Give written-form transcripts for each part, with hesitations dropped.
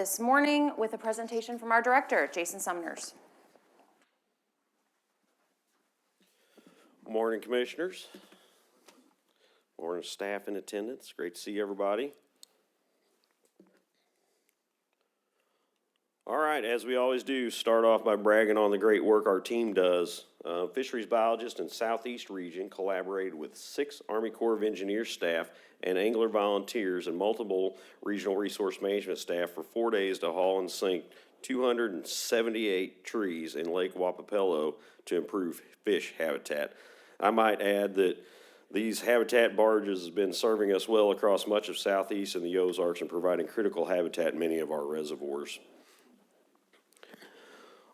This morning with a presentation from our director, Jason Sumners. Morning, commissioners. Morning, staff in attendance. Great to see everybody. All right, as we always do, start off by bragging on the great work our team does. Fisheries biologists in Southeast region collaborated with 6 Army Corps of Engineers staff and angler volunteers and multiple regional resource management staff for 4 days to haul and sink 278 trees in Lake Wapapello to improve fish habitat. I might add that these habitat barges have been serving us well across much of Southeast and the Ozarks and providing critical habitat in many of our reservoirs.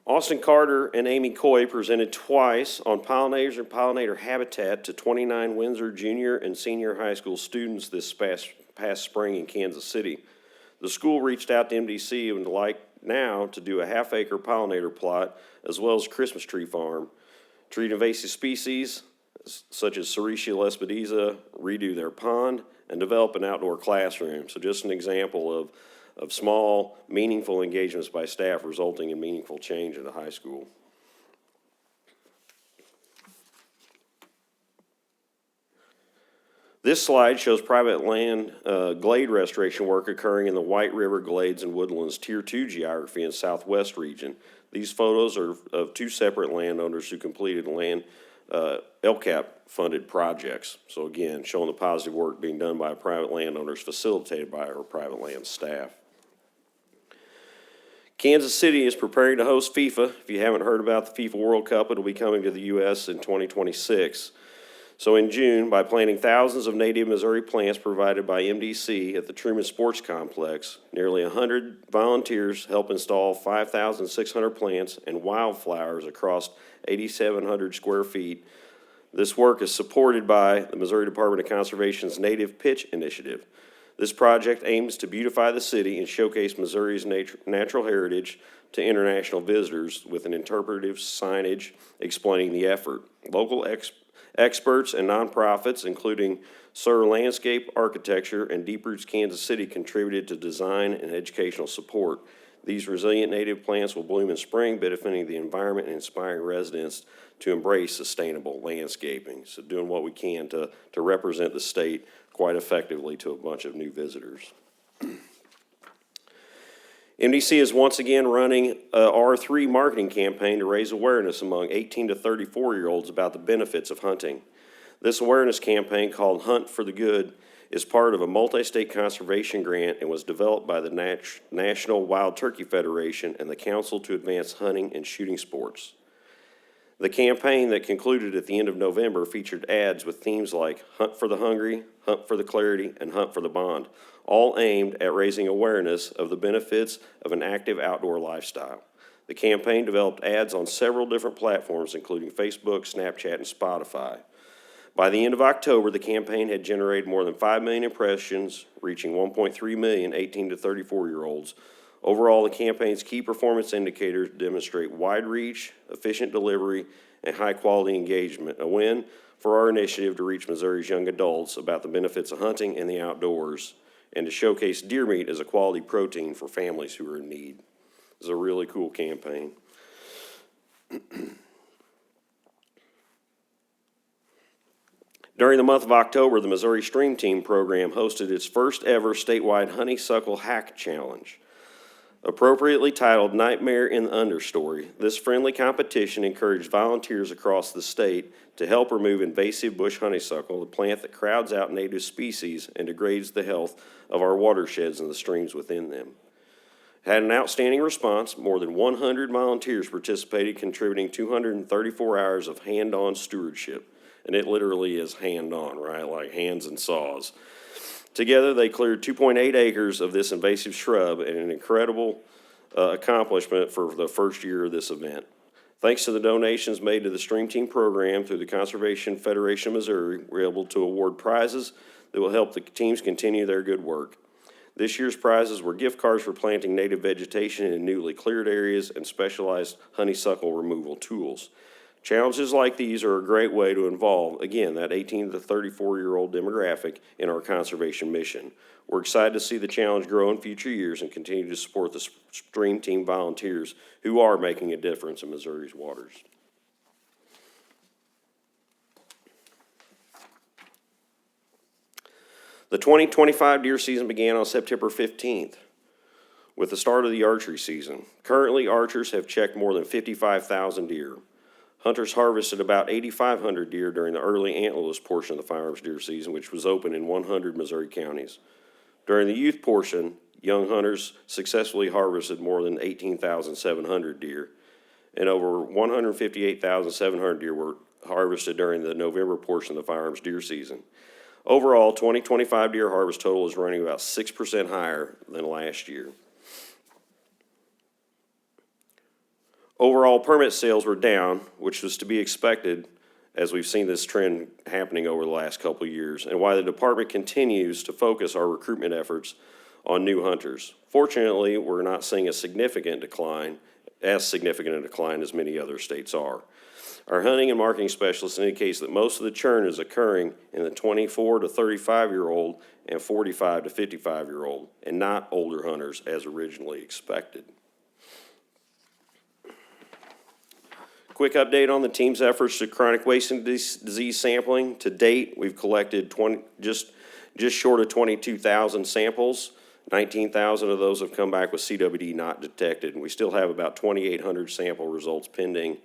Austin Carter and Amy Coy presented twice on pollinators and pollinator habitat to 29 Windsor junior and senior high school students this past spring in Kansas City. The school reached out to MDC and would like now to do a half-acre pollinator plot as well as Christmas tree farm, treat invasive species such as Serratia lespedeza, redo their pond, and develop an outdoor classroom. So just an example of small, meaningful engagements by staff resulting in meaningful change at the high school. This slide shows private land glade restoration work occurring in the White River Glades and Woodlands Tier 2 geography in Southwest region. These photos are of 2 separate landowners who completed land LCAP funded projects. So again, showing the positive work being done by private landowners facilitated by our private land staff. Kansas City is preparing to host FIFA. If you haven't heard about the FIFA World Cup, it'll be coming to the U.S. in 2026. So in June, by planting thousands of native Missouri plants provided by MDC at the Truman Sports Complex, nearly 100 volunteers help install 5,600 plants and wildflowers across 8,700 square feet. This work is supported by the Missouri Department of Conservation's Native Pitch Initiative. This project aims to beautify the city and showcase Missouri's natural heritage to international visitors with an interpretive signage explaining the effort. Local experts and nonprofits, including Sir Landscape Architecture and Deep Roots Kansas City, contributed to design and educational support. These resilient native plants will bloom in spring, benefiting the environment and inspiring residents to embrace sustainable landscaping. So doing what we can to represent the state quite effectively to a bunch of new visitors. MDC is once again running a R3 marketing campaign to raise awareness among 18 to 34-year-olds about the benefits of hunting. This awareness campaign, called Hunt for the Good, is part of a multi-state conservation grant and was developed by the National Wild Turkey Federation and the Council to Advance Hunting and Shooting Sports. The campaign that concluded at the end of November featured ads with themes like Hunt for the Hungry, Hunt for the Clarity, and Hunt for the Bond, all aimed at raising awareness of the benefits of an active outdoor lifestyle. The campaign developed ads on several different platforms, including Facebook, Snapchat, and Spotify. By the end of October, the campaign had generated more than 5 million impressions, reaching 1.3 million 18 to 34-year-olds. Overall, the campaign's key performance indicators demonstrate wide reach, efficient delivery, and high-quality engagement, a win for our initiative to reach Missouri's young adults about the benefits of hunting and the outdoors, and to showcase deer meat as a quality protein for families who are in need. It's a really cool campaign. During the month of October, the Missouri Stream Team program hosted its first ever statewide honeysuckle hack challenge. Appropriately titled Nightmare in the Understory, this friendly competition encouraged volunteers across the state to help remove invasive bush honeysuckle, the plant that crowds out native species and degrades the health of our watersheds and the streams within them. Had an outstanding response. More than 100 volunteers participated, contributing 234 hours of hand-on stewardship. And it literally is hand-on, right? Like hands and saws. Together, they cleared 2.8 acres of this invasive shrub, and an incredible accomplishment for the first year of this event. Thanks to the donations made to the Stream Team program through the Conservation Federation of Missouri, we're able to award prizes that will help the teams continue their good work. This year's prizes were gift cards for planting native vegetation in newly cleared areas and specialized honeysuckle removal tools. Challenges like these are a great way to involve, again, that 18 to 34-year-old demographic in our conservation mission. We're excited to see the challenge grow in future years and continue to support the Stream Team volunteers who are making a difference in Missouri's waters. The 2025 deer season began on September 15th with the start of the archery season. Currently, archers have checked more than 55,000 deer. Hunters harvested about 8,500 deer during the early antlerless portion of the firearms deer season, which was open in 100 Missouri counties. During the youth portion, young hunters successfully harvested more than 18,700 deer, and over 158,700 deer were harvested during the November portion of the firearms deer season. Overall, 2025 deer harvest total is running about 6% higher than last year. Overall, permit sales were down, which was to be expected as we've seen this trend happening over the last couple of years, and why the department continues to focus our recruitment efforts on new hunters. Fortunately, we're not seeing as significant a decline as many other states are. Our hunting and marketing specialist indicates that most of the churn is occurring in the 24 to 35-year-old and 45 to 55-year-old, and not older hunters as originally expected. Quick update on the team's efforts to chronic wasting disease sampling. To date, we've collected just short of 22,000 samples. 19,000 of those have come back with CWD not detected, and we still have about 2,800 sample results pending.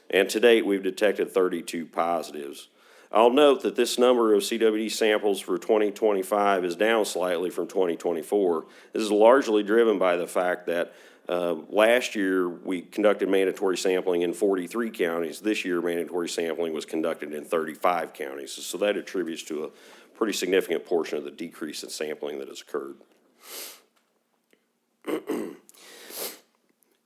And to date, we've detected 32 positives. I'll note that this number of CWD samples for 2025 is down slightly from 2024. This is largely driven by the fact that last year we conducted mandatory sampling in 43 counties. This year, mandatory sampling was conducted in 35 counties. So that attributes to a pretty significant portion of the decrease in sampling that has occurred.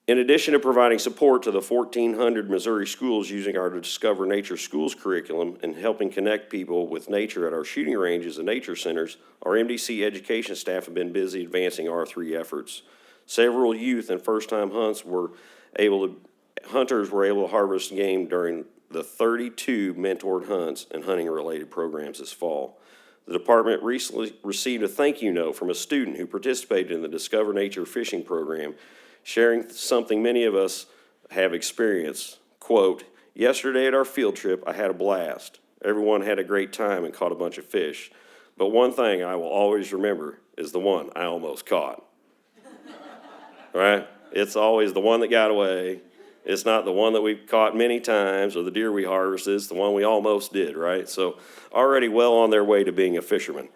In addition to providing support to the 1,400 Missouri schools using our Discover Nature Schools curriculum and helping connect people with nature at our shooting ranges and nature centers, our MDC education staff have been busy advancing R3 efforts. Several youth and first-time hunters were able to harvest game during the 32 mentored hunts and hunting-related programs this fall. The department recently received a thank you note from a student who participated in the Discover Nature fishing program, sharing something many of us have experienced. Quote, "Yesterday at our field trip, I had a blast. Everyone had a great time and caught a bunch of fish. But one thing I will always remember is the one I almost caught." Right? It's always the one that got away. It's not the one that we've caught many times or the deer we harvested. It's the one we almost did, right? So already well on their way to being a fisherman.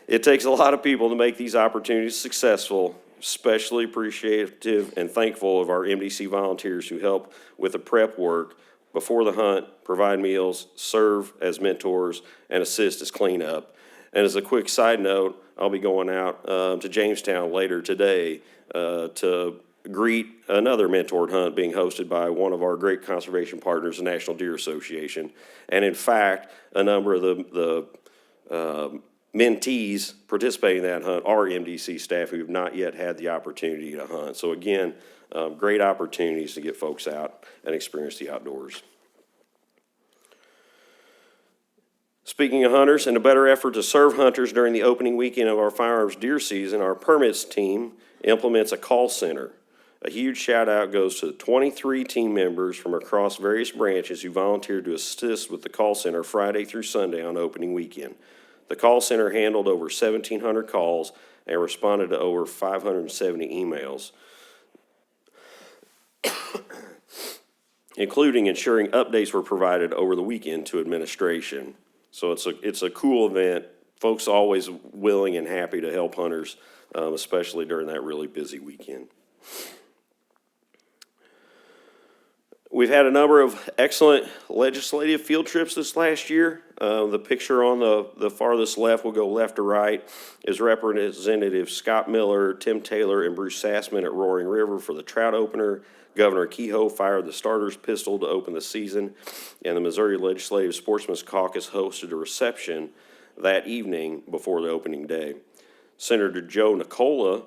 It takes a lot of people to make these opportunities successful. Especially appreciative and thankful of our MDC volunteers who help with the prep work before the hunt, provide meals, serve as mentors, and assist as cleanup. And as a quick side note, I'll be going out to Jamestown later today to greet another mentored hunt being hosted by one of our great conservation partners, the National Deer Association. And in fact, a number of the mentees participating in that hunt are MDC staff who have not yet had the opportunity to hunt. So again, great opportunities to get folks out and experience the outdoors. Speaking of hunters, in a better effort to serve hunters during the opening weekend of our firearms deer season, our permits team implements a call center. A huge shout out goes to the 23 team members from across various branches who volunteered to assist with the call center Friday through Sunday on opening weekend. The call center handled over 1,700 calls and responded to over 570 emails, including ensuring updates were provided over the weekend to administration. So it's a cool event. Folks always willing and happy to help hunters, especially during that really busy weekend. We've had a number of excellent legislative field trips this last year. The picture on the farthest left, we'll go left to right, is Representative Scott Miller, Tim Taylor, and Bruce Sassman at Roaring River for the trout opener. Governor Kehoe fired the starter's pistol to open the season, and the Missouri Legislative Sportsman's Caucus hosted a reception that evening before the opening day. Senator Joe Nicola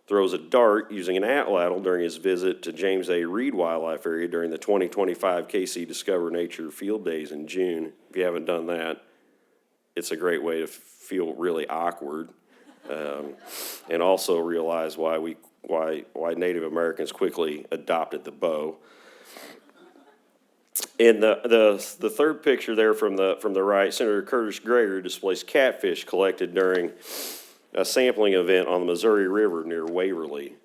throws a dart using an atlatl during his visit to James A. Reed Wildlife Area during the 2025 KC Discover Nature Field Days in June. If you haven't done that, it's a great way to feel really awkward, and also realize why Native Americans quickly adopted the bow. And the third picture there from the right, Senator Curtis Gregory displays catfish collected during a sampling event on the Missouri River near Waverly.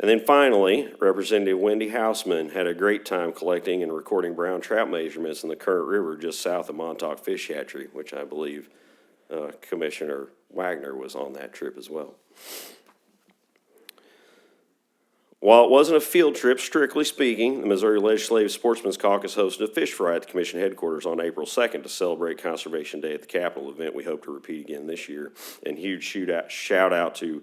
And then finally, Representative Wendy Houseman had a great time collecting and recording brown trout measurements in the Current River just south of Montauk Fish Hatchery, which I believe Commissioner Wagner was on that trip as well. While it wasn't a field trip, strictly speaking, the Missouri Legislative Sportsman's Caucus hosted a fish fry at the Commission headquarters on April 2nd to celebrate Conservation Day at the Capitol, event we hope to repeat again this year. And huge shout out to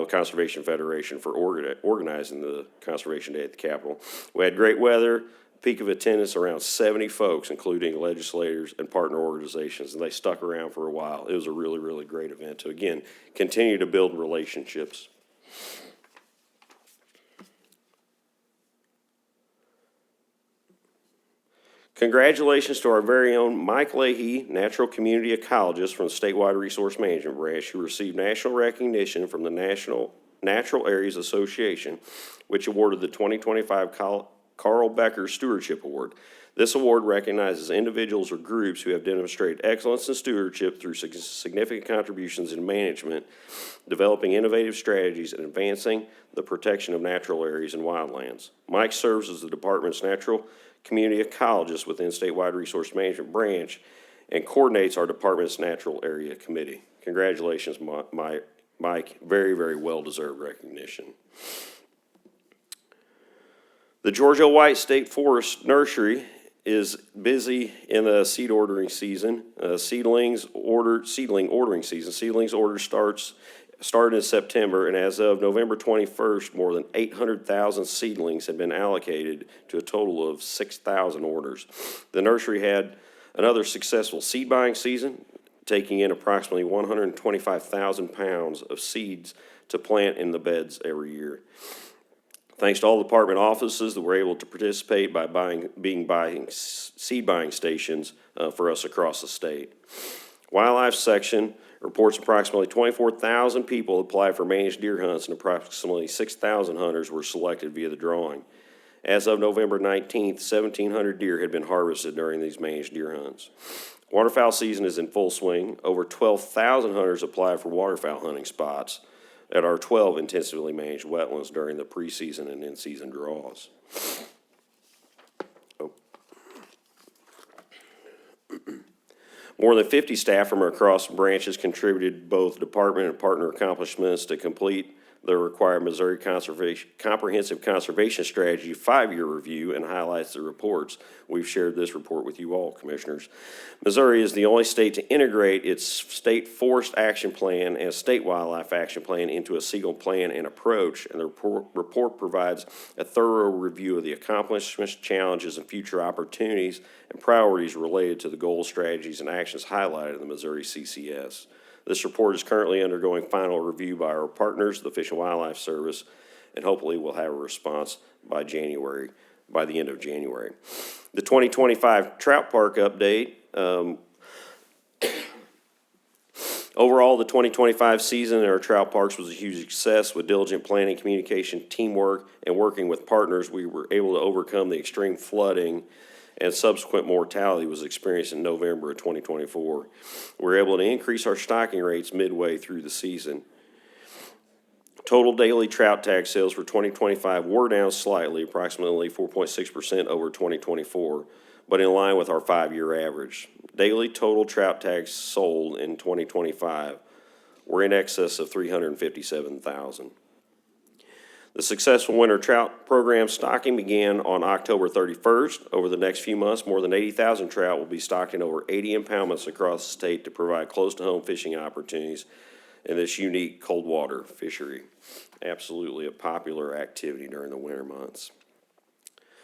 Conservation Federation for organizing the Conservation Day at the Capitol. We had great weather, peak of attendance around 70 folks, including legislators and partner organizations, and they stuck around for a while. It was a really, really great event to, again, continue to build relationships. Congratulations to our very own Mike Leahy, natural community ecologist from the Statewide Resource Management Branch, who received national recognition from the National Natural Areas Association, which awarded the 2025 Carl Becker Stewardship Award. This award recognizes individuals or groups who have demonstrated excellence in stewardship through significant contributions in management, developing innovative strategies, and advancing the protection of natural areas and wildlands. Mike serves as the department's natural community ecologist within Statewide Resource Management Branch and coordinates our department's Natural Area Committee. Congratulations, Mike. Very, very well-deserved recognition. The Georgia White State Forest Nursery is busy in the seed ordering season. Seedling ordering season. Seedlings order started in September, and as of November 21st, more than 800,000 seedlings have been allocated to a total of 6,000 orders. The nursery had another successful seed buying season, taking in approximately 125,000 pounds of seeds to plant in the beds every year. Thanks to all department offices that were able to participate by buying seed buying stations for us across the state. Wildlife section reports approximately 24,000 people applied for managed deer hunts, and approximately 6,000 hunters were selected via the drawing. As of November 19th, 1,700 deer had been harvested during these managed deer hunts. Waterfowl season is in full swing. Over 12,000 hunters applied for waterfowl hunting spots at our 12 intensively managed wetlands during the preseason and in-season draws. More than 50 staff from across branches contributed both department and partner accomplishments to complete the required Missouri Comprehensive Conservation Strategy 5-year review, and highlights the reports. We've shared this report with you all, Commissioners. Missouri is the only state to integrate its state forest action plan and state wildlife action plan into a single plan and approach, and the report provides a thorough review of the accomplishments, challenges, and future opportunities and priorities related to the goals, strategies, and actions highlighted in the Missouri CCS. This report is currently undergoing final review by our partners, the Fish and Wildlife Service, and hopefully we'll have a response by the end of January. The 2025 Trout Park update. Overall, the 2025 season in our trout parks was a huge success. With diligent planning, communication, teamwork, and working with partners, we were able to overcome the extreme flooding and subsequent mortality was experienced in November of 2024. We were able to increase our stocking rates midway through the season. Total daily trout tag sales for 2025 were down slightly, approximately 4.6% over 2024, but in line with our 5-year average. Daily total trout tags sold in 2025 were in excess of 357,000. The successful winter trout program stocking began on October 31st. Over the next few months, more than 80,000 trout will be stocked in over 80 impoundments across the state to provide close-to-home fishing opportunities in this unique cold water fishery. Absolutely a popular activity during the winter months.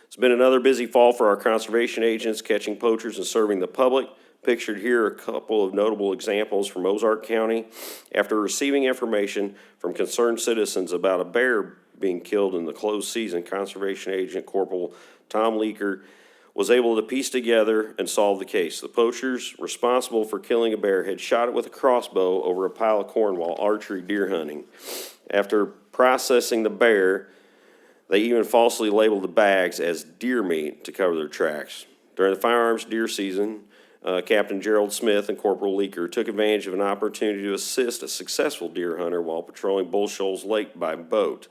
It's been another busy fall for our conservation agents, catching poachers and serving the public. Pictured here are a couple of notable examples from Ozark County. After receiving information from concerned citizens about a bear being killed in the closed season, Conservation Agent Corporal Tom Leaker was able to piece together and solve the case. The poachers responsible for killing a bear had shot it with a crossbow over a pile of corn while archery deer hunting. After processing the bear, they even falsely labeled the bags as deer meat to cover their tracks. During the firearms deer season, Captain Gerald Smith and Corporal Leaker took advantage of an opportunity to assist a successful deer hunter while patrolling Bull Shoals Lake by boat.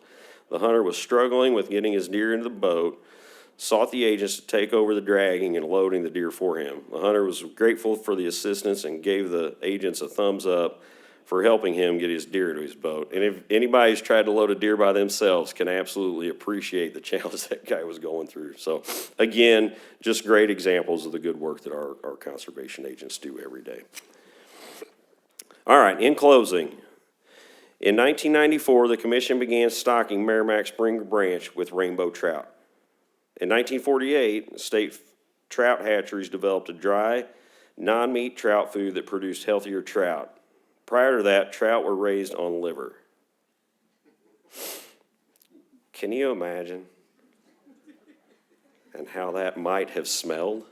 The hunter was struggling with getting his deer into the boat, sought the agents to take over the dragging and loading the deer for him. The hunter was grateful for the assistance and gave the agents a thumbs up for helping him get his deer into his boat. And if anybody's tried to load a deer by themselves, can absolutely appreciate the challenge that guy was going through. So again, just great examples of the good work that our conservation agents do every day. All right, in closing, in 1994, the commission began stocking Merrimack Spring Branch with rainbow trout. In 1948, state trout hatcheries developed a dry, non-meat trout food that produced healthier trout. Prior to that, trout were raised on liver. Can you imagine? And how that might have smelled?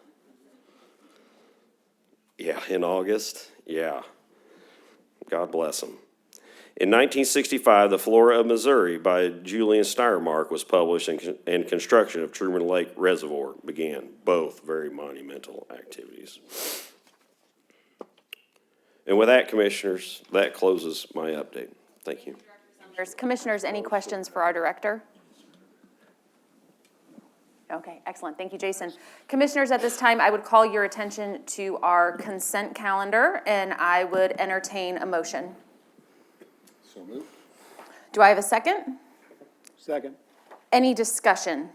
Yeah, in August? Yeah. God bless them. In 1965, The Flora of Missouri by Julian Steyermark was published, and construction of Truman Lake Reservoir began, both very monumental activities. And with that, Commissioners, that closes my update. Thank you. Commissioners, any questions for our director? Okay, excellent. Thank you, Jason. Commissioners, at this time, I would call your attention to our consent calendar, and I would entertain a motion. So moved. Do I have a second? Second. Any discussion?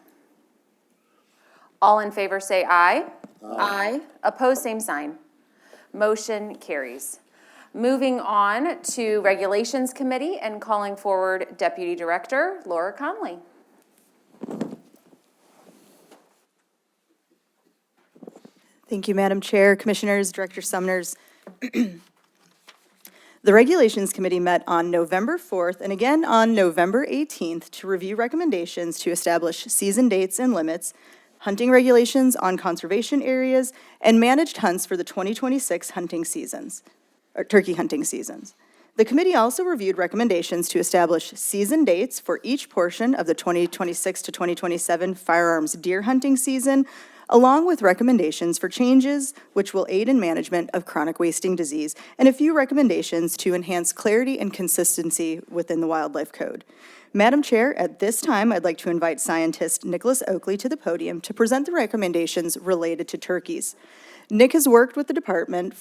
All in favor say aye. Aye. Opposed, same sign. Motion carries. Moving on to Regulations Committee and calling forward Deputy Director Laura Conley. Thank you, Madam Chair, Commissioners, Director Sumners. The Regulations Committee met on November 4th and again on November 18th to review recommendations to establish season dates and limits, hunting regulations on conservation areas, and managed hunts for the 2026 hunting seasons, or turkey hunting seasons. The committee also reviewed recommendations to establish season dates for each portion of the 2026 to 2027 firearms deer hunting season, along with recommendations for changes which will aid in management of chronic wasting disease, and a few recommendations to enhance clarity and consistency within the Wildlife Code. Madam Chair, at this time, I'd like to invite scientist Nicholas Oakley to the podium to present the recommendations related to turkeys. Nick has worked with the department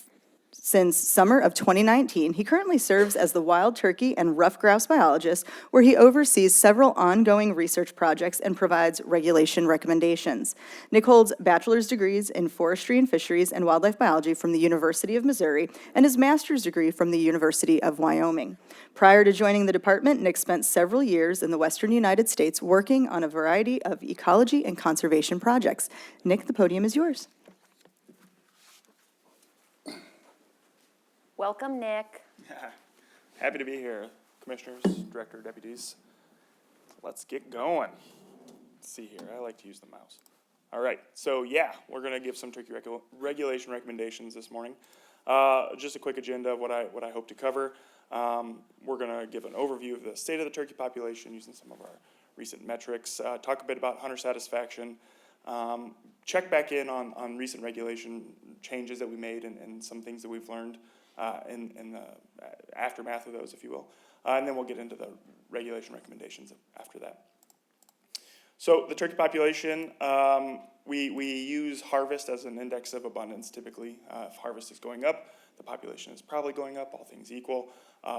since summer of 2019. He currently serves as the wild turkey and ruffed grouse biologist, where he oversees several ongoing research projects and provides regulation recommendations. Nick holds bachelor's degrees in forestry and fisheries and wildlife biology from the University of Missouri and his master's degree from the University of Wyoming. Prior to joining the department, Nick spent several years in the western United States working on a variety of ecology and conservation projects. Nick, the podium is yours. Welcome, Nick. Happy to be here, Commissioners, Director, Deputies. Let's get going. Let's see here, I like to use the mouse. All right, so yeah, we're gonna give some turkey regulation recommendations this morning. Just a quick agenda of what I hope to cover. We're gonna give an overview of the state of the turkey population using some of our recent metrics, talk a bit about hunter satisfaction, check back in on recent regulation changes that we made and some things that we've learned in the aftermath of those, if you will. And then we'll get into the regulation recommendations after that. So the turkey population, we use harvest as an index of abundance typically. If harvest is going up, the population is probably going up, all things equal.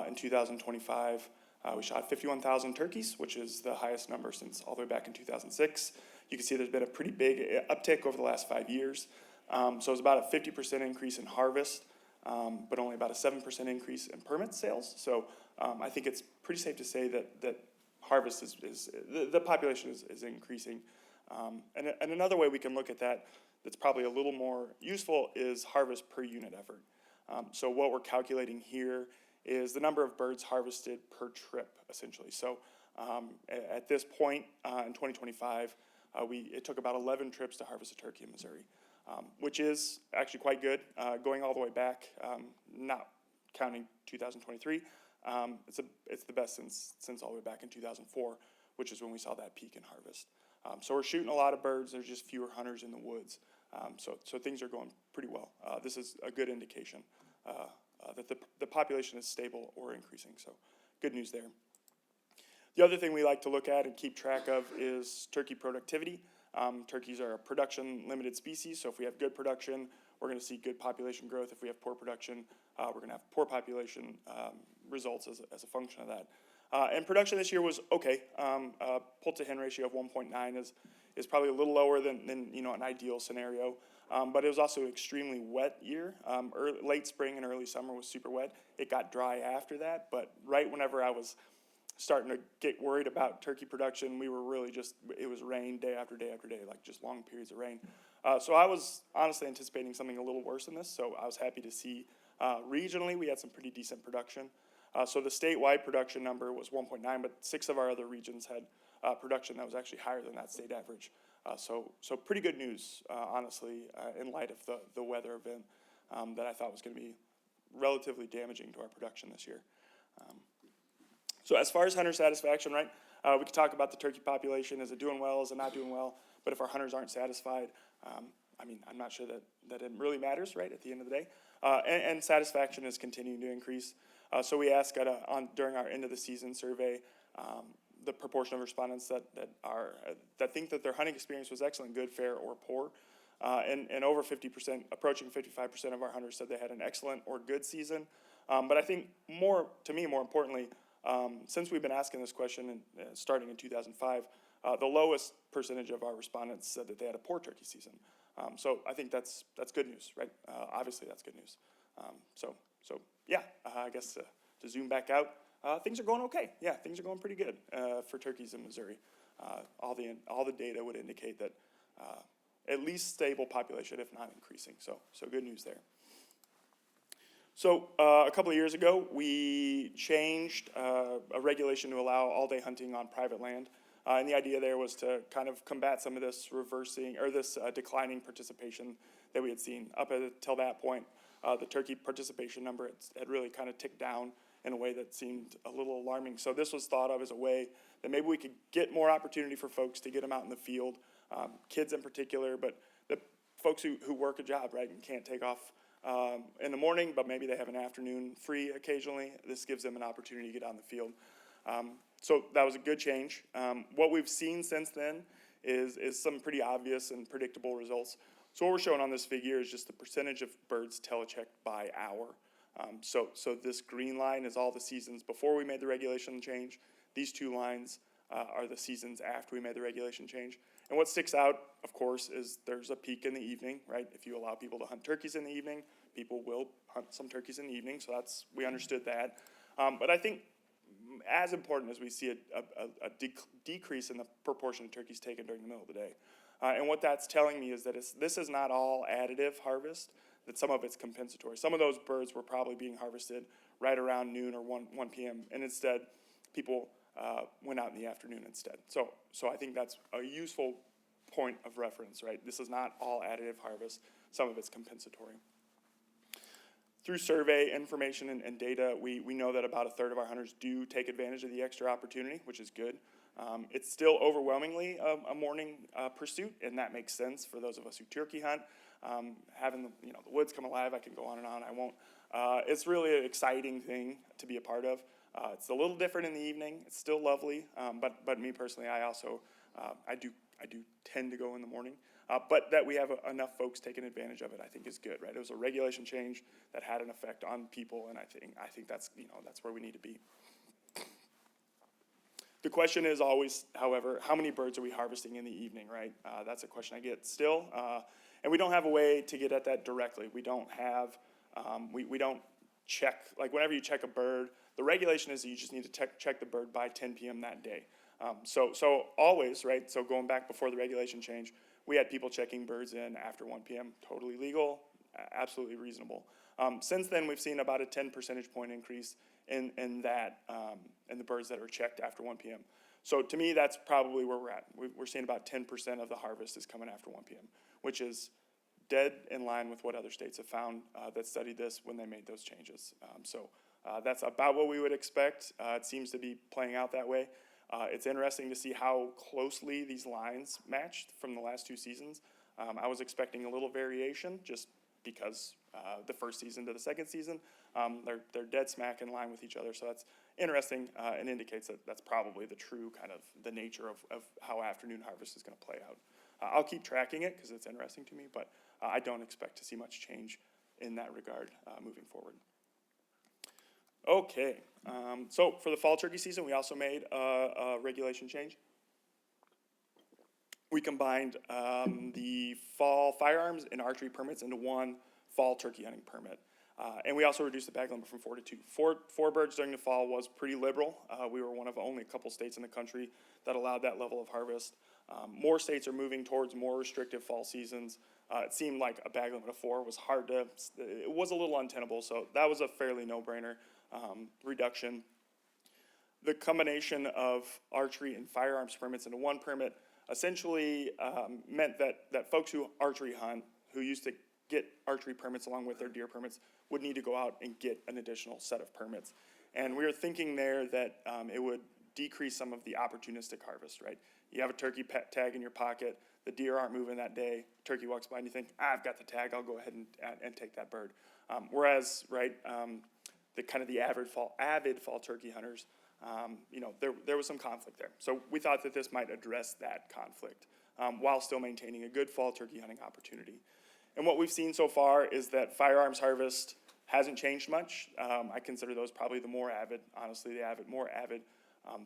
In 2025, we shot 51,000 turkeys, which is the highest number since all the way back in 2006. You can see there's been a pretty big uptick over the last 5 years. So it was about a 50% increase in harvest, but only about a 7% increase in permit sales. So I think it's pretty safe to say that harvest is the population is increasing. And another way we can look at that, that's probably a little more useful is harvest per unit effort. So what we're calculating here is the number of birds harvested per trip, essentially. So at this point in 2025, it took about 11 trips to harvest a turkey in Missouri, which is actually quite good. Going all the way back, not counting 2023, it's the best since all the way back in 2004, which is when we saw that peak in harvest. So we're shooting a lot of birds. There's just fewer hunters in the woods. So things are going pretty well. This is a good indication that the population is stable or increasing. So good news there. The other thing we like to look at and keep track of is turkey productivity. Turkeys are a production-limited species, so if we have good production, we're going to see good population growth. If we have poor production, we're going to have poor population results as a function of that. And production this year was okay. Poult-to-hen ratio of 1.9 is probably a little lower than an ideal scenario. But it was also an extremely wet year. Late spring and early summer was super wet. It got dry after that, but right whenever I was starting to get worried about turkey production, we were really it was rain day after day after day, like just long periods of rain. So I was honestly anticipating something a little worse than this, so I was happy to see regionally we had some pretty decent production. So the statewide production number was 1.9, but 6 of our other regions had production that was actually higher than that state average. So pretty good news, honestly, in light of the weather event that I thought was going to be relatively damaging to our production this year. So as far as hunter satisfaction, right, we could talk about the turkey population. Is it doing well? Is it not doing well? But if our hunters aren't satisfied, I'm not sure that it really matters, right, at the end of the day. And satisfaction is continuing to increase. So we asked during our end of the season survey the proportion of respondents that think that their hunting experience was excellent, good, fair, or poor. And over 50%, approaching 55% of our hunters said they had an excellent or good season. But I think more importantly, since we've been asking this question starting in 2005, the lowest percentage of our respondents said that they had a poor turkey season. So I think that's good news, right? Obviously, that's good news. I guess to zoom back out, things are going okay. Yeah, things are going pretty good for turkeys in Missouri. All the data would indicate that at least stable population, if not increasing. So good news there. So a couple of years ago, we changed a regulation to allow all-day hunting on private land. And the idea there was to kind of combat some of this declining participation that we had seen. Up until that point, the turkey participation number had really kind of ticked down in a way that seemed a little alarming. So this was thought of as a way that maybe we could get more opportunity for folks to get them out in the field, kids in particular, but the folks who work a job, right, and can't take off in the morning, but maybe they have an afternoon free occasionally. This gives them an opportunity to get out in the field. So that was a good change. What we've seen since then is some pretty obvious and predictable results. So what we're showing on this figure is just the percentage of birds telechecked by hour. So this green line is all the seasons before we made the regulation change. These 2 lines are the seasons after we made the regulation change. And what sticks out, of course, is there's a peak in the evening, right? If you allow people to hunt turkeys in the evening, people will hunt some turkeys in the evening. So we understood that. But I think as important as we see a decrease in the proportion of turkeys taken during the middle of the day. And what that's telling me is that this is not all additive harvest, that some of it's compensatory. Some of those birds were probably being harvested right around noon or 1 p.m. And instead, people went out in the afternoon instead. So I think that's a useful point of reference, right? This is not all additive harvest. Some of it's compensatory. Through survey information and data, we know that about 1/3 of our hunters do take advantage of the extra opportunity, which is good. It's still overwhelmingly a morning pursuit, and that makes sense for those of us who turkey hunt. Having the woods come alive, I can go on and on. I won't. It's really an exciting thing to be a part of. It's a little different in the evening. It's still lovely, but me personally, I also I do tend to go in the morning. But that we have enough folks taking advantage of it, I think is good, right? It was a regulation change that had an effect on people, and I think that's that's where we need to be. The question is always, however, how many birds are we harvesting in the evening, right? That's a question I get still, and we don't have a way to get at that directly. We don't have, we don't check, like whenever you check a bird, the regulation is that you just need to check the bird by 10 p.m. that day. So always, right, so going back before the regulation change, we had people checking birds in after 1 p.m. Totally legal, absolutely reasonable. Since then, we've seen about a 10 percentage point increase in the birds that are checked after 1 p.m. So to me, that's probably where we're at. We're seeing about 10% of the harvest is coming after 1 p.m., which is dead in line with what other states have found that studied this when they made those changes. That's about what we would expect. It seems to be playing out that way. It's interesting to see how closely these lines matched from the last 2 seasons. I was expecting a little variation just because the first season to the second season, they're dead smack in line with each other. So that's interesting and indicates that that's probably the true kind of the nature of how afternoon harvest is going to play out. I'll keep tracking it because it's interesting to me, but I don't expect to see much change in that regard moving forward. Okay, so for the fall turkey season, we also made a regulation change. We combined the fall firearms and archery permits into one fall turkey hunting permit. And we also reduced the bag limit from 4 to 2. Four birds during the fall was pretty liberal. We were one of only a couple states in the country that allowed that level of harvest. More states are moving towards more restrictive fall seasons. It seemed like a bag limit of 4 was it was a little untenable, so that was a fairly no-brainer reduction. The combination of archery and firearms permits into one permit essentially meant that folks who archery hunt, who used to get archery permits along with their deer permits, would need to go out and get an additional set of permits. And we were thinking there that it would decrease some of the opportunistic harvest, right? You have a turkey tag in your pocket, the deer aren't moving that day, turkey walks by and you think, I've got the tag, I'll go ahead and take that bird. Whereas, right, the avid fall turkey hunters, there was some conflict there. So we thought that this might address that conflict while still maintaining a good fall turkey hunting opportunity. And what we've seen so far is that firearms harvest hasn't changed much. I consider those probably the more avid, honestly, more avid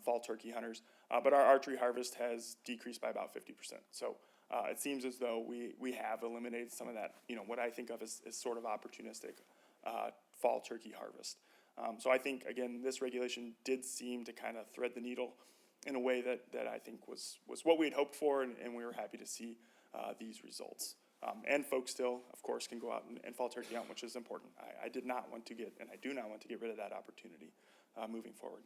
fall turkey hunters. But our archery harvest has decreased by about 50%. So it seems as though we have eliminated some of that, what I think of as sort of opportunistic fall turkey harvest. So I think, again, this regulation did seem to kind of thread the needle in a way that I think was what we had hoped for, and we were happy to see these results. And folks still, of course, can go out and fall turkey hunt, which is important. I did not want to get, and I do not want to get rid of that opportunity moving forward.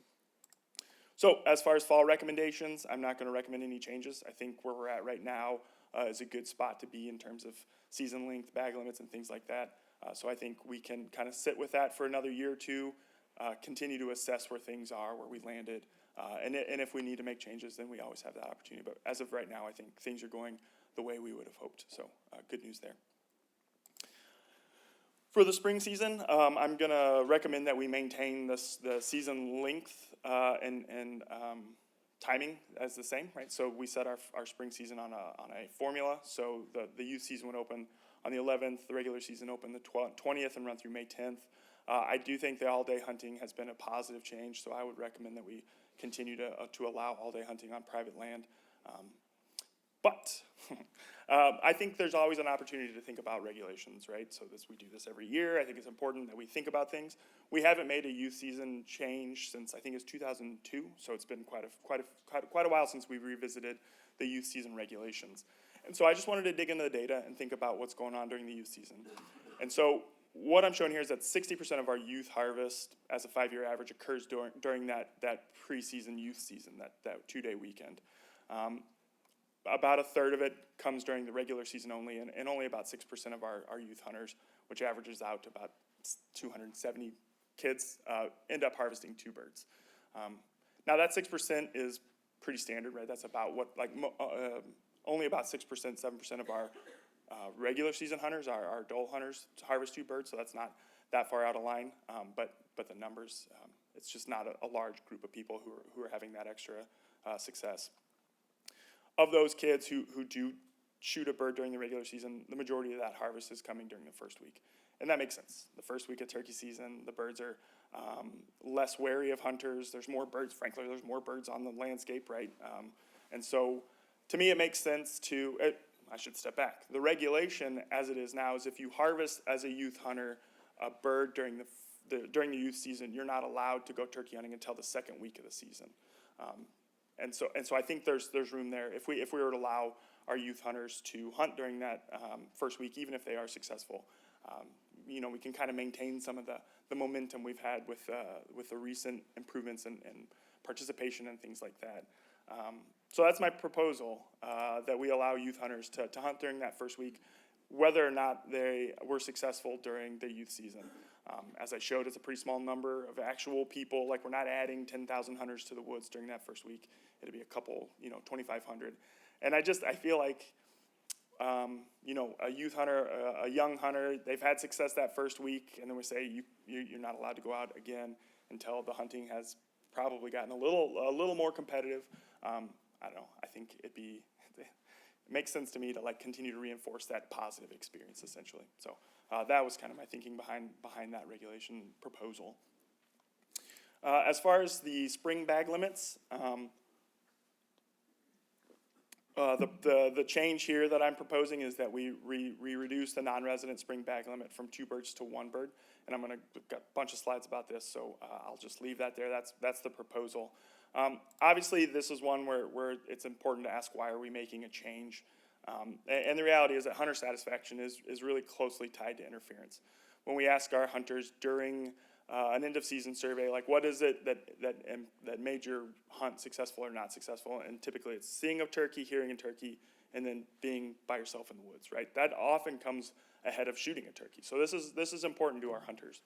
So as far as fall recommendations, I'm not going to recommend any changes. I think where we're at right now is a good spot to be in terms of season length, bag limits, and things like that. So I think we can kind of sit with that for another year or two, continue to assess where things are, where we landed, and if we need to make changes, then we always have that opportunity. But as of right now, I think things are going the way we would have hoped. So good news there. For the spring season, I'm going to recommend that we maintain the season length and timing as the same, right? So we set our spring season on a formula. So the youth season would open on the 11th, the regular season open the 20th and run through May 10th. I do think the all-day hunting has been a positive change, so I would recommend that we continue to allow all-day hunting on private land. But I think there's always an opportunity to think about regulations, right? So we do this every year. I think it's important that we think about things. We haven't made a youth season change since I think it's 2002, so it's been quite a while since we revisited the youth season regulations. And so I just wanted to dig into the data and think about what's going on during the youth season. And so what I'm showing here is that 60% of our youth harvest as a 5-year average occurs during that preseason youth season, that 2-day weekend. About a third of it comes during the regular season only, and only about 6% of our youth hunters, which averages out to about 270 kids, end up harvesting 2 birds. Now that 6% is pretty standard, right? That's about what, only about 6%, 7% of our regular season hunters, our adult hunters, harvest 2 birds, so that's not that far out of line. But the numbers, it's just not a large group of people who are having that extra success. Of those kids who do shoot a bird during the regular season, the majority of that harvest is coming during the first week. And that makes sense. The first week of turkey season, the birds are less wary of hunters. There's more birds, frankly, there's more birds on the landscape, right? And so to me, it makes sense I should step back. The regulation as it is now is if you harvest as a youth hunter a bird during the youth season, you're not allowed to go turkey hunting until the second week of the season. And so I think there's room there. If we were to allow our youth hunters to hunt during that first week, even if they are successful. We can kind of maintain some of the momentum we've had with the recent improvements and participation and things like that. So that's my proposal, that we allow youth hunters to hunt during that first week, whether or not they were successful during the youth season. As I showed, it's a pretty small number of actual people. Like, we're not adding 10,000 hunters to the woods during that first week. It'll be a couple, 2,500. And I feel like, a youth hunter, a young hunter, they've had success that first week, and then we say you're not allowed to go out again until the hunting has probably gotten a little more competitive. I don't know. I think it makes sense to me to continue to reinforce that positive experience, essentially. So that was kind of my thinking behind that regulation proposal. As far as the spring bag limits, the change here that I'm proposing is that we reduce the non-resident spring bag limit from 2 birds to 1 bird. And we've got a bunch of slides about this, so I'll just leave that there. That's the proposal. Obviously, this is one where it's important to ask, why are we making a change? And the reality is that hunter satisfaction is really closely tied to interference. When we ask our hunters during an end-of-season survey, like, what is it that made your hunt successful or not successful? And typically it's seeing a turkey, hearing a turkey, and then being by yourself in the woods, right? That often comes ahead of shooting a turkey. So this is important to our hunters.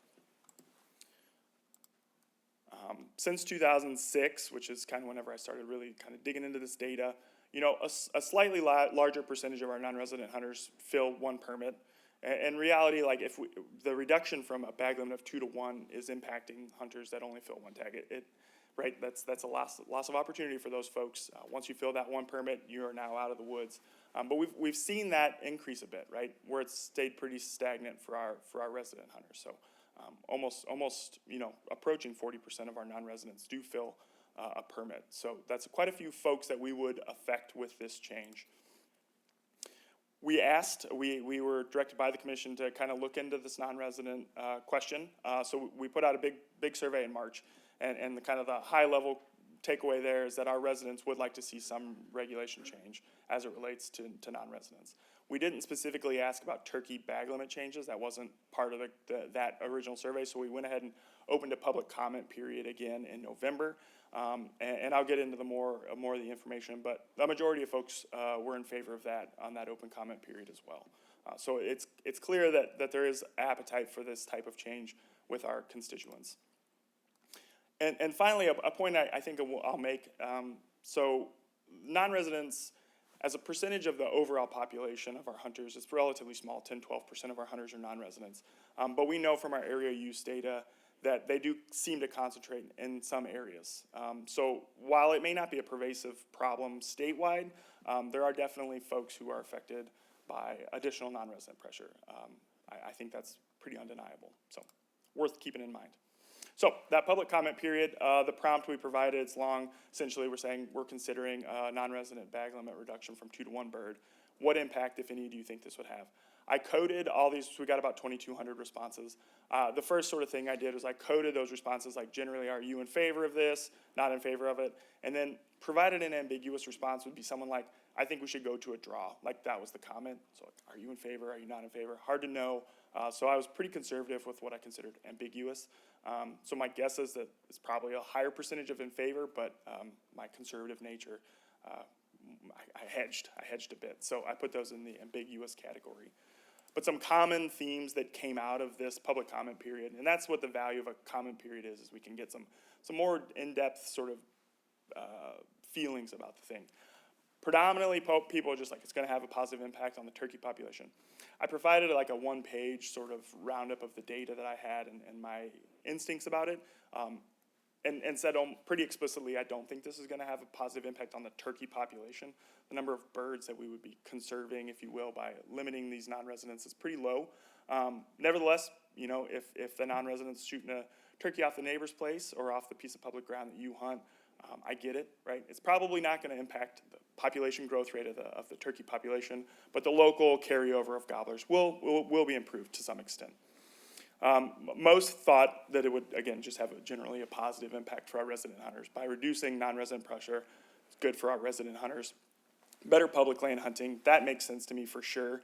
Since 2006, which is kind of whenever I started really kind of digging into this data, a slightly larger percentage of our non-resident hunters fill 1 permit. In reality, the reduction from a bag limit of 2 to 1 is impacting hunters that only fill 1 tag. Right, that's a loss of opportunity for those folks. Once you fill that 1 permit, you are now out of the woods. But we've seen that increase a bit, right, where it's stayed pretty stagnant for our resident hunters. So almost approaching 40% of our non-residents do fill a permit. So that's quite a few folks that we would affect with this change. We were directed by the commission to kind of look into this non-resident question. So we put out a big survey in March, and the high-level takeaway there is that our residents would like to see some regulation change as it relates to non-residents. We didn't specifically ask about turkey bag limit changes. That wasn't part of that original survey, so we went ahead and opened a public comment period again in November. And I'll get into more of the information, but the majority of folks were in favor of that on that open comment period as well. So it's clear that there is appetite for this type of change with our constituents. And finally, a point I think I'll make, so non-residents, as a percentage of the overall population of our hunters, it's relatively small, 10-12% of our hunters are non-residents. But we know from our area use data that they do seem to concentrate in some areas. So while it may not be a pervasive problem statewide, there are definitely folks who are affected by additional non-resident pressure. I think that's pretty undeniable, so worth keeping in mind. So that public comment period, the prompt we provided, it's long. Essentially, we're saying we're considering a non-resident bag limit reduction from 2 to 1 bird. What impact, if any, do you think this would have? I coded all these, we got about 2,200 responses. The first sort of thing I did was I coded those responses, like, generally, are you in favor of this, not in favor of it? And then provided an ambiguous response would be someone like, I think we should go to a draw. Like, that was the comment. So are you in favor, are you not in favor? Hard to know. So I was pretty conservative with what I considered ambiguous. So my guess is that it's probably a higher percentage of in favor, but my conservative nature, I hedged a bit. So I put those in the ambiguous category. But some common themes that came out of this public comment period, and that's what the value of a comment period is we can get some more in-depth sort of feelings about the thing. Predominantly, people are just like, it's going to have a positive impact on the turkey population. I provided like a 1-page sort of roundup of the data that I had and my instincts about it, and said pretty explicitly, I don't think this is going to have a positive impact on the turkey population. The number of birds that we would be conserving, if you will, by limiting these non-residents is pretty low. Nevertheless, if the non-residents shooting a turkey off the neighbor's place or off the piece of public ground that you hunt, I get it, right? It's probably not going to impact the population growth rate of the turkey population, but the local carryover of gobblers will be improved to some extent. Most thought that it would, again, just have generally a positive impact for our resident hunters. By reducing non-resident pressure, it's good for our resident hunters. better public land hunting. That makes sense to me for sure.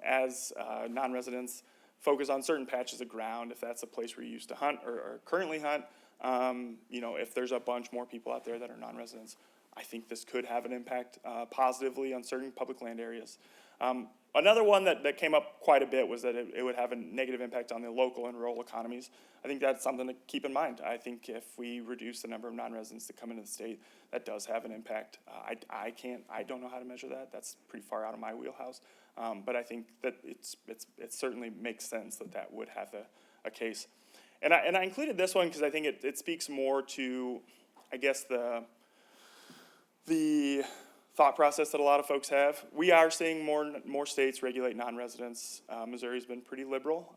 As non-residents focus on certain patches of ground, if that's a place where you used to hunt or currently hunt, if there's a bunch more people out there that are non-residents, I think this could have an impact positively on certain public land areas. Another one that came up quite a bit was that it would have a negative impact on the local and rural economies. I think that's something to keep in mind. I think if we reduce the number of non-residents that come into the state, that does have an impact. I don't know how to measure that. That's pretty far out of my wheelhouse. But I think that it certainly makes sense that would have a case. And I included this one because I think it speaks more to, I guess, the thought process that a lot of folks have. We are seeing more states regulate non-residents. Missouri's been pretty liberal,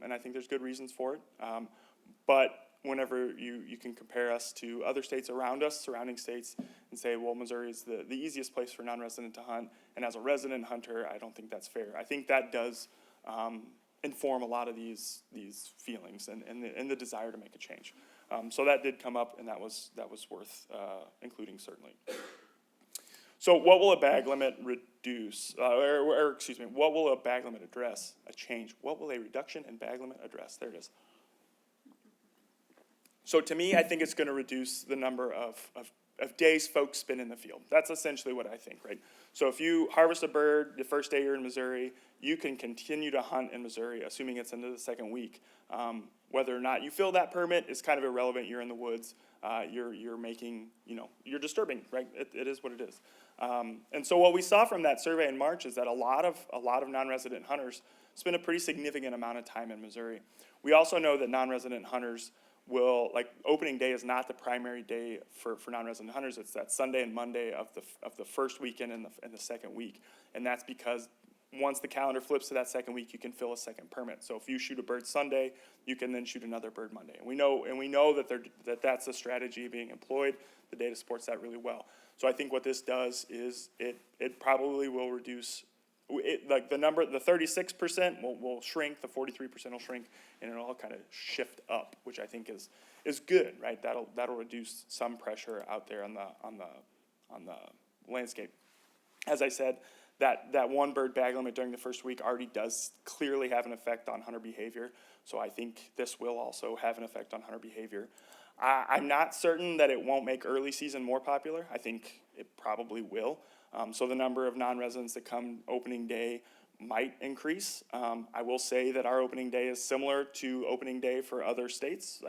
and I think there's good reasons for it. But whenever you can compare us to other states around us, surrounding states, and say, well, Missouri is the easiest place for non-resident to hunt, and as a resident hunter, I don't think that's fair. I think that does inform a lot of these feelings and the desire to make a change. So that did come up, and that was worth including certainly. So what will a bag limit reduce, what will a bag limit address? A change. What will a reduction in bag limit address? There it is. So to me, I think it's gonna reduce the number of days folks spend in the field. That's essentially what I think, right? So if you harvest a bird the first day you're in Missouri, you can continue to hunt in Missouri, assuming it's into the second week. Whether or not you fill that permit is kind of irrelevant. You're in the woods. You're making, you're disturbing, right? It is what it is. And so what we saw from that survey in March is that a lot of non-resident hunters spend a pretty significant amount of time in Missouri. We also know that non-resident hunters will, opening day is not the primary day for non-resident hunters. It's that Sunday and Monday of the first weekend and the second week. And that's because once the calendar flips to that second week, you can fill a second permit. So if you shoot a bird Sunday, you can then shoot another bird Monday. And we know that that's a strategy being employed. The data supports that really well. So I think what this does is it probably will reduce the number, the 36% will shrink, the 43% will shrink, and it'll all kind of shift up, which I think is good, right? That'll reduce some pressure out there on the landscape. As I said, that one bird bag limit during the first week already does clearly have an effect on hunter behavior. So I think this will also have an effect on hunter behavior. I'm not certain that it won't make early season more popular. I think it probably will. So the number of non-residents that come opening day might increase. I will say that our opening day is similar to opening day for other states.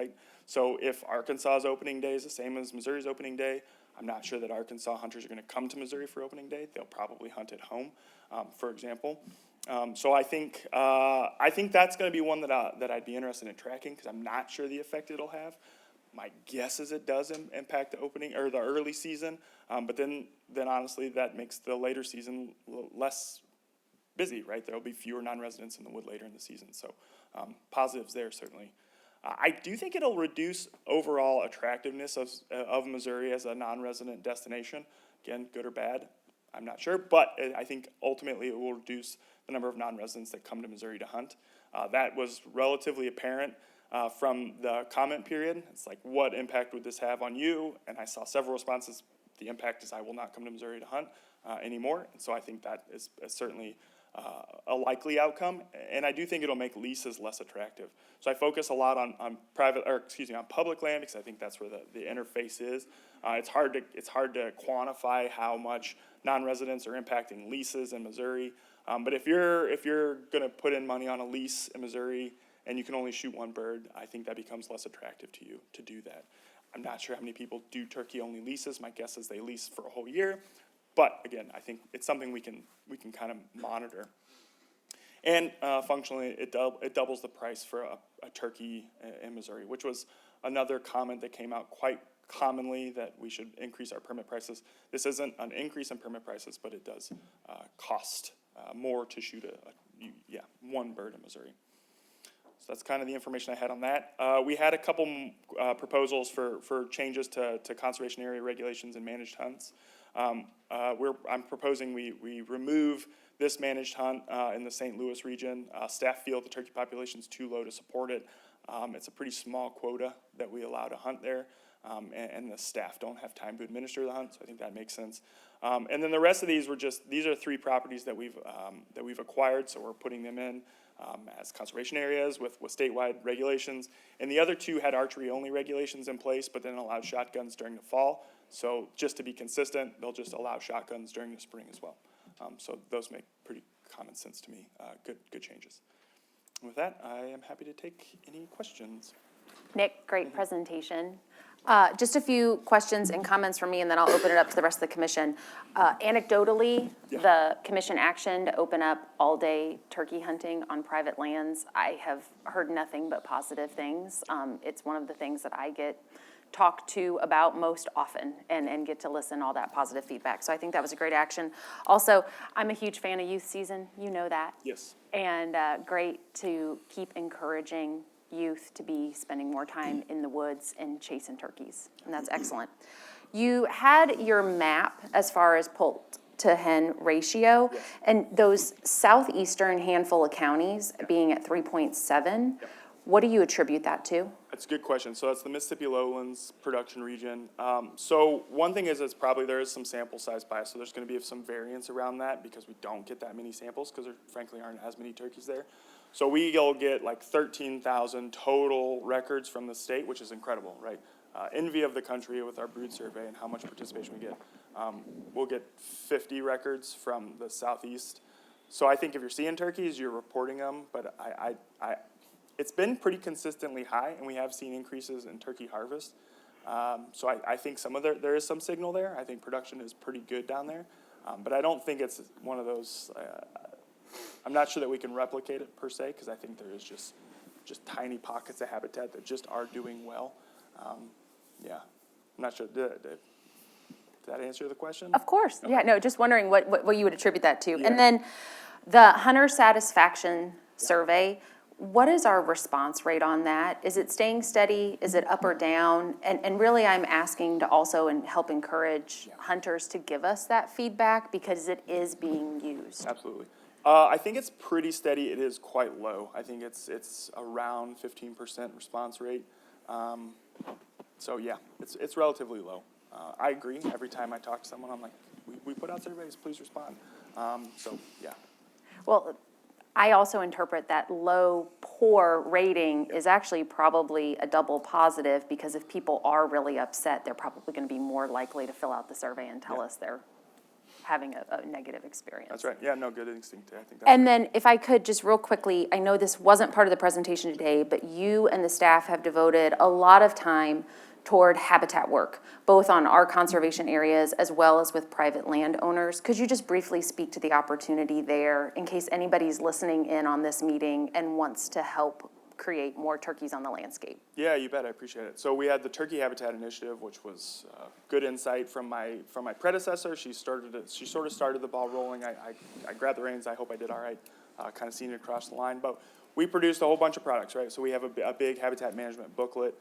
So if Arkansas's opening day is the same as Missouri's opening day, I'm not sure that Arkansas hunters are going to come to Missouri for opening day. They'll probably hunt at home, for example. So I think that's going to be one that I'd be interested in tracking because I'm not sure the effect it'll have. My guess is it does impact the opening or the early season, but then honestly that makes the later season less busy, right? There'll be fewer non-residents in the wood later in the season, so positives there certainly. I do think it'll reduce overall attractiveness of Missouri as a non-resident destination. Again, good or bad, I'm not sure, but I think ultimately it will reduce the number of non-residents that come to Missouri to hunt. That was relatively apparent from the comment period. It's like, what impact would this have on you? And I saw several responses. The impact is I will not come to Missouri to hunt anymore. And so I think that is certainly a likely outcome. And I do think it'll make leases less attractive. So I focus a lot on public land because I think that's where the interface is. It's hard to quantify how much non-residents are impacting leases in Missouri. But if you're going to put in money on a lease in Missouri and you can only shoot one bird, I think that becomes less attractive to you to do that. I'm not sure how many people do turkey-only leases. My guess is they lease for a whole year. But again, I think it's something we can kind of monitor. And functionally, it doubles the price for a turkey in Missouri, which was another comment that came out quite commonly, that we should increase our permit prices. This isn't an increase in permit prices, but it does cost more to shoot one bird in Missouri. So that's kind of the information I had on that. We had a couple proposals for changes to conservation area regulations and managed hunts. I'm proposing we remove this managed hunt in the St. Louis region. Staff feel the turkey population is too low to support it. It's a pretty small quota that we allow to hunt there, and the staff don't have time to administer the hunt, so I think that makes sense. And then the rest of these these are 3 properties that we've acquired, so we're putting them in as conservation areas with statewide regulations. And the other 2 had archery-only regulations in place, but then allowed shotguns during the fall. So just to be consistent, they'll just allow shotguns during the spring as well. So those make pretty common sense to me, good changes. And with that, I am happy to take any questions. Nick, great presentation. Just a few questions and comments from me, and then I'll open it up to the rest of the commission. Anecdotally, the commission action to open up all-day turkey hunting on private lands, I have heard nothing but positive things. It's one of the things that I get talked to about most often and get to listen all that positive feedback. So I think that was a great action. Also, I'm a huge fan of youth season. You know that. Yes. And great to keep encouraging youth to be spending more time in the woods and chasing turkeys, and that's excellent. You had your map as far as poult to hen ratio, and those southeastern handful of counties being at 3.7, what do you attribute that to? That's a good question. So that's the Mississippi Lowlands production region. So one thing is there is some sample size bias, so there's going to be some variance around that because we don't get that many samples because there frankly aren't as many turkeys there. So we'll get like 13,000 total records from the state, which is incredible, right? Envy of the country with our brood survey and how much participation we get. We'll get 50 records from the southeast. So I think if you're seeing turkeys, you're reporting them, but it's been pretty consistently high, and we have seen increases in turkey harvest. So I think there is some signal there. I think production is pretty good down there, but I don't think it's one of those. I'm not sure that we can replicate it per se, because I think there is just tiny pockets of habitat that just are doing well. Yeah, I'm not sure. Did that answer the question? Of course, yeah, no, just wondering what you would attribute that to. Yeah. And then the hunter satisfaction survey, what is our response rate on that? Is it staying steady? Is it up or down? And really, I'm asking to also help encourage hunters to give us that feedback because it is being used. Absolutely. I think it's pretty steady. It is quite low. I think it's around 15% response rate. So yeah, it's relatively low. I agree. Every time I talk to someone, I'm like, we put out surveys, please respond. So yeah. Well, I also interpret that low, poor rating is actually probably a double positive, because if people are really upset, they're probably going to be more likely to fill out the survey and tell us they're having a negative experience. That's right. Yeah, no, good instinct. I think that's And then if I could just real quickly, I know this wasn't part of the presentation today, but you and the staff have devoted a lot of time toward habitat work, both on our conservation areas as well as with private landowners. Could you just briefly speak to the opportunity there in case anybody's listening in on this meeting and wants to help create more turkeys on the landscape? Yeah, you bet. I appreciate it. So we had the Turkey Habitat Initiative, which was good insight from my predecessor. She sort of started the ball rolling. I grabbed the reins. I hope I did all right, kind of seeing it across the line. But we produced a whole bunch of products, right? So we have a big habitat management booklet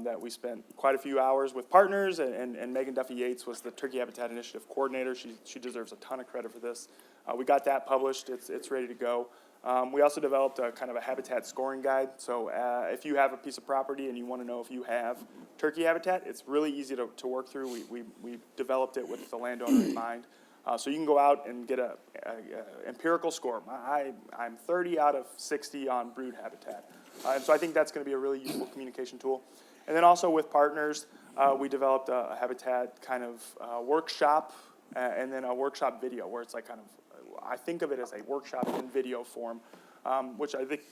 that we spent quite a few hours with partners, and Megan Duffy Yates was the Turkey Habitat Initiative coordinator. She deserves a ton of credit for this. We got that published. It's ready to go. We also developed a kind of a habitat scoring guide. So if you have a piece of property and you want to know if you have turkey habitat, it's really easy to work through. We developed it with the landowner in mind. So you can go out and get a empirical score. I'm 30 out of 60 on brood habitat. And so I think that's going to be a really useful communication tool. And then also with partners, we developed a habitat kind of workshop and then a workshop video where it's like kind of, I think of it as a workshop in video form, which I think,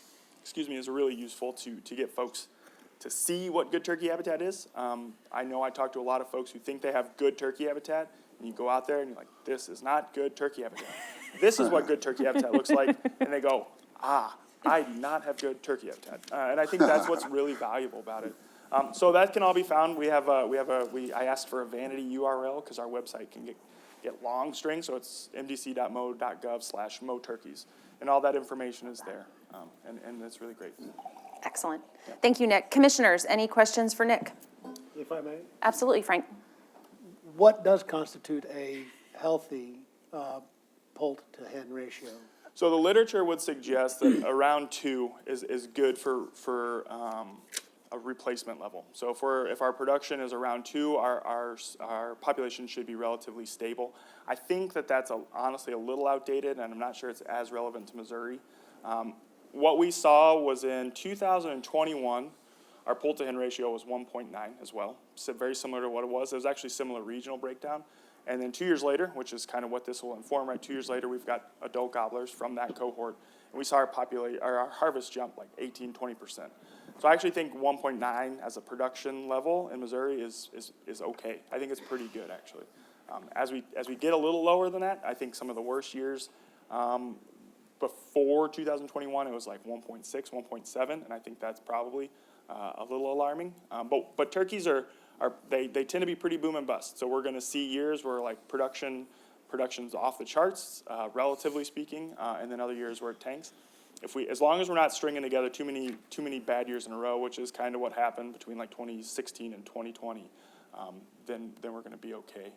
is really useful to get folks to see what good turkey habitat is. I know I talk to a lot of folks who think they have good turkey habitat, and you go out there and you're like, this is not good turkey habitat. This is what good turkey habitat looks like. And they go, I do not have good turkey habitat. And I think that's what's really valuable about it. So that can all be found. I asked for a vanity URL because our website can get long strings, so it's mdc.mo.gov/moturkeys. And all that information is there, and it's really great. Excellent. Thank you, Nick. Commissioners, any questions for Nick? If I may, Absolutely, Frank. what does constitute a healthy poult to hen ratio? So the literature would suggest that around 2 is good for a replacement level. So if our production is around 2, our population should be relatively stable. I think that's honestly a little outdated, and I'm not sure it's as relevant to Missouri. What we saw was in 2021, our poult to hen ratio was 1.9 as well, so very similar to what it was. It was actually similar regional breakdown. And then 2 years later, which is kind of what this will inform, right? 2 years later, we've got adult gobblers from that cohort, and we saw our harvest jump like 18-20%. So I actually think 1.9 as a production level in Missouri is okay. I think it's pretty good, actually. As we get a little lower than that, I think some of the worst years before 2021, it was like 1.6, 1.7, and I think that's probably a little alarming. But turkeys they tend to be pretty boom and bust. So we're going to see years where like production's off the charts, relatively speaking, and then other years where it tanks. As long as we're not stringing together too many bad years in a row, which is kind of what happened between like 2016 and 2020, then we're going to be okay.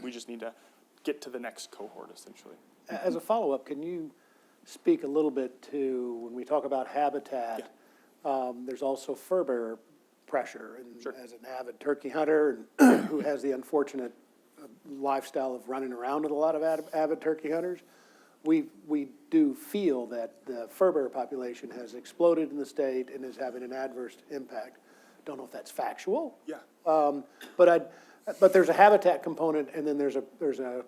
We just need to get to the next cohort, essentially. As a follow-up, can you speak a little bit to, when we talk about habitat, there's also fur bearer pressure. And Sure. as an avid turkey hunter and who has the unfortunate lifestyle of running around with a lot of avid turkey hunters, we do feel that the fur bearer population has exploded in the state and is having an adverse impact. Don't know if that's factual. Yeah. But there's a habitat component and then there's a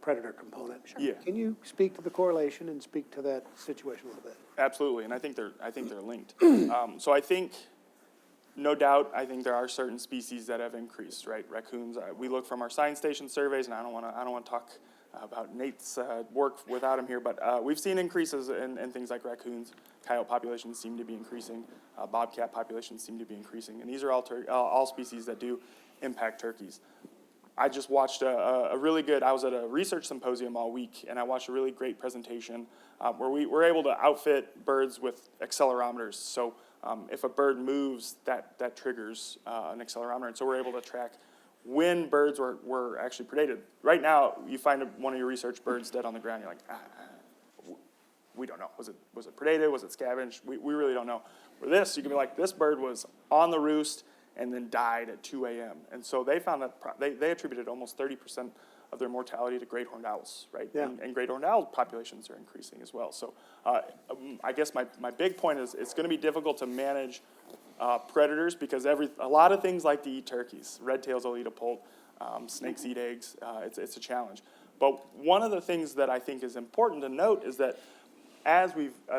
predator component. Yeah. Can you speak to the correlation and speak to that situation a little bit? Absolutely, and I think they're linked. So I think, no doubt, I think there are certain species that have increased, right? Raccoons. We look from our science station surveys, and I don't want to talk about Nate's work without him here, but we've seen increases in things like raccoons. Coyote populations seem to be increasing. Bobcat populations seem to be increasing, and these are all species that do impact turkeys. I just watched a really good, I was at a research symposium all week, and I watched a really great presentation where we were able to outfit birds with accelerometers. So if a bird moves, that triggers an accelerometer, and so we're able to track when birds were actually predated. Right now, you find one of your research birds dead on the ground, you're like, we don't know. Was it predated? Was it scavenged? We really don't know. For this, you can be like, this bird was on the roost and then died at 2 a.m. And so they found that they attributed almost 30% of their mortality to great horned owls, right? Yeah. And great horned owl populations are increasing as well. So I guess my big point is it's going to be difficult to manage predators because a lot of things like to eat turkeys. Red tails will eat a poult. Snakes eat eggs. It's a challenge. But one of the things that I think is important to note is that as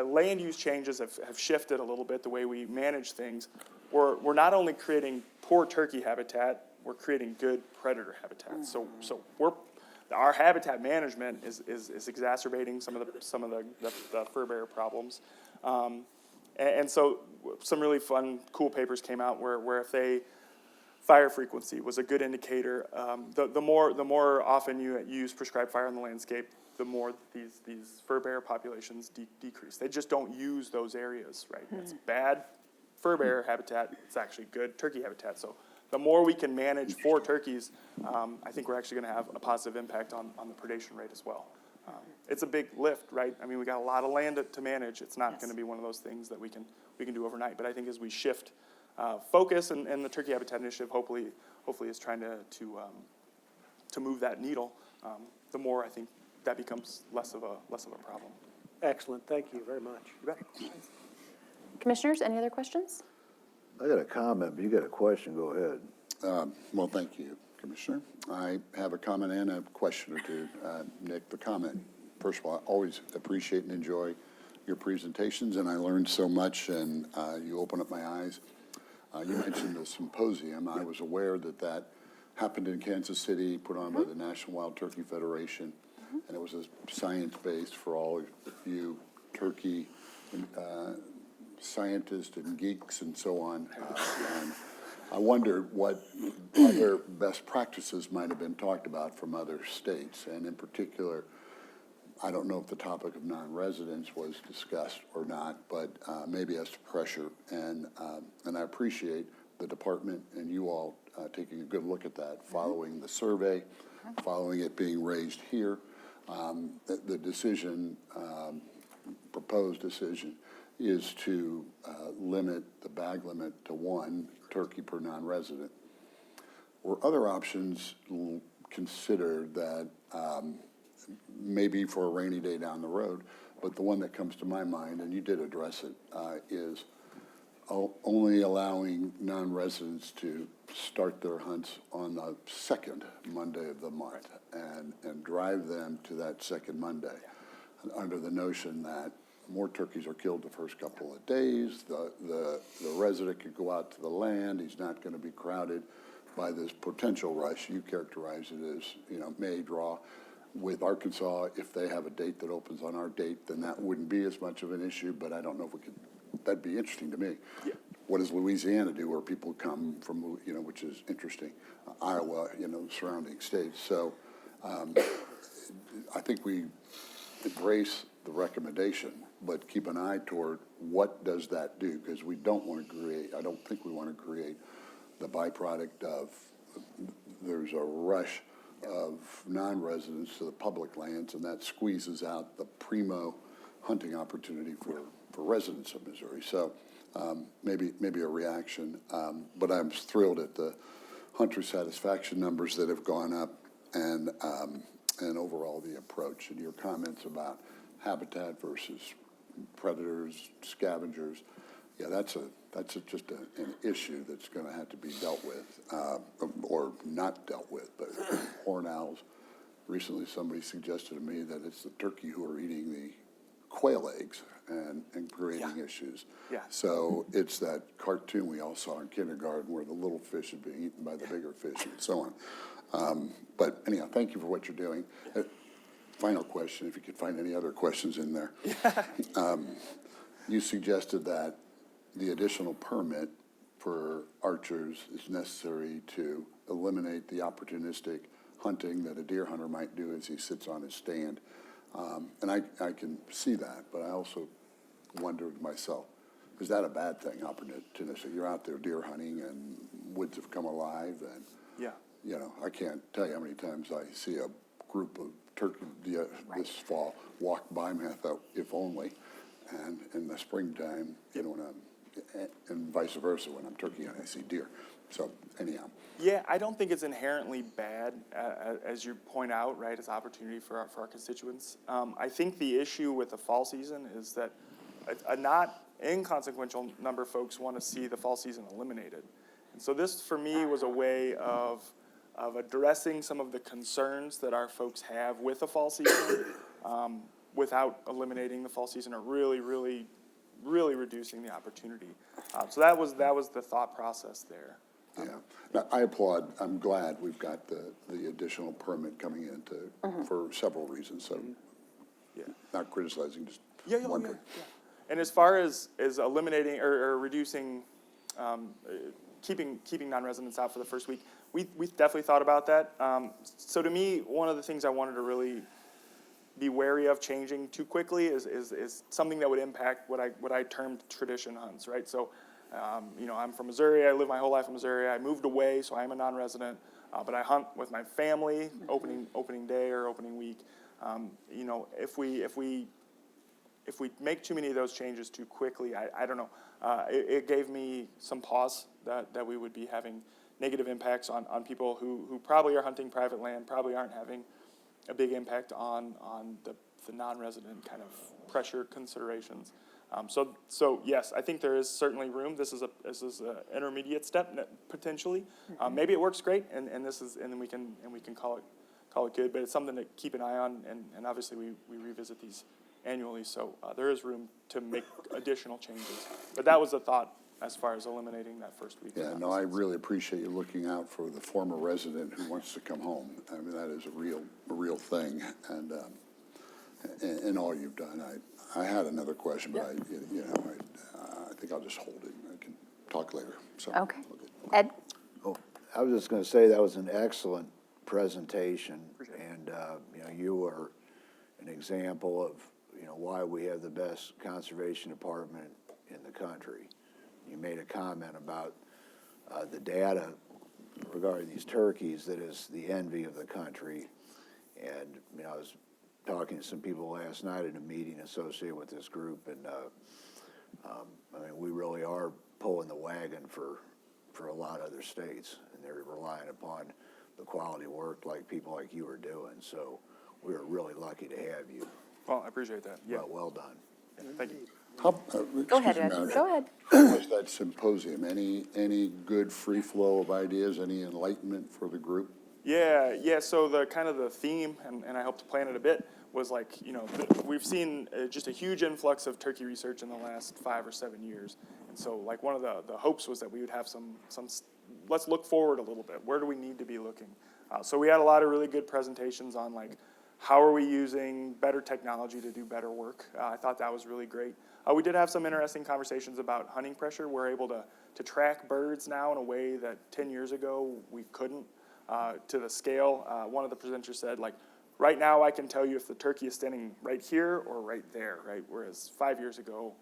land use changes have shifted a little bit, the way we manage things, we're not only creating poor turkey habitat, we're creating good predator habitat. So our habitat management is exacerbating some of the fur bearer problems. And so some really fun, cool papers came out where if fire frequency was a good indicator. The more often you use prescribed fire in the landscape, the more these fur bearer populations decrease. They just don't use those areas, right? It's bad fur bearer habitat. It's actually good turkey habitat. So the more we can manage for turkeys, I think we're actually going to have a positive impact on the predation rate as well. It's a big lift, right? I mean, we got a lot of land to manage. It's not going to be one of those things that we can do overnight. But I think as we shift focus, and the Turkey Habitat Initiative hopefully is trying to move that needle, the more I think that becomes less of a problem. Excellent, thank you very much. You bet. Commissioners, any other questions? I got a comment, but you got a question, go ahead. Well, thank you, Commissioner. I have a comment and a question or two. Nick, the comment. First of all, I always appreciate and enjoy your presentations, and I learned so much, and you opened up my eyes. You mentioned the symposium. I was aware that happened in Kansas City, put on by the National Wild Turkey Federation, and it was a science-based for all you turkey scientists and geeks and so on. And I wondered what other best practices might have been talked about from other states, and in particular, I don't know if the topic of non-residents was discussed or not, but maybe as to pressure, and I appreciate the department and you all taking a good look at that, following the survey, following it being raised here. The decision, proposed decision, is to limit the bag limit to 1 turkey per non-resident. Were other options considered that maybe for a rainy day down the road, but the one that comes to my mind, and you did address it, is only allowing non-residents to start their hunts on the second Monday of the month and drive them to that second Monday, under the notion that more turkeys are killed the first couple of days, the resident could go out to the land, he's not gonna be crowded by this potential rush. You characterize it as, May draw. With Arkansas, if they have a date that opens on our date, then that wouldn't be as much of an issue, but I don't know if we could, that'd be interesting to me. Yeah. What does Louisiana do where people come from, which is interesting, Iowa, surrounding states. So I think we embrace the recommendation, but keep an eye toward what does that do? Because we don't want to create, I don't think we want to create the byproduct of, there's a rush of non-residents to the public lands, and that squeezes out the primo hunting opportunity for residents of Missouri. So maybe a reaction, but I'm thrilled at the hunter satisfaction numbers that have gone up, and overall the approach and your comments about habitat versus predators, scavengers. Yeah, that's just an issue that's going to have to be dealt with, or not dealt with. But horned owls, recently somebody suggested to me that it's the turkey who are eating the quail eggs and creating issues. Yeah. So it's that cartoon we all saw in kindergarten where the little fish is being eaten by the bigger fish and so on. But anyhow, thank you for what you're doing. Final question, if you could find any other questions in there. You suggested that the additional permit for archers is necessary to eliminate the opportunistic hunting that a deer hunter might do as he sits on his stand. And I can see that, but I also wondered myself, is that a bad thing, opportunistic? You're out there deer hunting and woods have come alive, and Yeah. I can't tell you how many times I see a group of turkey this fall walk by me. I thought, if only. And in the springtime, and vice versa, when I'm turkey hunting, I see deer. So anyhow. Yeah, I don't think it's inherently bad, as you point out, right, as opportunity for our constituents. I think the issue with the fall season is that a not inconsequential number of folks want to see the fall season eliminated. And so this, for me, was a way of addressing some of the concerns that our folks have with the fall season, without eliminating the fall season or really reducing the opportunity. So that was the thought process there. Yeah, now, I applaud, I'm glad we've got the additional permit coming in for several reasons, so Yeah. not criticizing, just Yeah. wondering. And as far as eliminating or reducing, keeping non-residents out for the first week, we definitely thought about that. So to me, one of the things I wanted to really be wary of changing too quickly is something that would impact what I termed tradition hunts, right? So, I'm from Missouri. I lived my whole life in Missouri. I moved away, so I am a non-resident, but I hunt with my family opening day or opening week. If we make too many of those changes too quickly, I don't know. It gave me some pause that we would be having negative impacts on people who probably are hunting private land, probably aren't having a big impact on the non-resident kind of pressure considerations. So yes, I think there is certainly room. This is a intermediate step potentially. Maybe it works great, and then we can call it good. But it's something to keep an eye on, and obviously we revisit these annually. So there is room to make additional changes. But that was the thought as far as eliminating that first week. Yeah, no, I really appreciate you looking out for the former resident who wants to come home. I mean, that is a real thing, and in all you've done. I had another question, but I think I'll just hold it. I can talk later. So Okay. Ed? Oh, I was just going to say that was an excellent presentation, and you are an example of why we have the best conservation department in the country. You made a comment about the data regarding these turkeys that is the envy of the country, and I was talking to some people last night at a meeting associated with this group, and I mean, we really are pulling the wagon for a lot of other states, and they're relying upon the quality work like people like you are doing. So we are really lucky to have you. Well, I appreciate that. Yeah, Well done. thank you. Go ahead, Excuse me, Ed. Madam Go ahead. How was that symposium? Any good free flow of ideas, any enlightenment for the group? Yeah, so the kind of the theme, and I hope to plan it a bit, was like, we've seen just a huge influx of turkey research in the last 5 or 7 years. And so like one of the hopes was that we would have some, let's look forward a little bit. Where do we need to be looking? So we had a lot of really good presentations on like, how are we using better technology to do better work? I thought that was really great. We did have some interesting conversations about hunting pressure. We're able to track birds now in a way that 10 years ago we couldn't to the scale. One of the presenters said, like, right now I can tell you if the turkey is standing right here or right there, right? Whereas 5 years ago,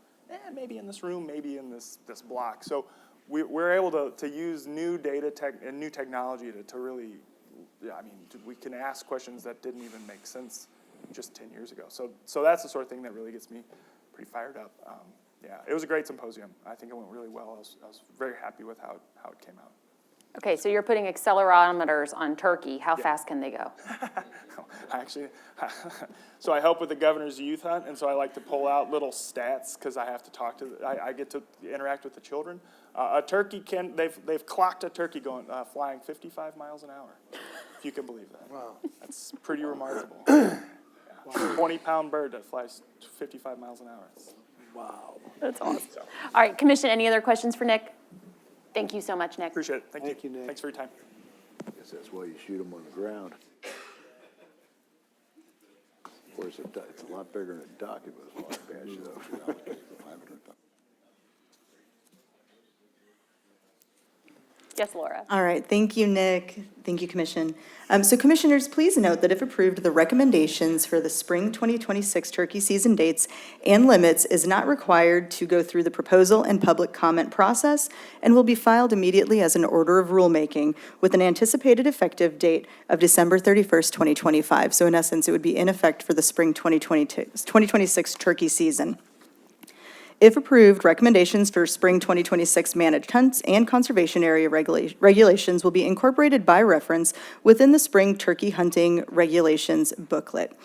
maybe in this room, maybe in this block. So we're able to use new data and new technology to really, we can ask questions that didn't even make sense just 10 years ago. So that's the sort of thing that really gets me pretty fired up. Yeah, it was a great symposium. I think it went really well. I was very happy with how it came out. Okay, so you're putting accelerometers on turkey. How fast can they go? So I help with the governor's youth hunt, and so I like to pull out little stats because I have to I get to interact with the children. A turkey they've clocked a turkey flying 55 miles an hour, if you can believe that. Wow. That's pretty remarkable. Yeah. 20-pound bird that flies 55 miles an hour. Wow. That's awesome. All right, Commission, any other questions for Nick? Thank you so much, Nick. Appreciate it. Thank you. Thank you, Nick. Thanks for your time. I guess that's why you shoot them on the ground. Of course, it's a lot bigger than a duck. It was a lot bad though. Yes, Laura. All right, thank you, Nick. Thank you, Commission. So Commissioners, please note that if approved, the recommendations for the spring 2026 turkey season dates and limits is not required to go through the proposal and public comment process and will be filed immediately as an order of rulemaking with an anticipated effective date of December 31st, 2025. So in essence, it would be in effect for the spring 2026 turkey season. If approved, recommendations for spring 2026 managed hunts and conservation area regulations will be incorporated by reference within the spring turkey hunting regulations booklet.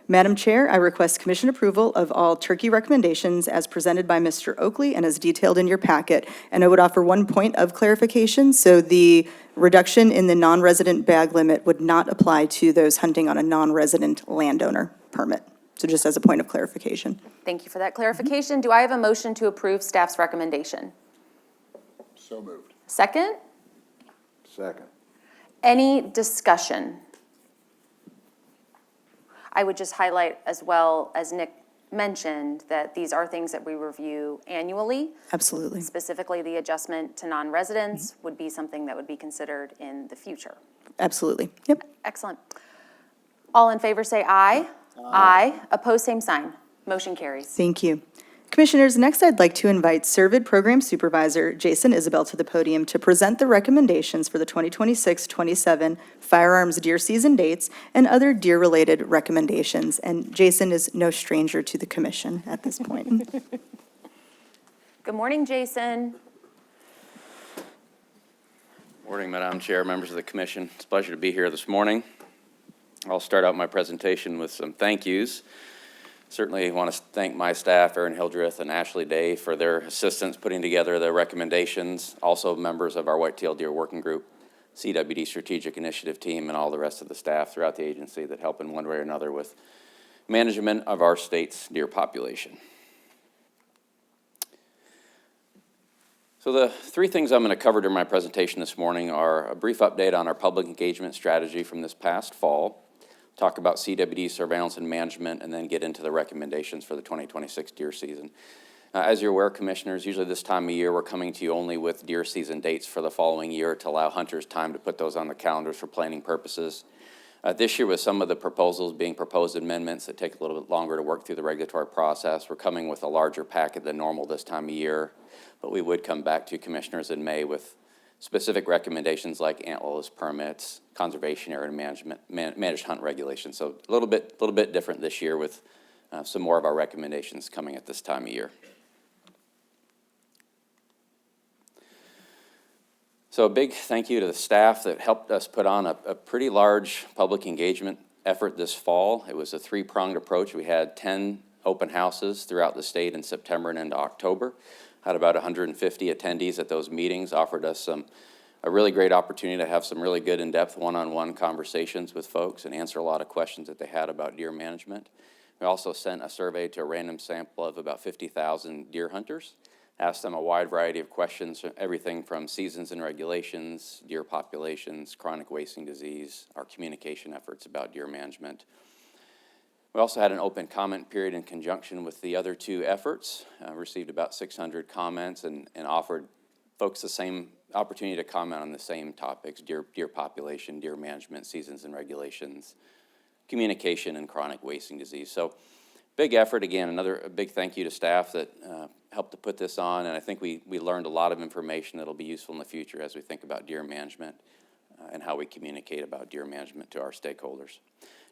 Madam Chair, I request Commission approval of all turkey recommendations as presented by Mr. Oakley and as detailed in your packet. And I would offer one point of clarification. So the reduction in the non-resident bag limit would not apply to those hunting on a non-resident landowner permit. So just as a point of clarification. Thank you for that clarification. Do I have a motion to approve staff's recommendation? So moved. Second? Second. Any discussion? I would just highlight as well, as Nick mentioned, that these are things that we review annually. Absolutely. Specifically, the adjustment to non-residents would be something that would be considered in the future. Absolutely. Yep. Excellent. All in favor say aye. Aye. Opposed, same sign. Motion carries. Thank you. Commissioners, next I'd like to invite Servid Program Supervisor Jason Isabel to the podium to present the recommendations for the 2026-27 firearms deer season dates and other deer-related recommendations. And Jason is no stranger to the commission at this point. Good morning, Jason. Morning, Madam Chair, members of the commission. It's a pleasure to be here this morning. I'll start out my presentation with some thank yous. Certainly want to thank my staff, Erin Hildreth and Ashley Day, for their assistance putting together the recommendations. Also members of our Whitetail Deer Working Group, CWD Strategic Initiative Team, and all the rest of the staff throughout the agency that help in one way or another with management of our state's deer population. So the three things I'm going to cover during my presentation this morning are a brief update on our public engagement strategy from this past fall, talk about CWD surveillance and management, and then get into the recommendations for the 2026 deer season. As you're aware, Commissioners, usually this time of year we're coming to you only with deer season dates for the following year to allow hunters time to put those on the calendars for planning purposes. This year, with some of the proposals being proposed amendments that take a little bit longer to work through the regulatory process, we're coming with a larger packet than normal this time of year. But we would come back to Commissioners in May with specific recommendations like antlerless permits, conservation area management, managed hunt regulations. So a little bit different this year with some more of our recommendations coming at this time of year. So a big thank you to the staff that helped us put on a pretty large public engagement effort this fall. It was a three-pronged approach. We had 10 open houses throughout the state in September and into October. Had about 150 attendees at those meetings, offered us a really great opportunity to have some really good in-depth one-on-one conversations with folks and answer a lot of questions that they had about deer management. We also sent a survey to a random sample of about 50,000 deer hunters, asked them a wide variety of questions, everything from seasons and regulations, deer populations, chronic wasting disease, our communication efforts about deer management. We also had an open comment period in conjunction with the other two efforts, received about 600 comments and offered folks the same opportunity to comment on the same topics: deer population, deer management, seasons and regulations, communication, and chronic wasting disease. So big effort. Again, another big thank you to staff that helped to put this on, and I think we learned a lot of information that'll be useful in the future as we think about deer management and how we communicate about deer management to our stakeholders.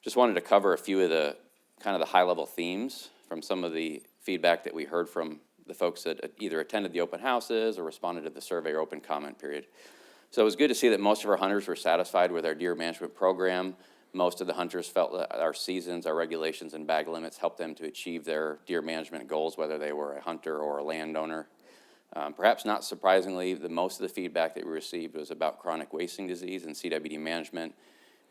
Just wanted to cover a few of the kind of the high-level themes from some of the feedback that we heard from the folks that either attended the open houses or responded to the survey or open comment period. So it was good to see that most of our hunters were satisfied with our deer management program. Most of the hunters felt that our seasons, our regulations, and bag limits helped them to achieve their deer management goals, whether they were a hunter or a landowner. Perhaps not surprisingly, most of the feedback that we received was about chronic wasting disease and CWD management.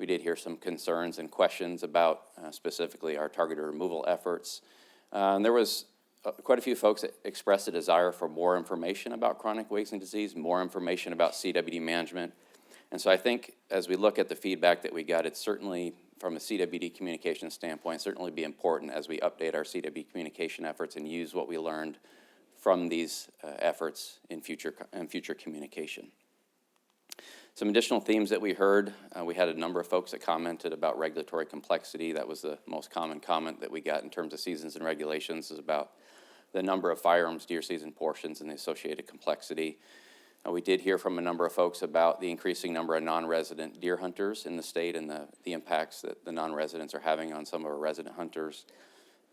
We did hear some concerns and questions about specifically our targeted removal efforts. There was quite a few folks that expressed a desire for more information about chronic wasting disease, more information about CWD management. And so I think as we look at the feedback that we got, it's certainly, from a CWD communication standpoint, certainly be important as we update our CWD communication efforts and use what we learned from these efforts in future communication. Some additional themes that we heard, we had a number of folks that commented about regulatory complexity. That was the most common comment that we got in terms of seasons and regulations, is about the number of firearms deer season portions and the associated complexity. We did hear from a number of folks about the increasing number of non-resident deer hunters in the state and the impacts that the non-residents are having on some of our resident hunters.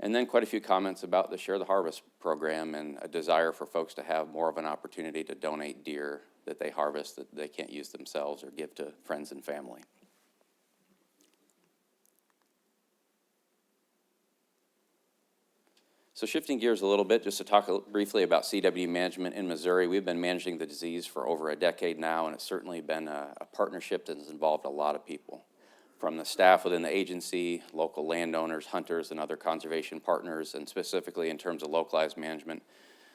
And then quite a few comments about the Share the Harvest program and a desire for folks to have more of an opportunity to donate deer that they harvest that they can't use themselves or give to friends and family. So shifting gears a little bit, just to talk briefly about CWD management in Missouri. We've been managing the disease for over a decade now, and it's certainly been a partnership that has involved a lot of people, from the staff within the agency, local landowners, hunters, and other conservation partners, and specifically in terms of localized management.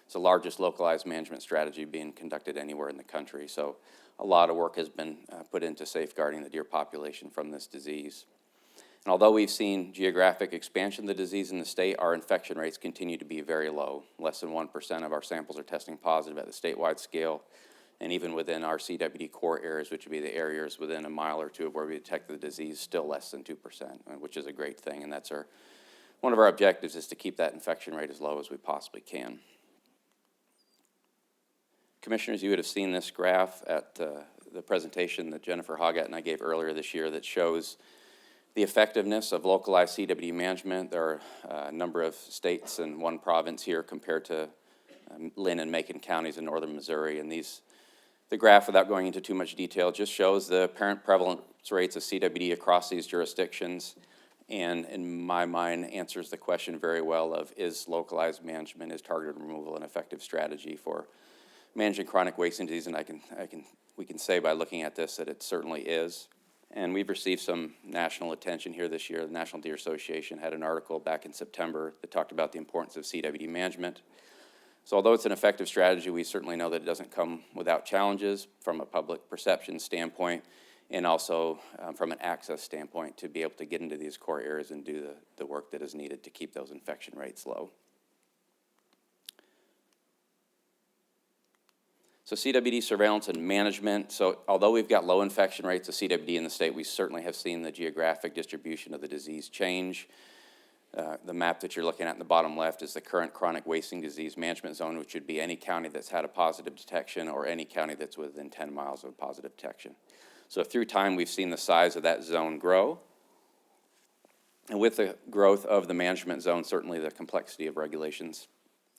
It's the largest localized management strategy being conducted anywhere in the country. So a lot of work has been put into safeguarding the deer population from this disease. And although we've seen geographic expansion of the disease in the state, our infection rates continue to be very low. Less than 1% of our samples are testing positive at the statewide scale. And even within our CWD core areas, which would be the areas within a mile or two of where we detect the disease, still less than 2%, which is a great thing. And that's one of our objectives, is to keep that infection rate as low as we possibly can. Commissioners, you would have seen this graph at the presentation that Jennifer Hoggett and I gave earlier this year that shows the effectiveness of localized CWD management. There are a number of states and one province here compared to Linn and Macon counties in northern Missouri. And the graph, without going into too much detail, just shows the apparent prevalence rates of CWD across these jurisdictions. And in my mind, answers the question very well of, is localized management, is targeted removal an effective strategy for managing chronic wasting disease? And we can say by looking at this that it certainly is. And we've received some national attention here this year. The National Deer Association had an article back in September that talked about the importance of CWD management. So although it's an effective strategy, we certainly know that it doesn't come without challenges from a public perception standpoint, and also from an access standpoint, to be able to get into these core areas and do the work that is needed to keep those infection rates low. So CWD surveillance and management. So although we've got low infection rates of CWD in the state, we certainly have seen the geographic distribution of the disease change. The map that you're looking at in the bottom left is the current chronic wasting disease management zone, which would be any county that's had a positive detection or any county that's within 10 miles of a positive detection. So through time, we've seen the size of that zone grow. And with the growth of the management zone, certainly the complexity of regulations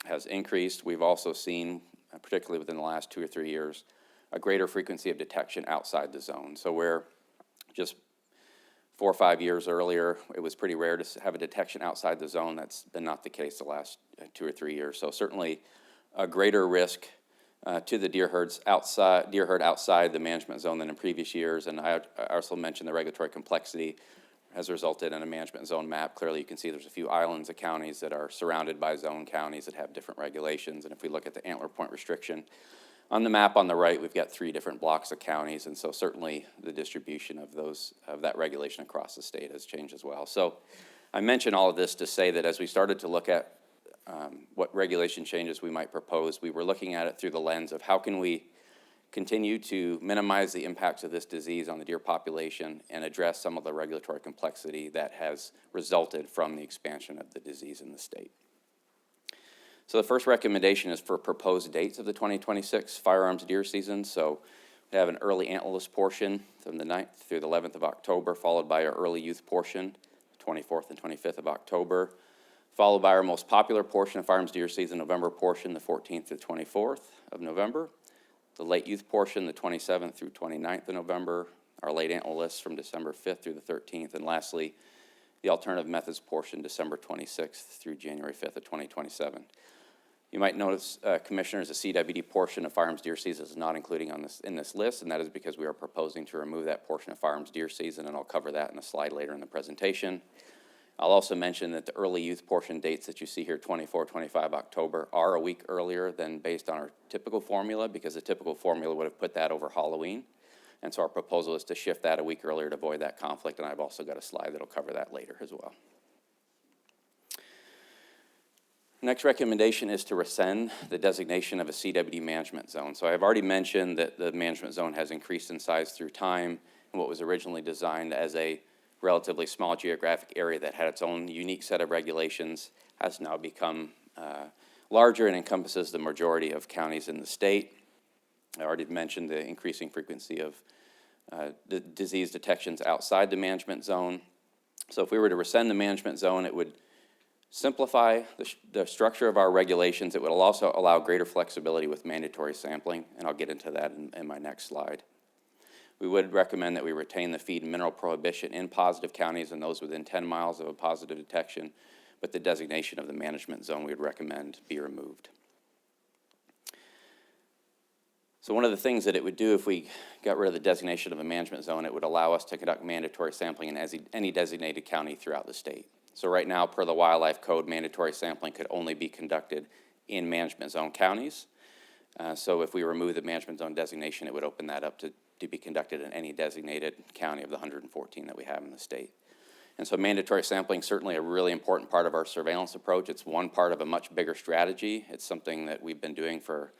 has increased. We've also seen, particularly within the last 2 or 3 years, a greater frequency of detection outside the zone. So where just 4 or 5 years earlier, it was pretty rare to have a detection outside the zone. That's been not the case the last 2 or 3 years. So certainly a greater risk to the deer herd outside the management zone than in previous years. And I also mentioned the regulatory complexity has resulted in a management zone map. Clearly, you can see there's a few islands of counties that are surrounded by zone counties that have different regulations. And if we look at the antler point restriction, on the map on the right, we've got 3 different blocks of counties, and so certainly the distribution of that regulation across the state has changed as well. So I mention all of this to say that as we started to look at what regulation changes we might propose, we were looking at it through the lens of how can we continue to minimize the impacts of this disease on the deer population and address some of the regulatory complexity that has resulted from the expansion of the disease in the state. So the first recommendation is for proposed dates of the 2026 firearms deer season. So we have an early antlerless portion from the 9th through the 11th of October, followed by our early youth portion, 24th and 25th of October, followed by our most popular portion of firearms deer season, November portion, the 14th to 24th of November, the late youth portion, the 27th through 29th of November, our late antlerless from December 5th through the 13th, and lastly, the alternative methods portion, December 26th through January 5th of 2027. You might notice, Commissioners, the CWD portion of firearms deer season is not including in this list, and that is because we are proposing to remove that portion of firearms deer season, and I'll cover that in a slide later in the presentation. I'll also mention that the early youth portion dates that you see here, 24, 25 October, are a week earlier than based on our typical formula, because the typical formula would have put that over Halloween. And so our proposal is to shift that a week earlier to avoid that conflict, and I've also got a slide that'll cover that later as well. Next recommendation is to rescind the designation of a CWD management zone. So I've already mentioned that the management zone has increased in size through time, and what was originally designed as a relatively small geographic area that had its own unique set of regulations has now become larger and encompasses the majority of counties in the state. I already mentioned the increasing frequency of the disease detections outside the management zone. So if we were to rescind the management zone, it would simplify the structure of our regulations. It would also allow greater flexibility with mandatory sampling, and I'll get into that in my next slide. We would recommend that we retain the feed and mineral prohibition in positive counties and those within 10 miles of a positive detection, but the designation of the management zone we would recommend be removed. So one of the things that it would do if we got rid of the designation of a management zone, it would allow us to conduct mandatory sampling in any designated county throughout the state. So right now, per the Wildlife Code, mandatory sampling could only be conducted in management zone counties. So if we remove the management zone designation, it would open that up to be conducted in any designated county of the 114 that we have in the state. And so mandatory sampling is certainly a really important part of our surveillance approach. It's one part of a much bigger strategy. It's something that we've been doing for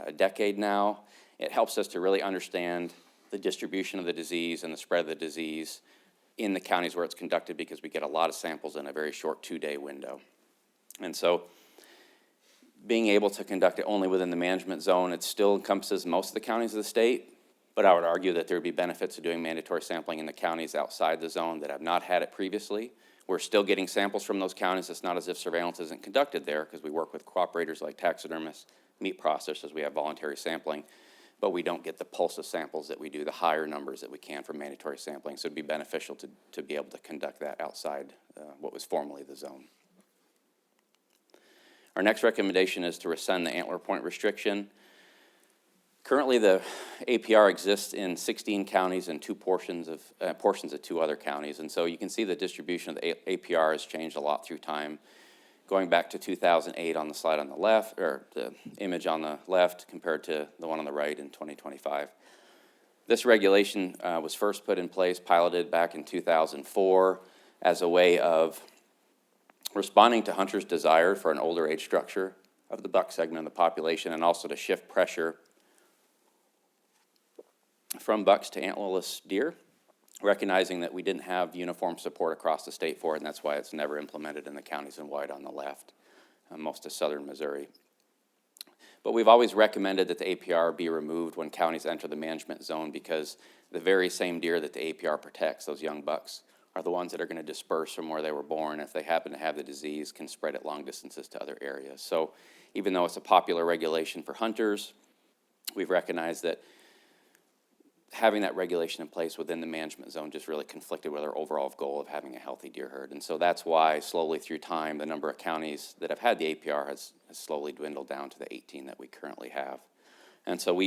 a decade now. It helps us to really understand the distribution of the disease and the spread of the disease in the counties where it's conducted, because we get a lot of samples in a very short 2-day window. And so being able to conduct it only within the management zone, it still encompasses most of the counties of the state, but I would argue that there would be benefits of doing mandatory sampling in the counties outside the zone that have not had it previously. We're still getting samples from those counties. It's not as if surveillance isn't conducted there, because we work with cooperators like taxidermists, meat processors, we have voluntary sampling, but we don't get the pulse of samples that we do, the higher numbers that we can for mandatory sampling. So it'd be beneficial to be able to conduct that outside what was formerly the zone. Our next recommendation is to rescind the antler point restriction. Currently, the APR exists in 16 counties and portions of 2 other counties. And so you can see the distribution of the APR has changed a lot through time. Going back to 2008 on the slide on the left, or the image on the left compared to the one on the right in 2025. This regulation was first put in place, piloted back in 2004 as a way of responding to hunters' desire for an older age structure of the buck segment of the population, and also to shift pressure from bucks to antlerless deer, recognizing that we didn't have uniform support across the state for it, and that's why it's never implemented in the counties in white on the left, most of southern Missouri. But we've always recommended that the APR be removed when counties enter the management zone, because the very same deer that the APR protects, those young bucks, are the ones that are going to disperse from where they were born. If they happen to have the disease, can spread it long distances to other areas. So even though it's a popular regulation for hunters, we've recognized that having that regulation in place within the management zone just really conflicted with our overall goal of having a healthy deer herd. And so that's why slowly through time, the number of counties that have had the APR has slowly dwindled down to the 18 that we currently have. And so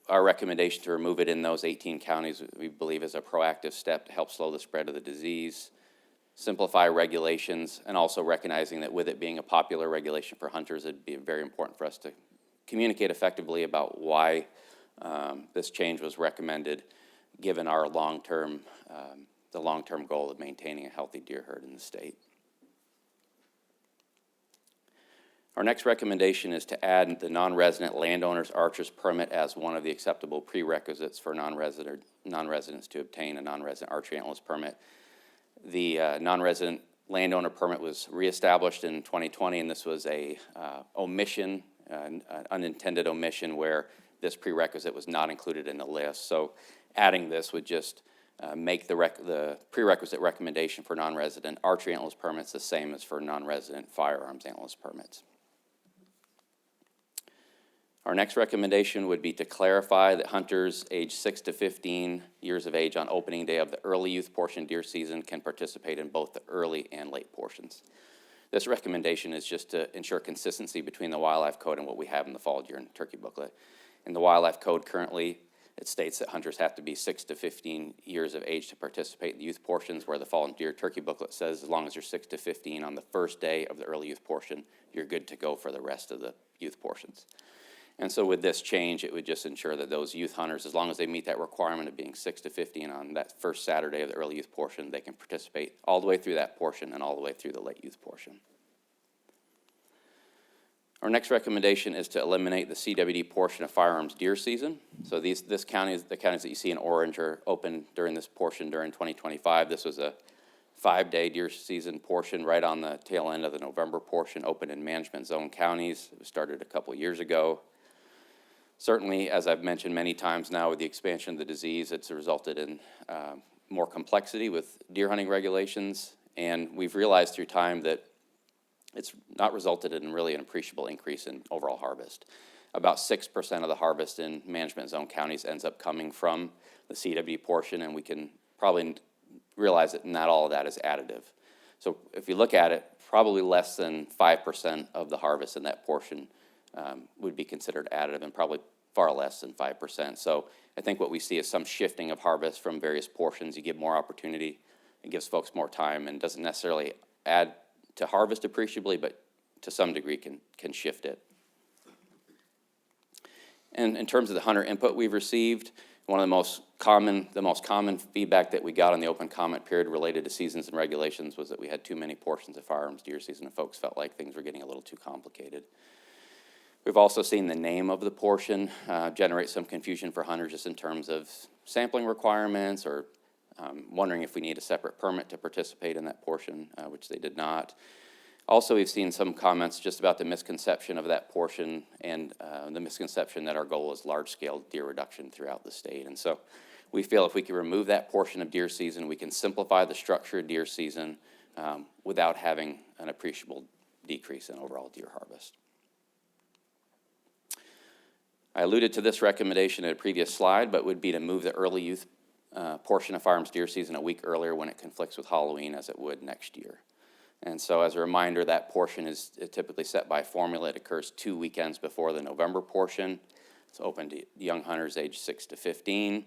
our recommendation to remove it in those 18 counties, we believe, is a proactive step to help slow the spread of the disease, simplify regulations, and also recognizing that with it being a popular regulation for hunters, it'd be very important for us to communicate effectively about why this change was recommended, given our the long-term goal of maintaining a healthy deer herd in the state. Our next recommendation is to add the non-resident landowner's archer's permit as one of the acceptable prerequisites for non-residents to obtain a non-resident archery antlerless permit. The non-resident landowner permit was reestablished in 2020, and this was a omission, an unintended omission where this prerequisite was not included in the list. So adding this would just make the prerequisite recommendation for non-resident archery antlerless permits the same as for non-resident firearms antlerless permits. Our next recommendation would be to clarify that hunters aged 6 to 15 years of age on opening day of the early youth portion deer season can participate in both the early and late portions. This recommendation is just to ensure consistency between the Wildlife Code and what we have in the Fall Deer and Turkey Booklet. In the Wildlife Code currently, it states that hunters have to be 6 to 15 years of age to participate in the youth portions, where the Fall Deer Turkey Booklet says as long as you're 6 to 15 on the first day of the early youth portion, you're good to go for the rest of the youth portions. And so with this change, it would just ensure that those youth hunters, as long as they meet that requirement of being 6 to 15 on that first Saturday of the early youth portion, they can participate all the way through that portion and all the way through the late youth portion. Our next recommendation is to eliminate the CWD portion of firearms deer season. So the counties that you see in orange are open during this portion during 2025. This was a 5-day deer season portion right on the tail end of the November portion, open in management zone counties. It was started a couple years ago. Certainly, as I've mentioned many times now, with the expansion of the disease, it's resulted in more complexity with deer hunting regulations, and we've realized through time that it's not resulted in really an appreciable increase in overall harvest. About 6% of the harvest in management zone counties ends up coming from the CWD portion, and we can probably realize that not all of that is additive. So if you look at it, probably less than 5% of the harvest in that portion would be considered additive, and probably far less than 5%. So I think what we see is some shifting of harvest from various portions. You give more opportunity, it gives folks more time, and doesn't necessarily add to harvest appreciably, but to some degree can shift it. And in terms of the hunter input we've received, one of the most common feedback that we got on the open comment period related to seasons and regulations was that we had too many portions of firearms deer season, and folks felt like things were getting a little too complicated. We've also seen the name of the portion generate some confusion for hunters just in terms of sampling requirements, or wondering if we need a separate permit to participate in that portion, which they did not. Also, we've seen some comments just about the misconception of that portion, and the misconception that our goal is large-scale deer reduction throughout the state. And so we feel if we can remove that portion of deer season, we can simplify the structure of deer season without having an appreciable decrease in overall deer harvest. I alluded to this recommendation in a previous slide, but would be to move the early youth portion of firearms deer season a week earlier when it conflicts with Halloween, as it would next year. And so as a reminder, that portion is typically set by formula. It occurs 2 weekends before the November portion. It's open to young hunters aged 6 to 15.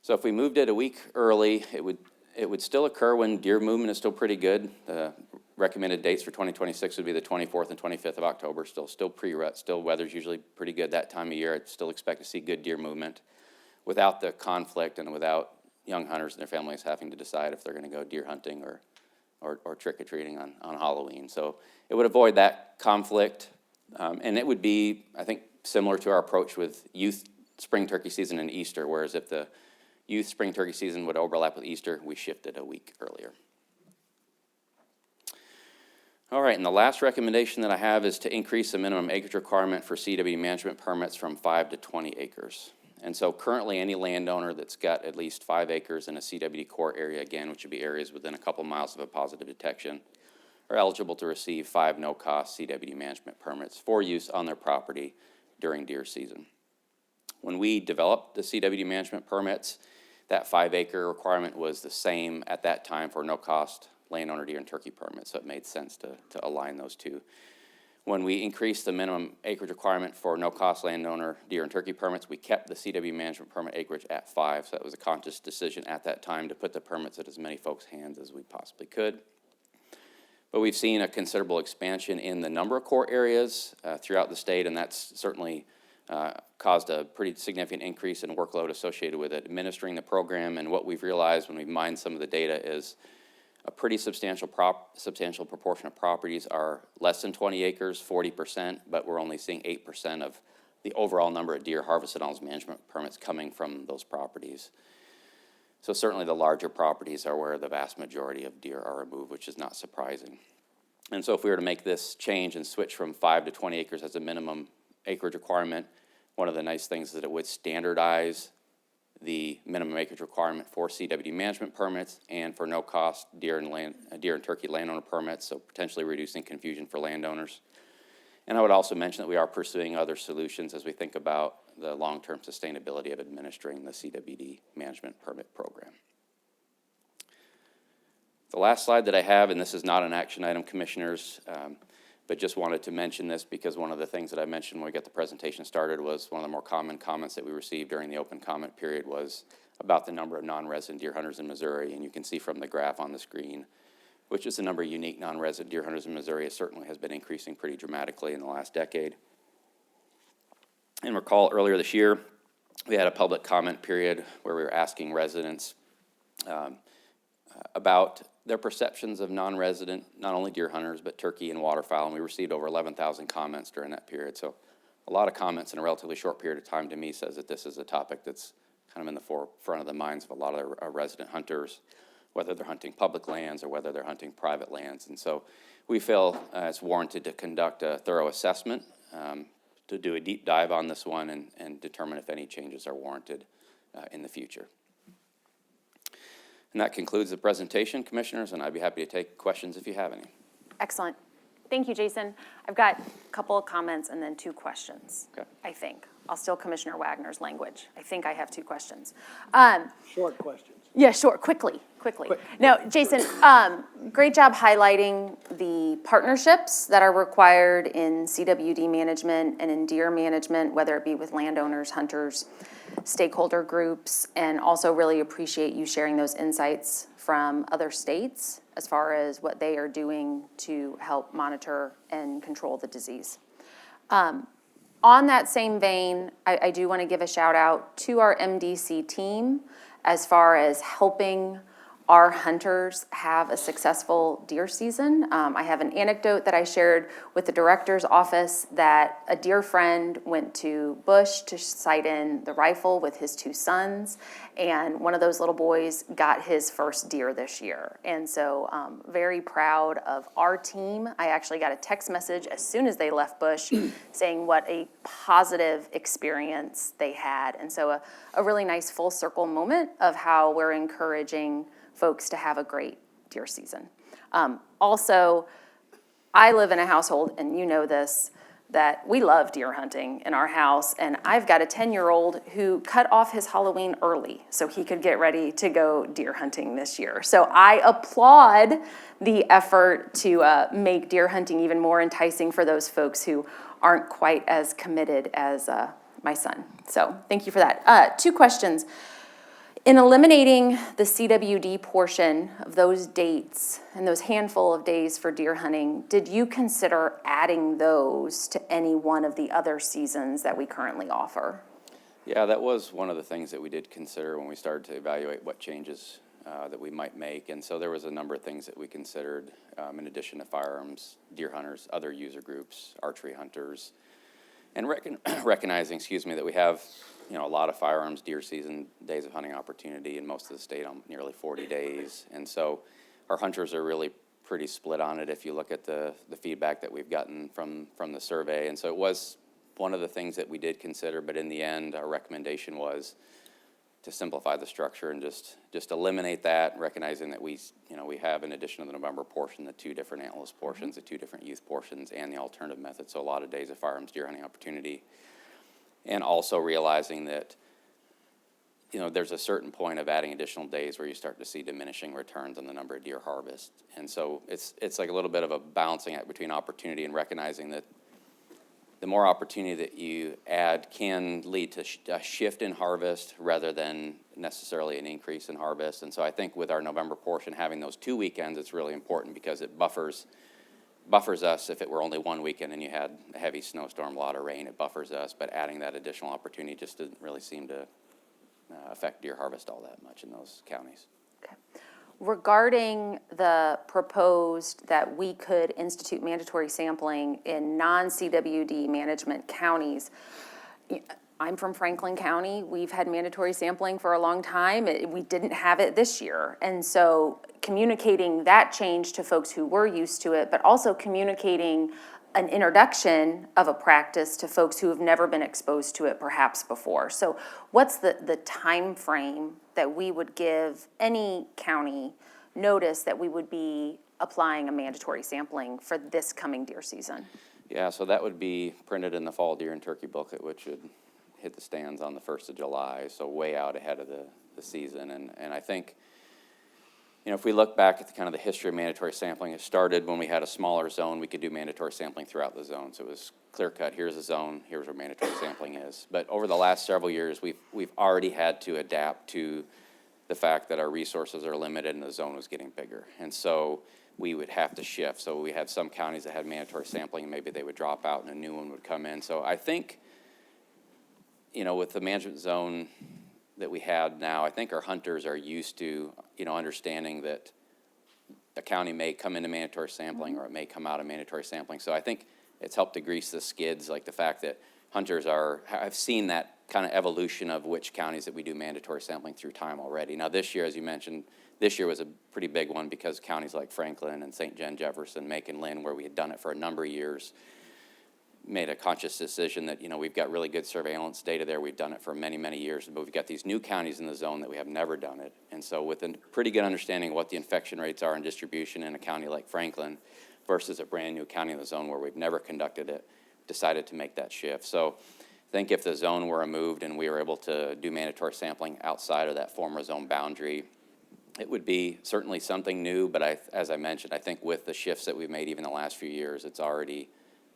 So if we moved it a week early, it would still occur when deer movement is still pretty good. The recommended dates for 2026 would be the 24th and 25th of October. Still pre-rut, still weather's usually pretty good that time of year. I'd still expect to see good deer movement without the conflict and without young hunters and their families having to decide if they're going to go deer hunting or trick-or-treating on Halloween. So it would avoid that conflict, and it would be, I think, similar to our approach with youth spring turkey season and Easter, whereas if the youth spring turkey season would overlap with Easter, we shifted a week earlier. All right, and the last recommendation that I have is to increase the minimum acreage requirement for CW management permits from 5 to 20 acres. And so currently any landowner that's got at least 5 acres in a CWD core area, again, which would be areas within a couple miles of a positive detection, are eligible to receive 5 no-cost CWD management permits for use on their property during deer season. When we developed the CWD management permits, that 5-acre requirement was the same at that time for no-cost landowner deer and turkey permits, so it made sense to align those two. When we increased the minimum acreage requirement for no-cost landowner deer and turkey permits, we kept the CW management permit acreage at 5, so that was a conscious decision at that time to put the permits at as many folks' hands as we possibly could. But we've seen a considerable expansion in the number of core areas throughout the state, and that's certainly caused a pretty significant increase in workload associated with administering the program. And what we've realized when we've mined some of the data is a pretty substantial proportion of properties are less than 20 acres, 40%, but we're only seeing 8% of the overall number of deer harvested on those management permits coming from those properties. So certainly the larger properties are where the vast majority of deer are removed, which is not surprising. And so if we were to make this change and switch from 5 to 20 acres as a minimum acreage requirement, one of the nice things is that it would standardize the minimum acreage requirement for CWD management permits and for no-cost deer and turkey landowner permits, so potentially reducing confusion for landowners. And I would also mention that we are pursuing other solutions as we think about the long-term sustainability of administering the CWD management permit program. The last slide that I have, and this is not an action item, Commissioners, but just wanted to mention this because one of the things that I mentioned when we got the presentation started was one of the more common comments that we received during the open comment period was about the number of non-resident deer hunters in Missouri. And you can see from the graph on the screen, which is the number of unique non-resident deer hunters in Missouri, it certainly has been increasing pretty dramatically in the last decade. And recall earlier this year, we had a public comment period where we were asking residents about their perceptions of non-resident, not only deer hunters, but turkey and waterfowl, and we received over 11,000 comments during that period. So a lot of comments in a relatively short period of time to me says that this is a topic that's kind of in the forefront of the minds of a lot of our resident hunters, whether they're hunting public lands or whether they're hunting private lands. And so we feel it's warranted to conduct a thorough assessment, to do a deep dive on this one and determine if any changes are warranted in the future. And that concludes the presentation, Commissioners, and I'd be happy to take questions if you have any. Excellent. Thank you, Jason. I've got a couple of comments and then 2 questions, Okay. I think. I'll steal Commissioner Wagner's language. I think I have 2 questions. Short questions. Yeah, sure, quickly. Now, Jason, great job highlighting the partnerships that are required in CWD management and in deer management, whether it be with landowners, hunters, stakeholder groups, and also really appreciate you sharing those insights from other states as far as what they are doing to help monitor and control the disease. On that same vein, I do want to give a shout out to our MDC team as far as helping our hunters have a successful deer season. I have an anecdote that I shared with the director's office that a dear friend went to bush to sight in the rifle with his 2 sons, and one of those little boys got his first deer this year. And so very proud of our team. I actually got a text message as soon as they left bush saying what a positive experience they had. And so a really nice full circle moment of how we're encouraging folks to have a great deer season. Also, I live in a household, and you know this, that we love deer hunting in our house, and I've got a 10-year-old who cut off his Halloween early so he could get ready to go deer hunting this year. So I applaud the effort to make deer hunting even more enticing for those folks who aren't quite as committed as my son. So thank you for that. 2 questions. In eliminating the CWD portion of those dates and those handful of days for deer hunting, did you consider adding those to any one of the other seasons that we currently offer? Yeah, that was one of the things that we did consider when we started to evaluate what changes that we might make. And so there was a number of things that we considered in addition to firearms, deer hunters, other user groups, archery hunters, and recognizing, that we have a lot of firearms deer season days of hunting opportunity in most of the state on nearly 40 days. And so our hunters are really pretty split on it if you look at the feedback that we've gotten from the survey. And so it was one of the things that we did consider, but in the end, our recommendation was to simplify the structure and just eliminate that, recognizing that we have, in addition to the November portion, the 2 different antlerless portions, the 2 different youth portions, and the alternative method. So a lot of days of firearms deer hunting opportunity And also realizing that, you know, there's a certain point of adding additional days where you start to see diminishing returns on the number of deer harvest. And so it's like a little bit of a balancing act between opportunity and recognizing that the more opportunity that you add can lead to a shift in harvest rather than necessarily an increase in harvest. And so I think with our November portion, having those 2 weekends, it's really important because it buffers us. If it were only 1 weekend and you had a heavy snowstorm, a lot of rain, it buffers us. But adding that additional opportunity just didn't really seem to affect deer harvest all that much in those counties. Okay. Regarding the proposed that we could institute mandatory sampling in non-CWD management counties, I'm from Franklin County. We've had mandatory sampling for a long time. We didn't have it this year. And so communicating that change to folks who were used to it, but also communicating an introduction of a practice to folks who have never been exposed to it perhaps before. So what's the time frame that we would give any county notice that we would be applying a mandatory sampling for this coming deer season? Yeah, so that would be printed in the fall deer and turkey booklet, which would hit the stands on the 1st of July, so way out ahead of the season. And I think, you know, if we look back at the kind of the history of mandatory sampling, it started when we had a smaller zone. We could do mandatory sampling throughout the zone. So it was clear cut, here's a zone, here's where mandatory sampling is. But over the last several years, we've already had to adapt to the fact that our resources are limited and the zone was getting bigger. And so we would have to shift. So we had some counties that had mandatory sampling and maybe they would drop out and a new one would come in. So I think, you know, with the management zone that we had now, I think our hunters are used to, you know, understanding that a county may come into mandatory sampling or it may come out of mandatory sampling. So I think it's helped to grease the skids, like the fact that hunters have seen that kind of evolution of which counties that we do mandatory sampling through time already. Now this year, as you mentioned, this year was a pretty big one because counties like Franklin and St. John Jefferson, Macon, Lynn, where we had done it for a number of years, made a conscious decision that, you know, we've got really good surveillance data there. We've done it for many, many years, but we've got these new counties in the zone that we have never done it. And so with a pretty good understanding of what the infection rates are and distribution in a county like Franklin versus a brand new county in the zone where we've never conducted it, decided to make that shift. So I think if the zone were removed and we were able to do mandatory sampling outside of that former zone boundary, it would be certainly something new, but as I mentioned, I think with the shifts that we've made even the last few years, it's already,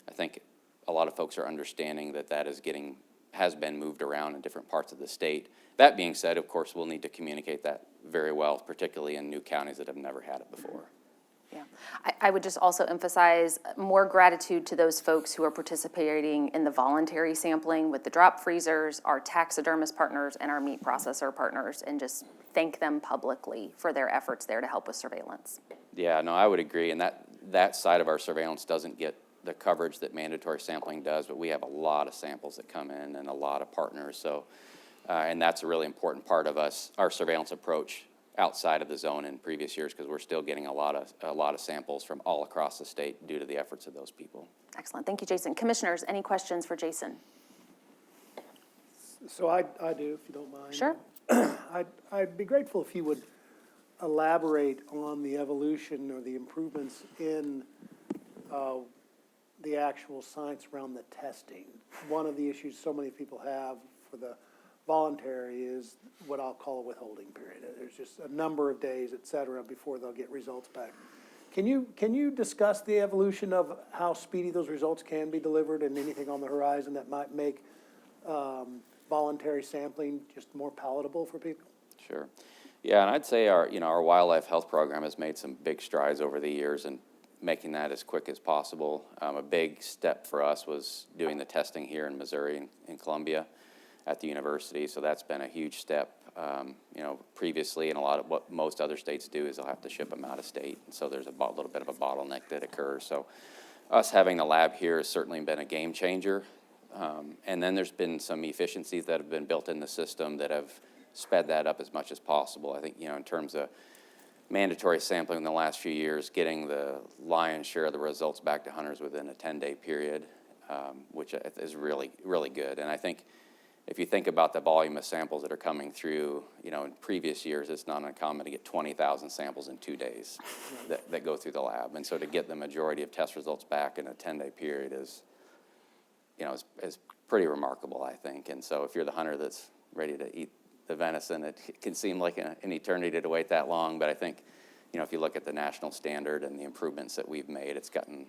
I think a lot of folks are understanding that has been moved around in different parts of the state. That being said, of course, we'll need to communicate that very well, particularly in new counties that have never had it before. Yeah, I would just also emphasize more gratitude to those folks who are participating in the voluntary sampling with the drop freezers, our taxidermist partners, and our meat processor partners, and just thank them publicly for their efforts there to help with surveillance. Yeah, no, I would agree, and that side of our surveillance doesn't get the coverage that mandatory sampling does, but we have a lot of samples that come in and a lot of partners. So, and that's a really important part of our surveillance approach outside of the zone in previous years, because we're still getting a lot of samples from all across the state due to the efforts of those people. Excellent, thank you, Jason. Commissioners, any questions for Jason? So I do, if you don't mind. Sure. I'd be grateful if you would elaborate on the evolution or the improvements in the actual science around the testing. One of the issues so many people have for the voluntary is what I'll call a withholding period. There's just a number of days, et cetera, before they'll get results back. Can you discuss the evolution of how speedy those results can be delivered and anything on the horizon that might make voluntary sampling just more palatable for people? Sure. Yeah, and I'd say our wildlife health program has made some big strides over the years in making that as quick as possible. A big step for us was doing the testing here in Missouri, in Columbia, at the university. So that's been a huge step. Previously, and a lot of what most other states do is they'll have to ship them out of state. And so there's a little bit of a bottleneck that occurs. So us having the lab here has certainly been a game changer. And then there's been some efficiencies that have been built in the system that have sped that up as much as possible. I think, in terms of mandatory sampling in the last few years, getting the lion's share of the results back to hunters within a 10-day period, which is really, really good. And I think if you think about the volume of samples that are coming through, in previous years, it's not uncommon to get 20,000 samples in 2 days that go through the lab. And so to get the majority of test results back in a 10-day period you know, is pretty remarkable, I think. And so if you're the hunter that's ready to eat the venison, it can seem like an eternity to wait that long. But I think, you know, if you look at the national standard and the improvements that we've made, it's gotten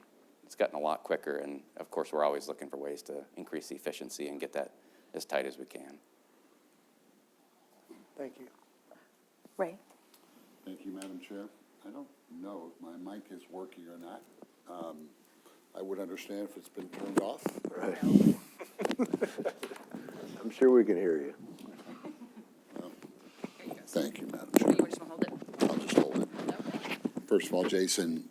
a lot quicker. And of course, we're always looking for ways to increase the efficiency and get that as tight as we can. Thank you. Ray? Thank you, Madam Chair. I don't know if my mic is working or not. I would understand if it's been turned off. I'm sure we can hear you. Thank you, Madam Chair. You just want to hold it? I'll just hold it. First of all, Jason,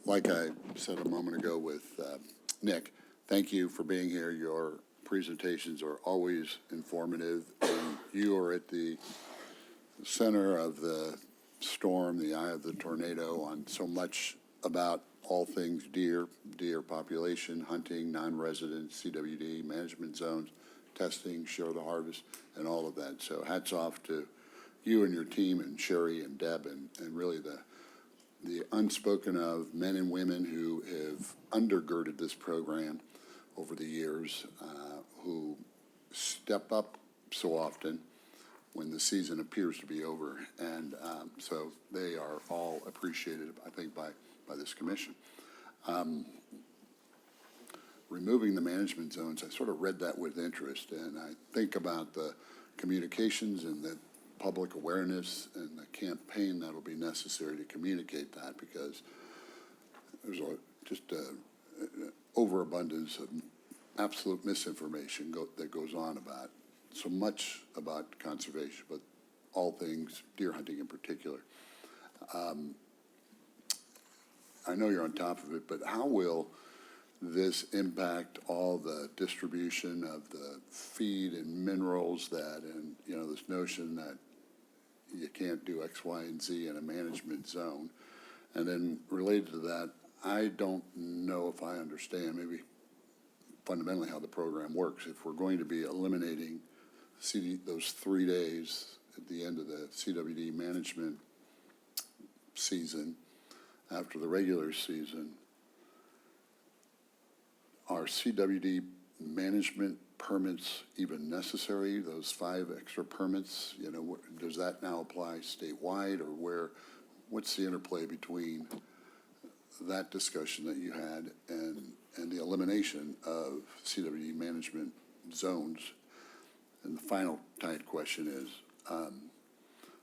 like I said a moment ago with Nick, thank you for being here. Your presentations are always informative, and you are at the center of the storm, the eye of the tornado, on so much about all things deer population, hunting, non-resident, CWD, management zones, testing, share the harvest, and all of that. So hats off to you and your team, and Sherry and Deb, and really the unspoken of men and women who have undergirded this program over the years, who step up so often when the season appears to be over. And so they are all appreciated, I think, by this commission. Removing the management zones, I sort of read that with interest, and I think about the communications and the public awareness and the campaign that'll be necessary to communicate that, because there's just overabundance of absolute misinformation that goes on about so much about conservation, but all things deer hunting in particular. I know you're on top of it, but how will this impact all the distribution of the feed and minerals and, you know, this notion that you can't do X, Y, and Z in a management zone? And then related to that, I don't know if I understand maybe fundamentally how the program works. If we're going to be eliminating those 3 days at the end of the CWD management season after the regular season, are CWD management permits even necessary? Those 5 extra permits, you know, does that now apply statewide, or what's the interplay between that discussion that you had and the elimination of CWD management zones? And the final tight question is,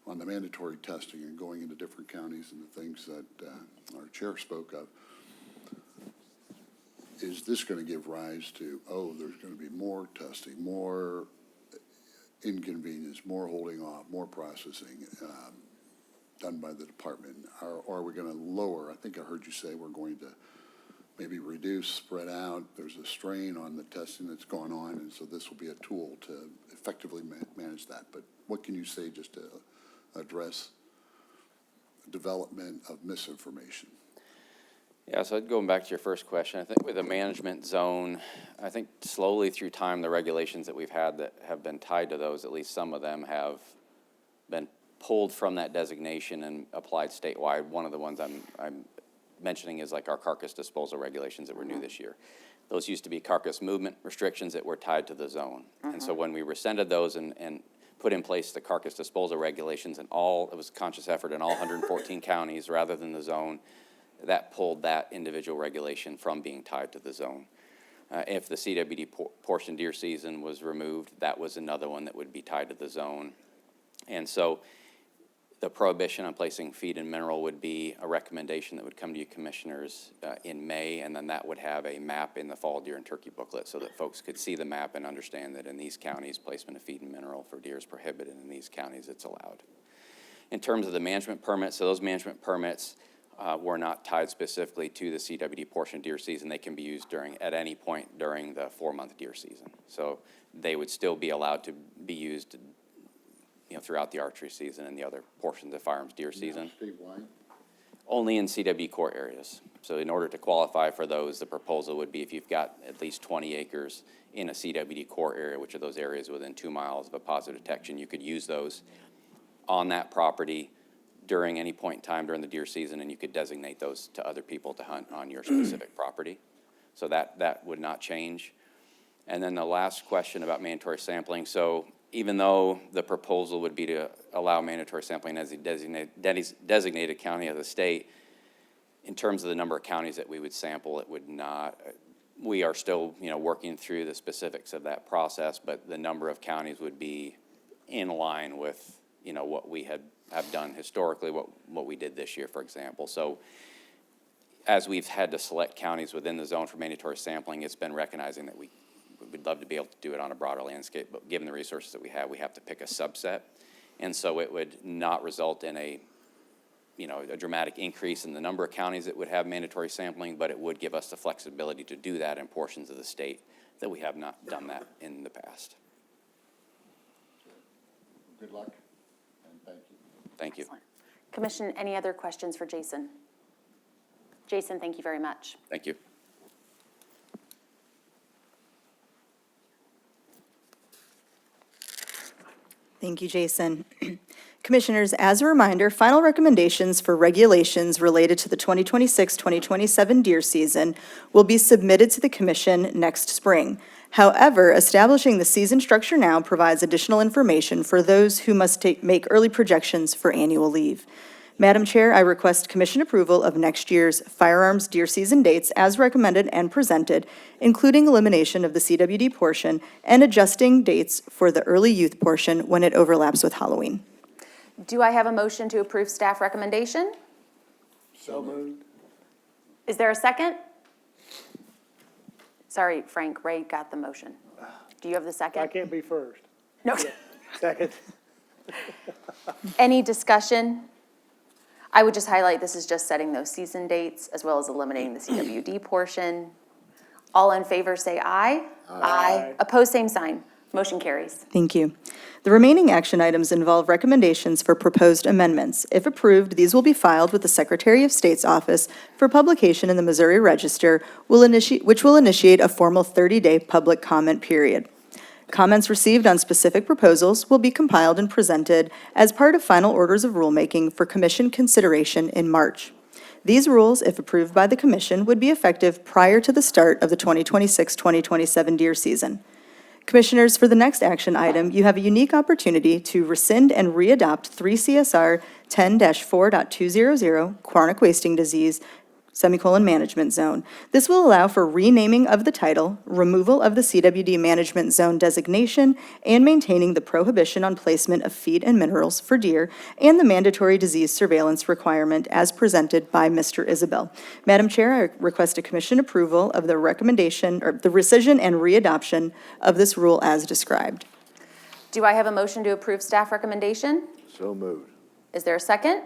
on the mandatory testing and going into different counties and the things that our chair spoke of, is this going to give rise to, there's going to be more testing, more inconvenience, more holding off, more processing done by the department? Or are we going to lower? I think I heard you say we're going to maybe reduce, spread out. There's a strain on the testing that's going on, and so this will be a tool to effectively manage that. But what can you say just to address development of misinformation? Yeah, so going back to your first question, I think with the management zone, I think slowly through time, the regulations that we've had that have been tied to those, at least some of them have been pulled from that designation and applied statewide. One of the ones I'm mentioning is like our carcass disposal regulations that were new this year. Those used to be carcass movement restrictions that were tied to the zone. And so when we rescinded those and put in place the carcass disposal regulations, and it was a conscious effort in all 114 counties rather than the zone, that pulled that individual regulation from being tied to the zone. If the CWD portion deer season was removed, that was another one that would be tied to the zone. And so the prohibition on placing feed and mineral would be a recommendation that would come to you commissioners in May, and then that would have a map in the fall deer and turkey booklet so that folks could see the map and understand that in these counties, placement of feed and mineral for deer is prohibited, and in these counties it's allowed. In terms of the management permits, so those management permits were not tied specifically to the CWD portion deer season. They can be used at any point during the 4-month deer season. So they would still be allowed to be used, you know, throughout the archery season and the other portions of firearms deer season. Statewide? Only in CWD core areas. So in order to qualify for those, the proposal would be if you've got at least 20 acres in a CWD core area, which are those areas within 2 miles of a positive detection, you could use those on that property during any point in time during the deer season, and you could designate those to other people to hunt on your specific property. So that would not change. And then the last question about mandatory sampling. So even though the proposal would be to allow mandatory sampling as a designated county of the state, in terms of the number of counties that we would sample, it would not, we are still, working through the specifics of that process, but the number of counties would be in line with, what we have done historically, what we did this year, for example. So as we've had to select counties within the zone for mandatory sampling, it's been recognizing that we'd love to be able to do it on a broader landscape, but given the resources that we have to pick a subset. And so it would not result in a dramatic increase in the number of counties that would have mandatory sampling, but it would give us the flexibility to do that in portions of the state that we have not done that in the past. Good luck, and thank you. Thank you. Excellent. Commission, any other questions for Jason? Jason, thank you very much. Thank you. Thank you, Jason. Commissioners, as a reminder, final recommendations for regulations related to the 2026-2027 deer season will be submitted to the commission next spring. However, establishing the season structure now provides additional information for those who must make early projections for annual leave. Madam Chair, I request commission approval of next year's firearms deer season dates as recommended and presented, including elimination of the CWD portion and adjusting dates for the early youth portion when it overlaps with Halloween. Do I have a motion to approve staff recommendation? So moved. Is there a second? Sorry, Frank, Ray got the motion. Do you have the I second? can't be first. No. Second. Any discussion? I would just highlight, this is just setting those season dates as well as eliminating the CWD portion. All in favor, say aye. Aye. Opposed, same sign. Motion carries. Thank you. The remaining action items involve recommendations for proposed amendments. If approved, these will be filed with the Secretary of State's office for publication in the Missouri Register, which will initiate a formal 30-day public comment period. Comments received on specific proposals will be compiled and presented as part of final orders of rulemaking for commission consideration in March. These rules, if approved by the commission, would be effective prior to the start of the 2026-2027 deer season. Commissioners, for the next action item, you have a unique opportunity to rescind and readopt 3 CSR 10-4.200, chronic wasting disease, management zone. This will allow for renaming of the title, removal of the CWD management zone designation, and maintaining the prohibition on placement of feed and minerals for deer and the mandatory disease surveillance requirement as presented by Mr. Isabel. Madam Chair, I request a commission approval of the recommendation, or the rescission and readoption of this rule as described. Do I have a motion to approve staff recommendation? So moved. Is there a second?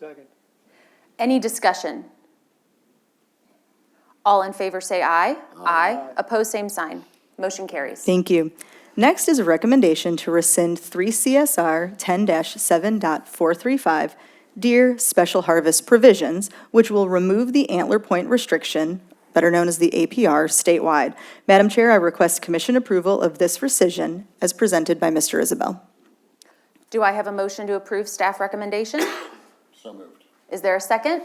Second. Any discussion? All in favor say aye. Aye. Opposed, same sign. Motion carries. Thank you. Next is a recommendation to rescind 3 CSR 10-7.435 deer special harvest provisions, which will remove the antler point restriction, better known as the APR, statewide. Madam Chair, I request commission approval of this rescission as presented by Mr. Isabel. Do I have a motion to approve staff recommendation? So moved. Is there a second?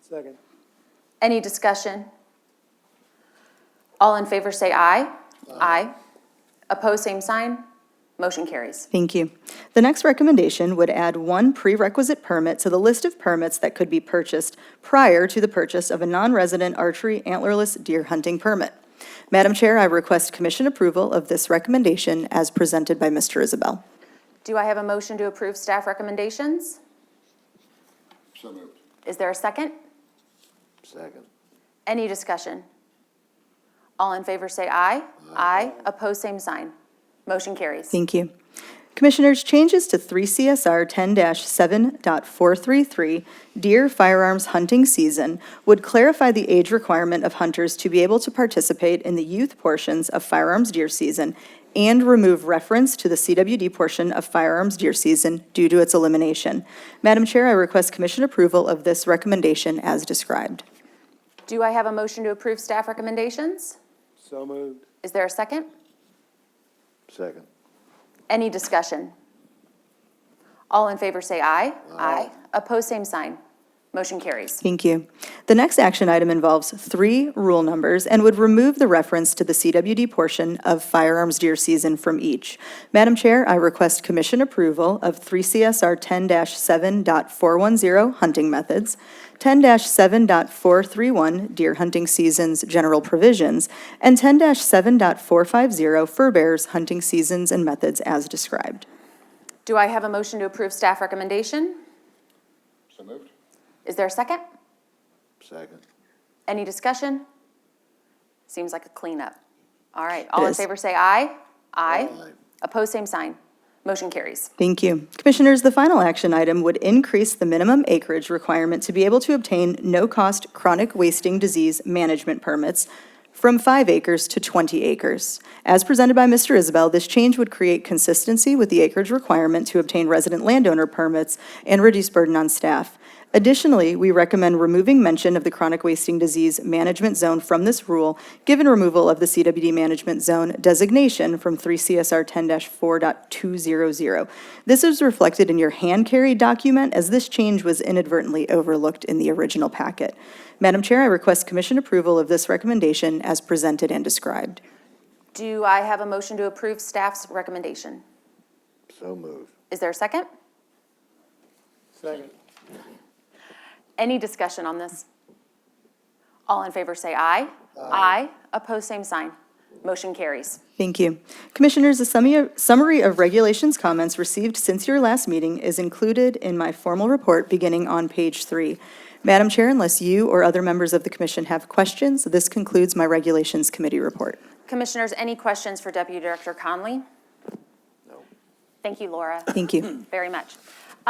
Second. Any discussion? All in favor say aye. Aye. Opposed, same sign. Motion carries. Thank you. The next recommendation would add 1 prerequisite permit to the list of permits that could be purchased prior to the purchase of a non-resident archery antlerless deer hunting permit. Madam Chair, I request commission approval of this recommendation as presented by Mr. Isabel. Do I have a motion to approve staff recommendations? So moved. Is there a second? Second. Any discussion? All in favor say aye. Aye. Opposed, same sign. Motion carries. Thank you. Commissioners, changes to 3 CSR 10-7.433 deer firearms hunting season would clarify the age requirement of hunters to be able to participate in the youth portions of firearms deer season and remove reference to the CWD portion of firearms deer season due to its elimination. Madam Chair, I request commission approval of this recommendation as described. Do I have a motion to approve staff recommendations? So moved. Is there a second? Second. Any discussion? All in favor say aye. Aye. Opposed, same sign. Motion carries. Thank you. The next action item involves 3 rule numbers and would remove the reference to the CWD portion of firearms deer season from each. Madam Chair, I request commission approval of 3 CSR 10-7.410 hunting methods, 10-7.431 deer hunting seasons general provisions, and 10-7.450 fur bears hunting seasons and methods as described. Do I have a motion to approve staff recommendation? So moved. Is there a second? Second. Any discussion? Seems like a cleanup. All right, all in is. favor say aye. Aye. Aye. Opposed, same sign. Motion carries. Thank you. Commissioners, the final action item would increase the minimum acreage requirement to be able to obtain no-cost chronic wasting disease management permits from 5 acres to 20 acres. As presented by Mr. Isabel, this change would create consistency with the acreage requirement to obtain resident landowner permits and reduce burden on staff. Additionally, we recommend removing mention of the chronic wasting disease management zone from this rule, given removal of the CWD management zone designation from 3 CSR 10-4.200. This is reflected in your hand-carried document, as this change was inadvertently overlooked in the original packet. Madam Chair, I request commission approval of this recommendation as presented and described. Do I have a motion to approve staff's recommendation? So moved. Is there a second? Second. Any discussion on this? All in favor say aye. Aye. Opposed, same sign. Motion carries. Thank you. Commissioners, a summary of regulations comments received since your last meeting is included in my formal report beginning on page 3. Madam Chair, unless you or other members of the commission have questions, this concludes my Regulations Committee report. Commissioners, any questions for Deputy Director Conley? No. Thank you, Laura. Thank you. Very much.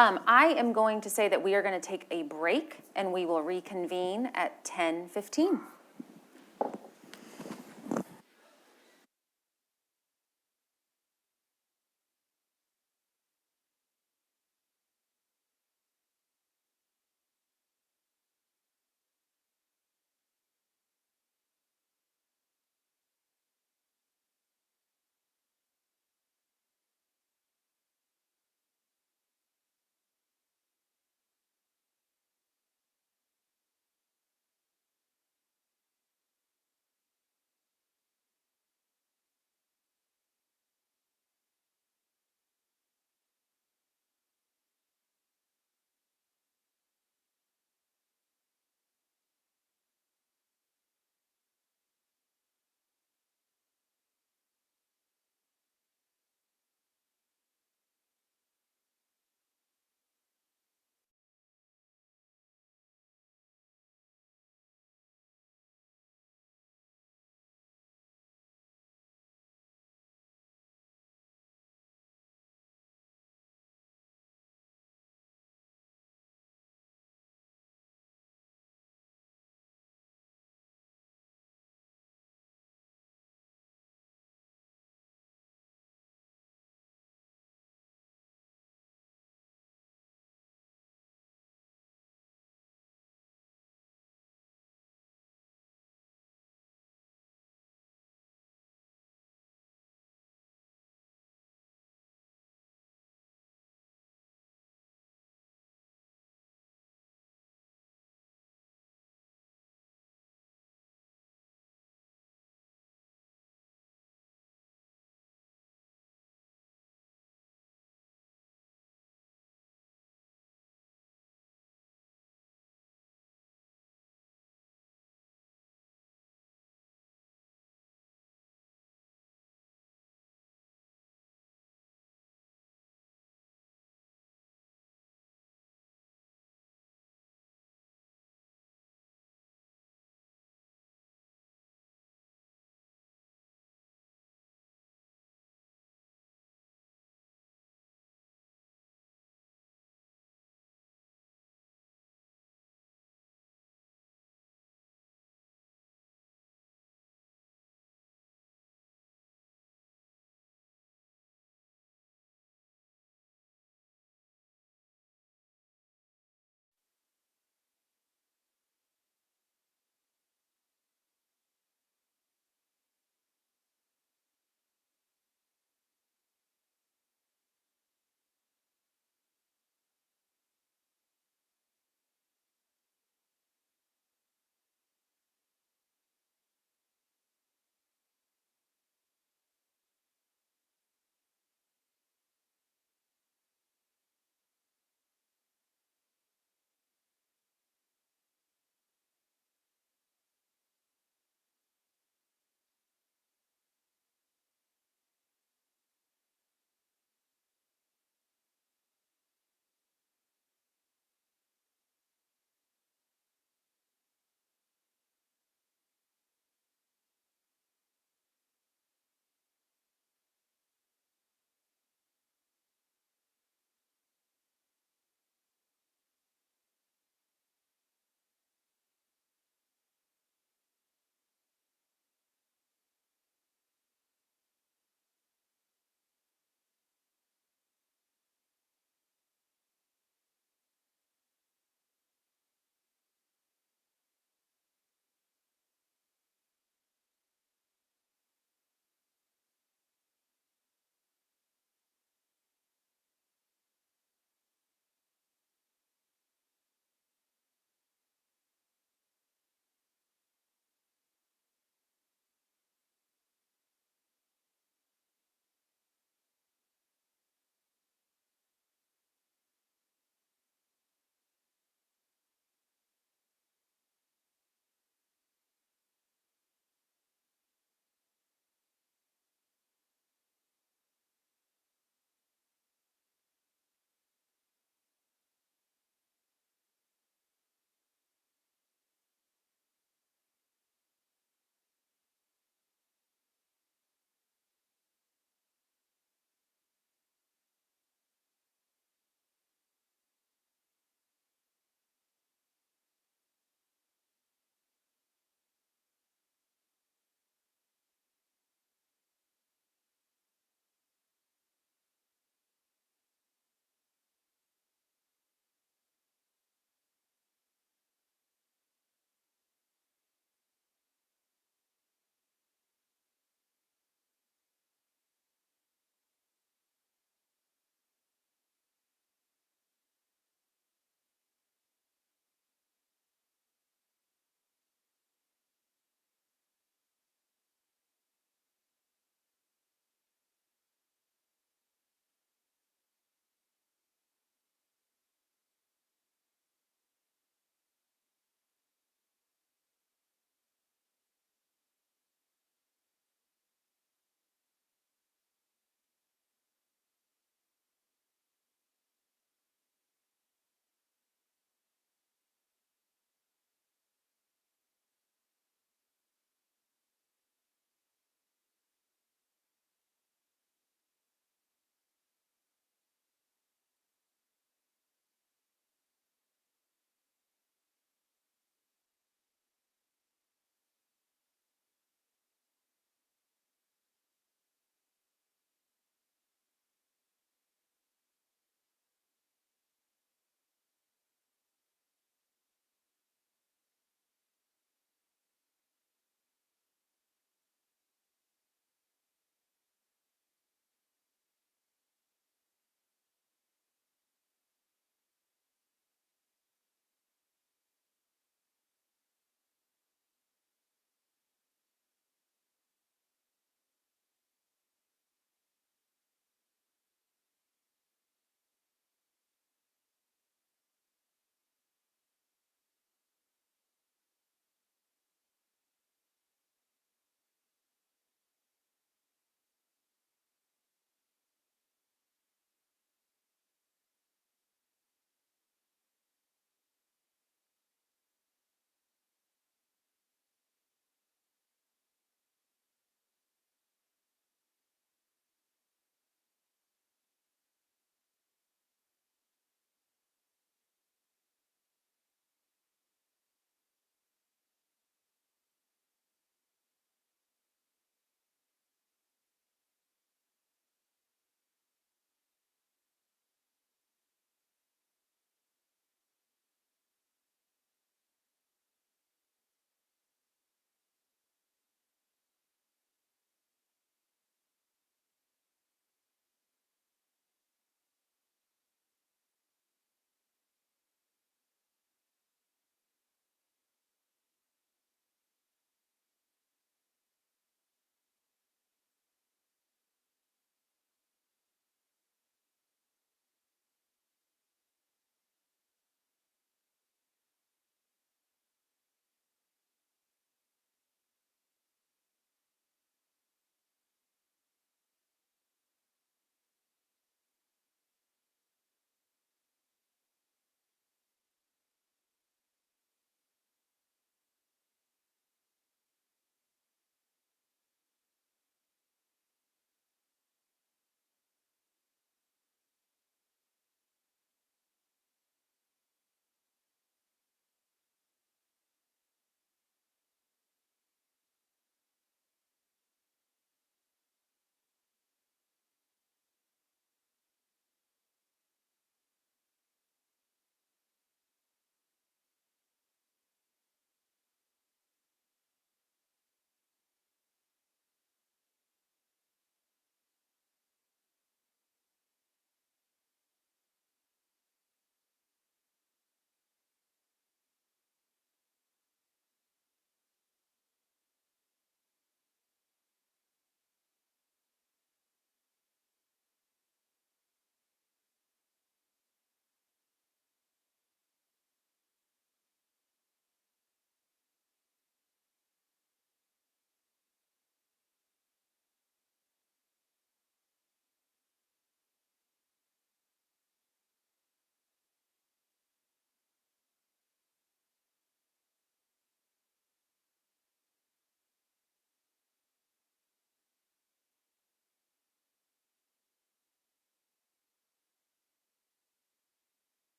I am going to say that we are going to take a break, and we will reconvene at 10:15.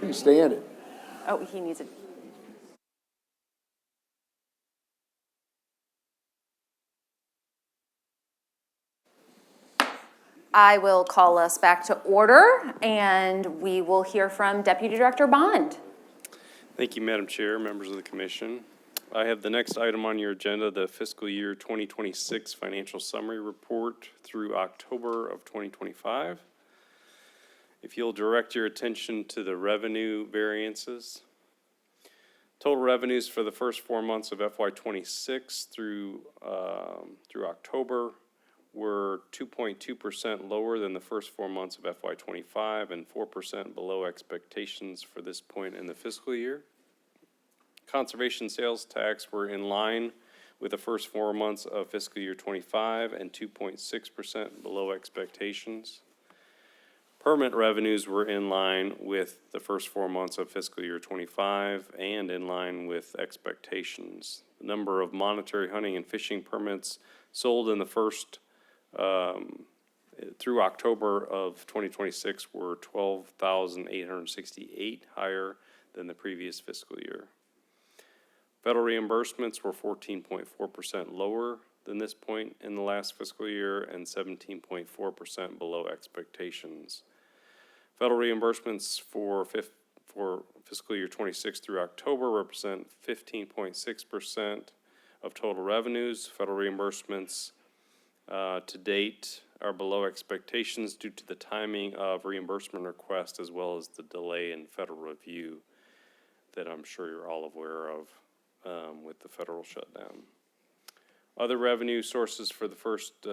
He's standing. Oh, he needs it. I will call us back to order, and we will hear from Deputy Director Bond. Thank you, Madam Chair, members of the commission. I have the next item on your agenda, the fiscal year 2026 financial summary report through October of 2025. If you'll direct your attention to the revenue variances. Total revenues for the first 4 months of FY '26 through October were 2.2% lower than the first 4 months of FY '25 and 4% below expectations for this point in the fiscal year. Conservation sales tax were in line with the first 4 months of fiscal year '25 and 2.6% below expectations. Permit revenues were in line with the first 4 months of fiscal year '25 and in line with expectations. The number of monetary hunting and fishing permits sold in the first through October of 2026 were 12,868, higher than the previous fiscal year. Federal reimbursements were 14.4% lower than this point in the last fiscal year and 17.4% below expectations. Federal reimbursements for fiscal year '26 through October represent 15.6% of total revenues. Federal reimbursements to date are below expectations due to the timing of reimbursement requests as well as the delay in federal review that I'm sure you're all aware of with the federal shutdown. Other revenue sources for the first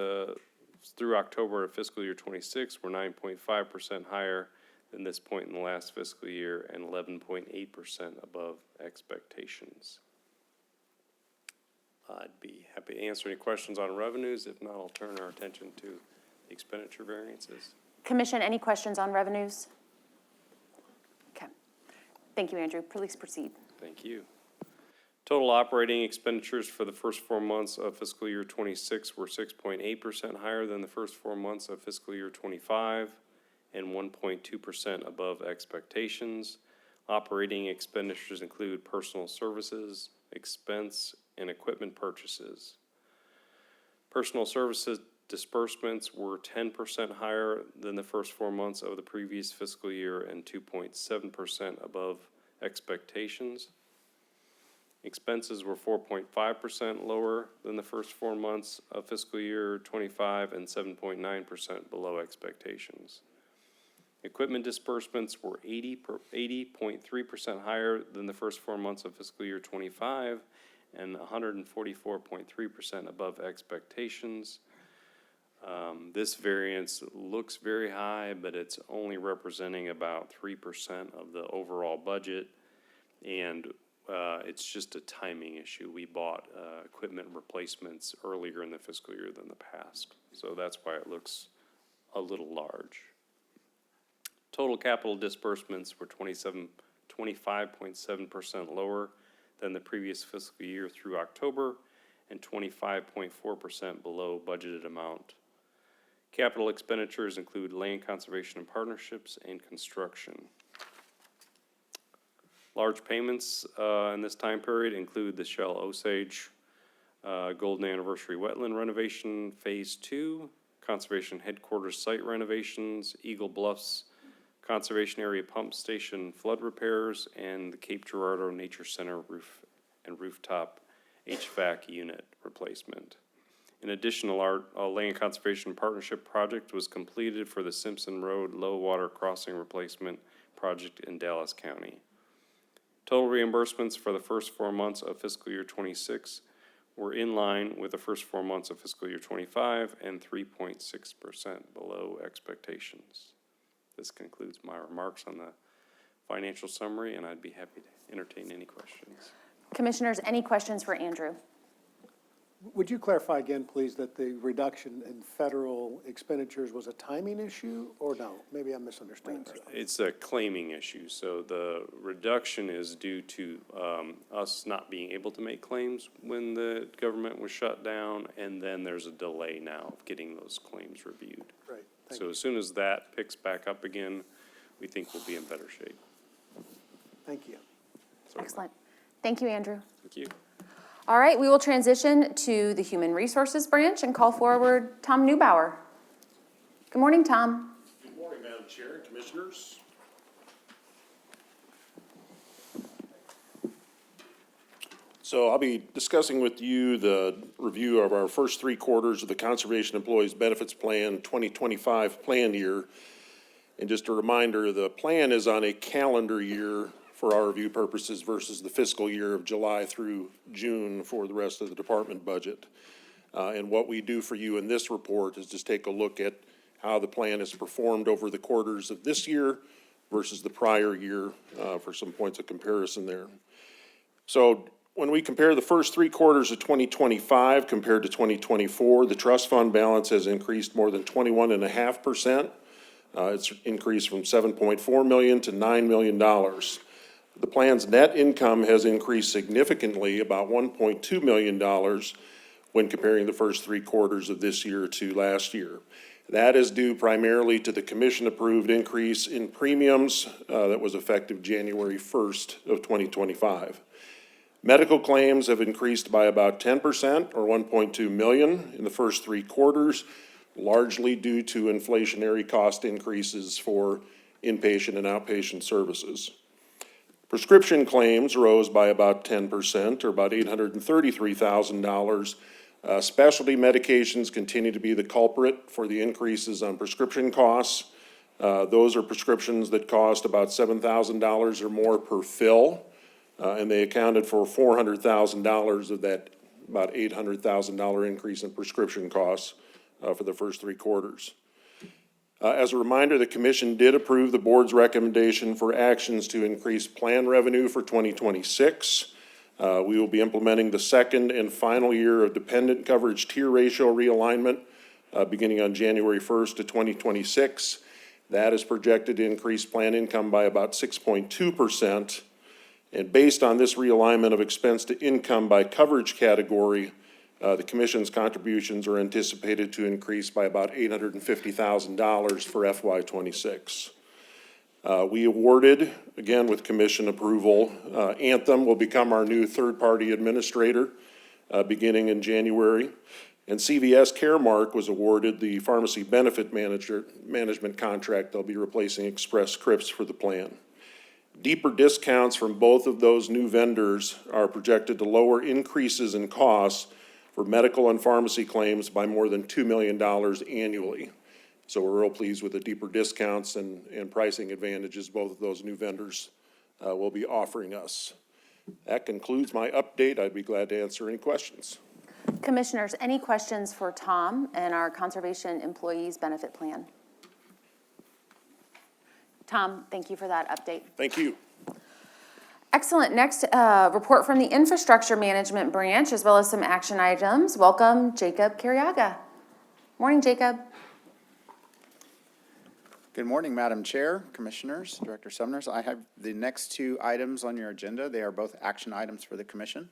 through October of fiscal year '26 were 9.5% higher than this point in the last fiscal year and 11.8% above expectations. I'd be happy to answer any questions on revenues. If not, I'll turn our attention to the expenditure variances. Commission, any questions on revenues? Okay. Thank you, Andrew. Please proceed. Thank you. Total operating expenditures for the first 4 months of fiscal year '26 were 6.8% higher than the first 4 months of fiscal year '25 and 1.2% above expectations. Operating expenditures include personal services, expense, and equipment purchases. Personal services disbursements were 10% higher than the first 4 months of the previous fiscal year and 2.7% above expectations. Expenses were 4.5% lower than the first 4 months of fiscal year '25 and 7.9% below expectations. Equipment disbursements were 80.3% higher than the first 4 months of fiscal year '25 and 144.3% above expectations. This variance looks very high, but it's only representing about 3% of the overall budget, and it's just a timing issue. We bought equipment replacements earlier in the fiscal year than the past, so that's why it looks a little large. Total capital disbursements were 25.7% lower than the previous fiscal year through October and 25.4% below budgeted amount. Capital expenditures include land conservation and partnerships and construction. Large payments in this time period include the Shell Osage Golden Anniversary Wetland Renovation Phase 2, Conservation Headquarters Site renovations, Eagle Bluffs Conservation Area Pump Station flood repairs, and the Cape Girardeau Nature Center roof and rooftop HVAC unit replacement. In addition, a land conservation partnership project was completed for the Simpson Road Low Water Crossing Replacement Project in Dallas County. Total reimbursements for the first 4 months of fiscal year '26 were in line with the first 4 months of fiscal year '25 and 3.6% below expectations. This concludes my remarks on the financial summary, and I'd be happy to entertain any questions. Commissioners, any questions for Andrew? Would you clarify again, please, that the reduction in federal expenditures was a timing issue, or no? Maybe I misunderstood. It's a claiming issue, so the reduction is due to us not being able to make claims when the government was shut down, and then there's a delay now of getting those claims reviewed. Right, thank So you. as soon as that picks back up again, we think we'll be in better shape. Thank you. Excellent. Thank you, Andrew. Thank you. All right, we will transition to the Human Resources Branch and call forward Tom Neubauer. Good morning, Tom. Good morning, Madam Chair and Commissioners. So I'll be discussing with you the review of our first 3 quarters of the Conservation Employees Benefits Plan 2025 plan year. And just a reminder, the plan is on a calendar year for our review purposes versus the fiscal year of July through June for the rest of the department budget. And what we do for you in this report is just take a look at how the plan has performed over the quarters of this year versus the prior year for some points of comparison there. So when we compare the first 3 quarters of 2025 compared to 2024, the trust fund balance has increased more than 21.5%. It's increased from $7.4 million to $9 million. The plan's net income has increased significantly, about $1.2 million, when comparing the first 3 quarters of this year to last year. That is due primarily to the commission-approved increase in premiums that was effective January 1st of 2025. Medical claims have increased by about 10%, or $1.2 million, in the first 3 quarters, largely due to inflationary cost increases for inpatient and outpatient services. Prescription claims rose by about 10%, or about $833,000. Specialty medications continue to be the culprit for the increases on prescription costs. Those are prescriptions that cost about $7,000 or more per fill, and they accounted for $400,000 of that about $800,000 increase in prescription costs for the first 3 quarters. As a reminder, the commission did approve the board's recommendation for actions to increase plan revenue for 2026. We will be implementing the second and final year of dependent coverage tier ratio realignment beginning on January 1st of 2026. That is projected to increase plan income by about 6.2%. And based on this realignment of expense to income by coverage category, the commission's contributions are anticipated to increase by about $850,000 for FY26. We awarded, again with commission approval, Anthem will become our new third-party administrator beginning in January. And CVS Caremark was awarded the pharmacy benefit management contract. They'll be replacing Express Scripts for the plan. Deeper discounts from both of those new vendors are projected to lower increases in costs for medical and pharmacy claims by more than $2 million annually. So we're real pleased with the deeper discounts and pricing advantages both of those new vendors will be offering us. That concludes my update. I'd be glad to answer any questions. Commissioners, any questions for Tom and our Conservation Employees Benefit Plan? Tom, thank you for that update. Thank you. Excellent. Next, report from the Infrastructure Management Branch, as well as some action items. Welcome, Jacob Carriaga. Morning, Jacob. Good morning, Madam Chair, Commissioners, Director Sumners. I have the next 2 items on your agenda. They are both action items for the Commission.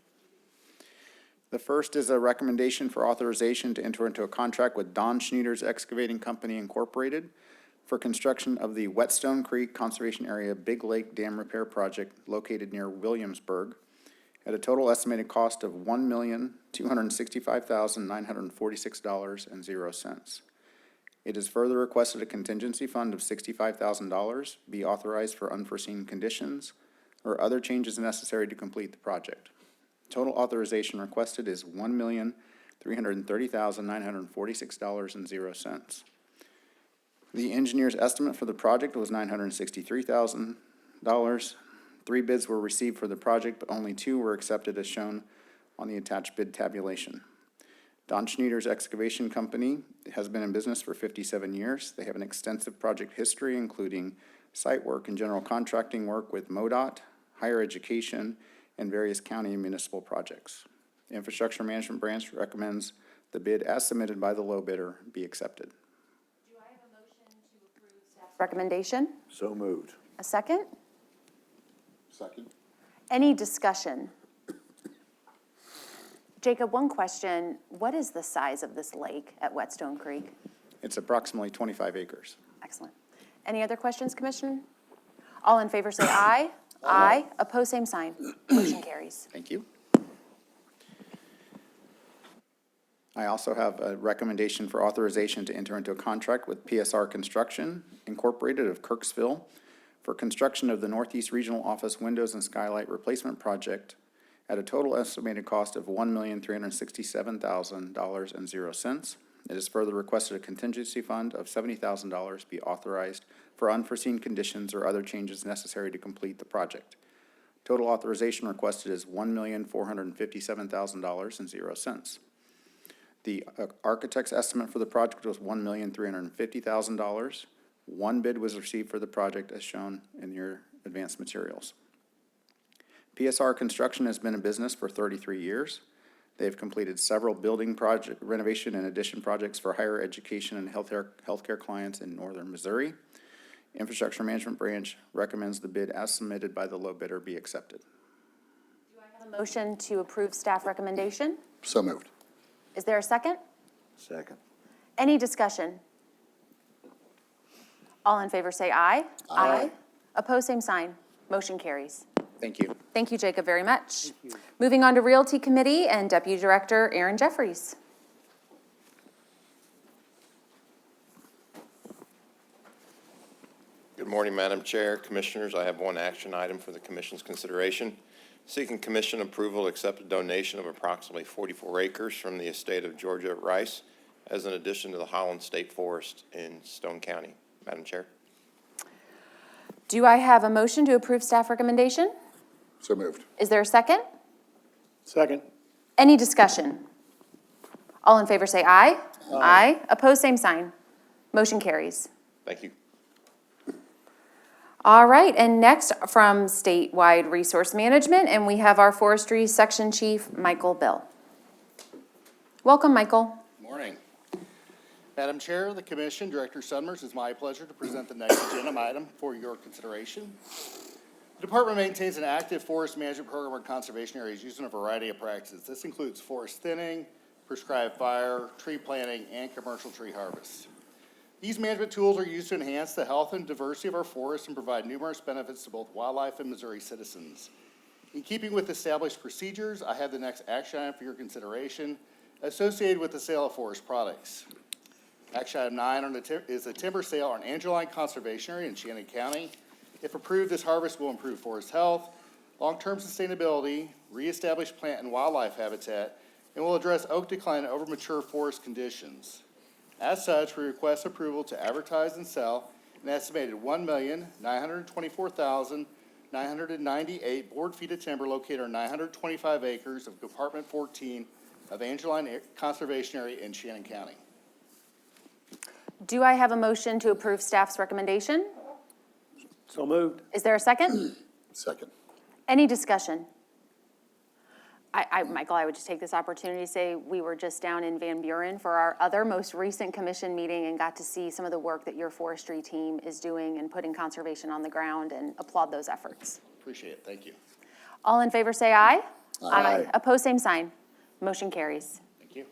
The first is a recommendation for authorization to enter into a contract with Don Schneiders Excavating Company Incorporated for construction of the Whetstone Creek Conservation Area Big Lake Dam Repair Project located near Williamsburg at a total estimated cost of $1,265,946.00. It is further requested a contingency fund of $65,000 be authorized for unforeseen conditions or other changes necessary to complete the project. Total authorization requested is $1,330,946.00. The engineer's estimate for the project was $963,000. 3 bids were received for the project, but only 2 were accepted as shown on the attached bid tabulation. Don Schneiders Excavation Company has been in business for 57 years. They have an extensive project history, including site work and general contracting work with MoDOT, higher education, and various county and municipal projects. The Infrastructure Management Branch recommends the bid as submitted by the low bidder be accepted. Recommendation? So moved. A second? Second? Any discussion? Jacob, one question. What is the size of this lake at Whetstone Creek? It's approximately 25 acres. Excellent. Any other questions, Commissioner? All in favor say aye. Aye. Opposed, same sign. Motion carries. Thank you. I also have a recommendation for authorization to enter into a contract with PSR Construction Incorporated of Kirksville for construction of the Northeast Regional Office Windows and Skylight Replacement Project at a total estimated cost of $1,367,000.00. It is further requested a contingency fund of $70,000 be authorized for unforeseen conditions or other changes necessary to complete the project. Total authorization requested is $1,457,000.00. The architect's estimate for the project was $1,350,000. One bid was received for the project as shown in your advanced materials. PSR Construction has been in business for 33 years. They have completed several building project renovation and addition projects for higher education and healthcare clients in northern Missouri. Infrastructure Management Branch recommends the bid as submitted by the low bidder be accepted. A motion to approve staff recommendation. So moved. Is there a second? Second. Any discussion? All in favor say aye. Aye. Opposed, same sign. Motion carries. Thank you. Thank you, Jacob, very much. Moving on to Realty Committee and Deputy Director Aaron Jeffries. Good morning, Madam Chair, Commissioners. I have one action item for the Commission's consideration. Seeking Commission approval to accept a donation of approximately 44 acres from the estate of Georgia Rice as an addition to the Holland State Forest in Stone County. Madam Chair. Do I have a motion to approve staff recommendation? So moved. Is there a second? Second. Any discussion? All in favor say aye. Aye. Opposed, same sign. Motion carries. Thank you. All right, and next from Statewide Resource Management, and we have our Forestry Section Chief, Michael Bill. Welcome, Michael. Morning. Madam Chair, the Commission, Director Sudmers, it's my pleasure to present the next agenda item for your consideration. The Department maintains an active forest management program in conservation areas using a variety of practices. This includes forest thinning, prescribed fire, tree planting, and commercial tree harvest. These management tools are used to enhance the health and diversity of our forests and provide numerous benefits to both wildlife and Missouri citizens. In keeping with established procedures, I have the next action item for your consideration associated with the sale of forest products. Action item 9 is a timber sale on Angeline Conservation Area in Shannon County. If approved, this harvest will improve forest health, long-term sustainability, reestablish plant and wildlife habitat, and will address oak decline and overmature forest conditions. As such, we request approval to advertise and sell an estimated 1,924,998 board feet of timber located on 925 acres of Department 14 of Angeline Conservation Area in Shannon County. Do I have a motion to approve staff's recommendation? So moved. Is there a second? Second. Any discussion? Michael, I would just take this opportunity to say we were just down in Van Buren for our other most recent commission meeting and got to see some of the work that your forestry team is doing and putting conservation on the ground and applaud those efforts. Appreciate it. Thank you. All in favor say aye. Aye. Opposed, same sign. Motion carries. Thank you.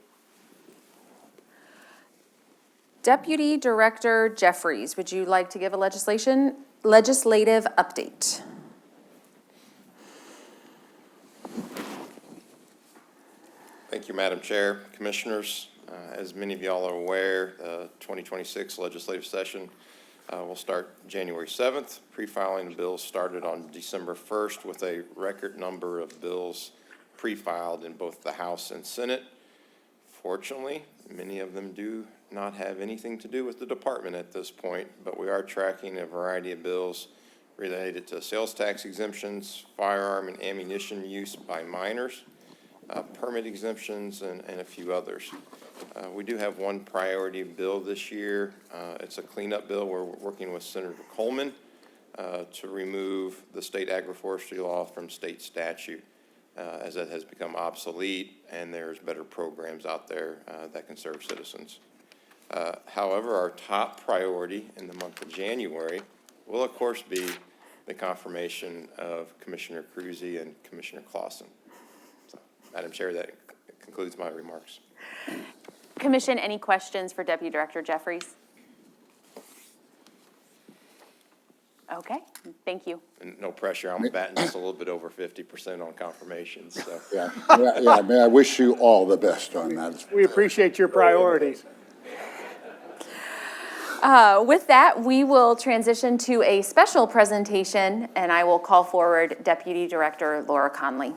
Deputy Director Jeffries, would you like to give a legislative update? Thank you, Madam Chair, Commissioners. As many of y'all are aware, the 2026 legislative session will start January 7th. Pre-filing bills started on December 1st with a record number of bills pre-filed in both the House and Senate. Fortunately, many of them do not have anything to do with the department at this point, but we are tracking a variety of bills related to sales tax exemptions, firearm and ammunition use by minors, permit exemptions, and a few others. We do have one priority bill this year. It's a cleanup bill. We're working with Senator Coleman to remove the state agroforestry law from state statute as it has become obsolete and there's better programs out there that can serve citizens. However, our top priority in the month of January will, of course, be the confirmation of Commissioner Cruzy and Commissioner Clausen. Madam Chair, that concludes my remarks. Commission, any questions for Deputy Director Jeffries? Okay, thank you. And no pressure, I'm batting just a little bit over 50% on confirmations, so. Yeah, may I wish you all the best on that. We appreciate your priorities. With that, we will transition to a special presentation, and I will call forward Deputy Director Laura Conley.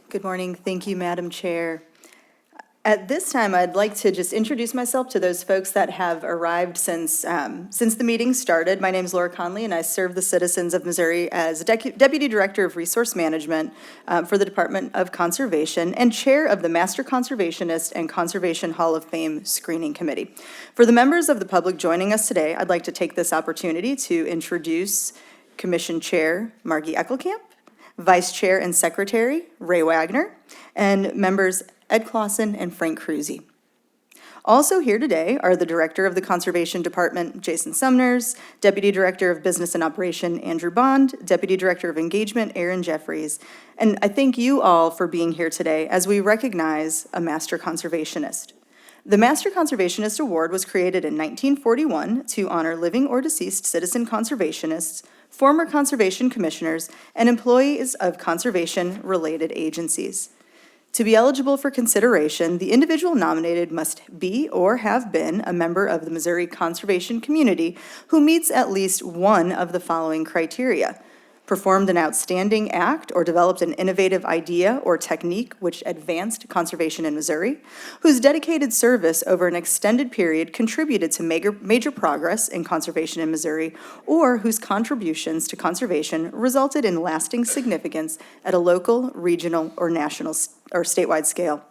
Good morning. Thank you, Madam Chair. At this time, I'd like to just introduce myself to those folks that have arrived since the meeting started. My name is Laura Conley, and I serve the citizens of Missouri as Deputy Director of Resource Management for the Department of Conservation and Chair of the Master Conservationist and Conservation Hall of Fame Screening Committee. For the members of the public joining us today, I'd like to take this opportunity to introduce Commission Chair Margie Eckelkamp, Vice Chair and Secretary Ray Wagner, and members Ed Clausen and Frank Cruzy. Also here today are the Director of the Conservation Department, Jason Sumners, Deputy Director of Business and Operation, Andrew Bond, Deputy Director of Engagement, Aaron Jeffries. And I thank you all for being here today as we recognize a Master Conservationist. The Master Conservationist Award was created in 1941 to honor living or deceased citizen conservationists, former conservation commissioners, and employees of conservation-related agencies. To be eligible for consideration, the individual nominated must be or have been a member of the Missouri conservation community who meets at least one of the following criteria: performed an outstanding act or developed an innovative idea or technique which advanced conservation in Missouri, whose dedicated service over an extended period contributed to major progress in conservation in Missouri, or whose contributions to conservation resulted in lasting significance at a local, regional, or national or statewide scale.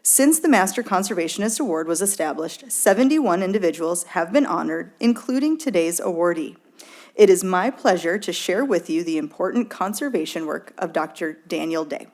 Since the Master Conservationist Award was established, 71 individuals have been honored, including today's awardee. It is my pleasure to share with you the important conservation work of Dr. Daniel Day.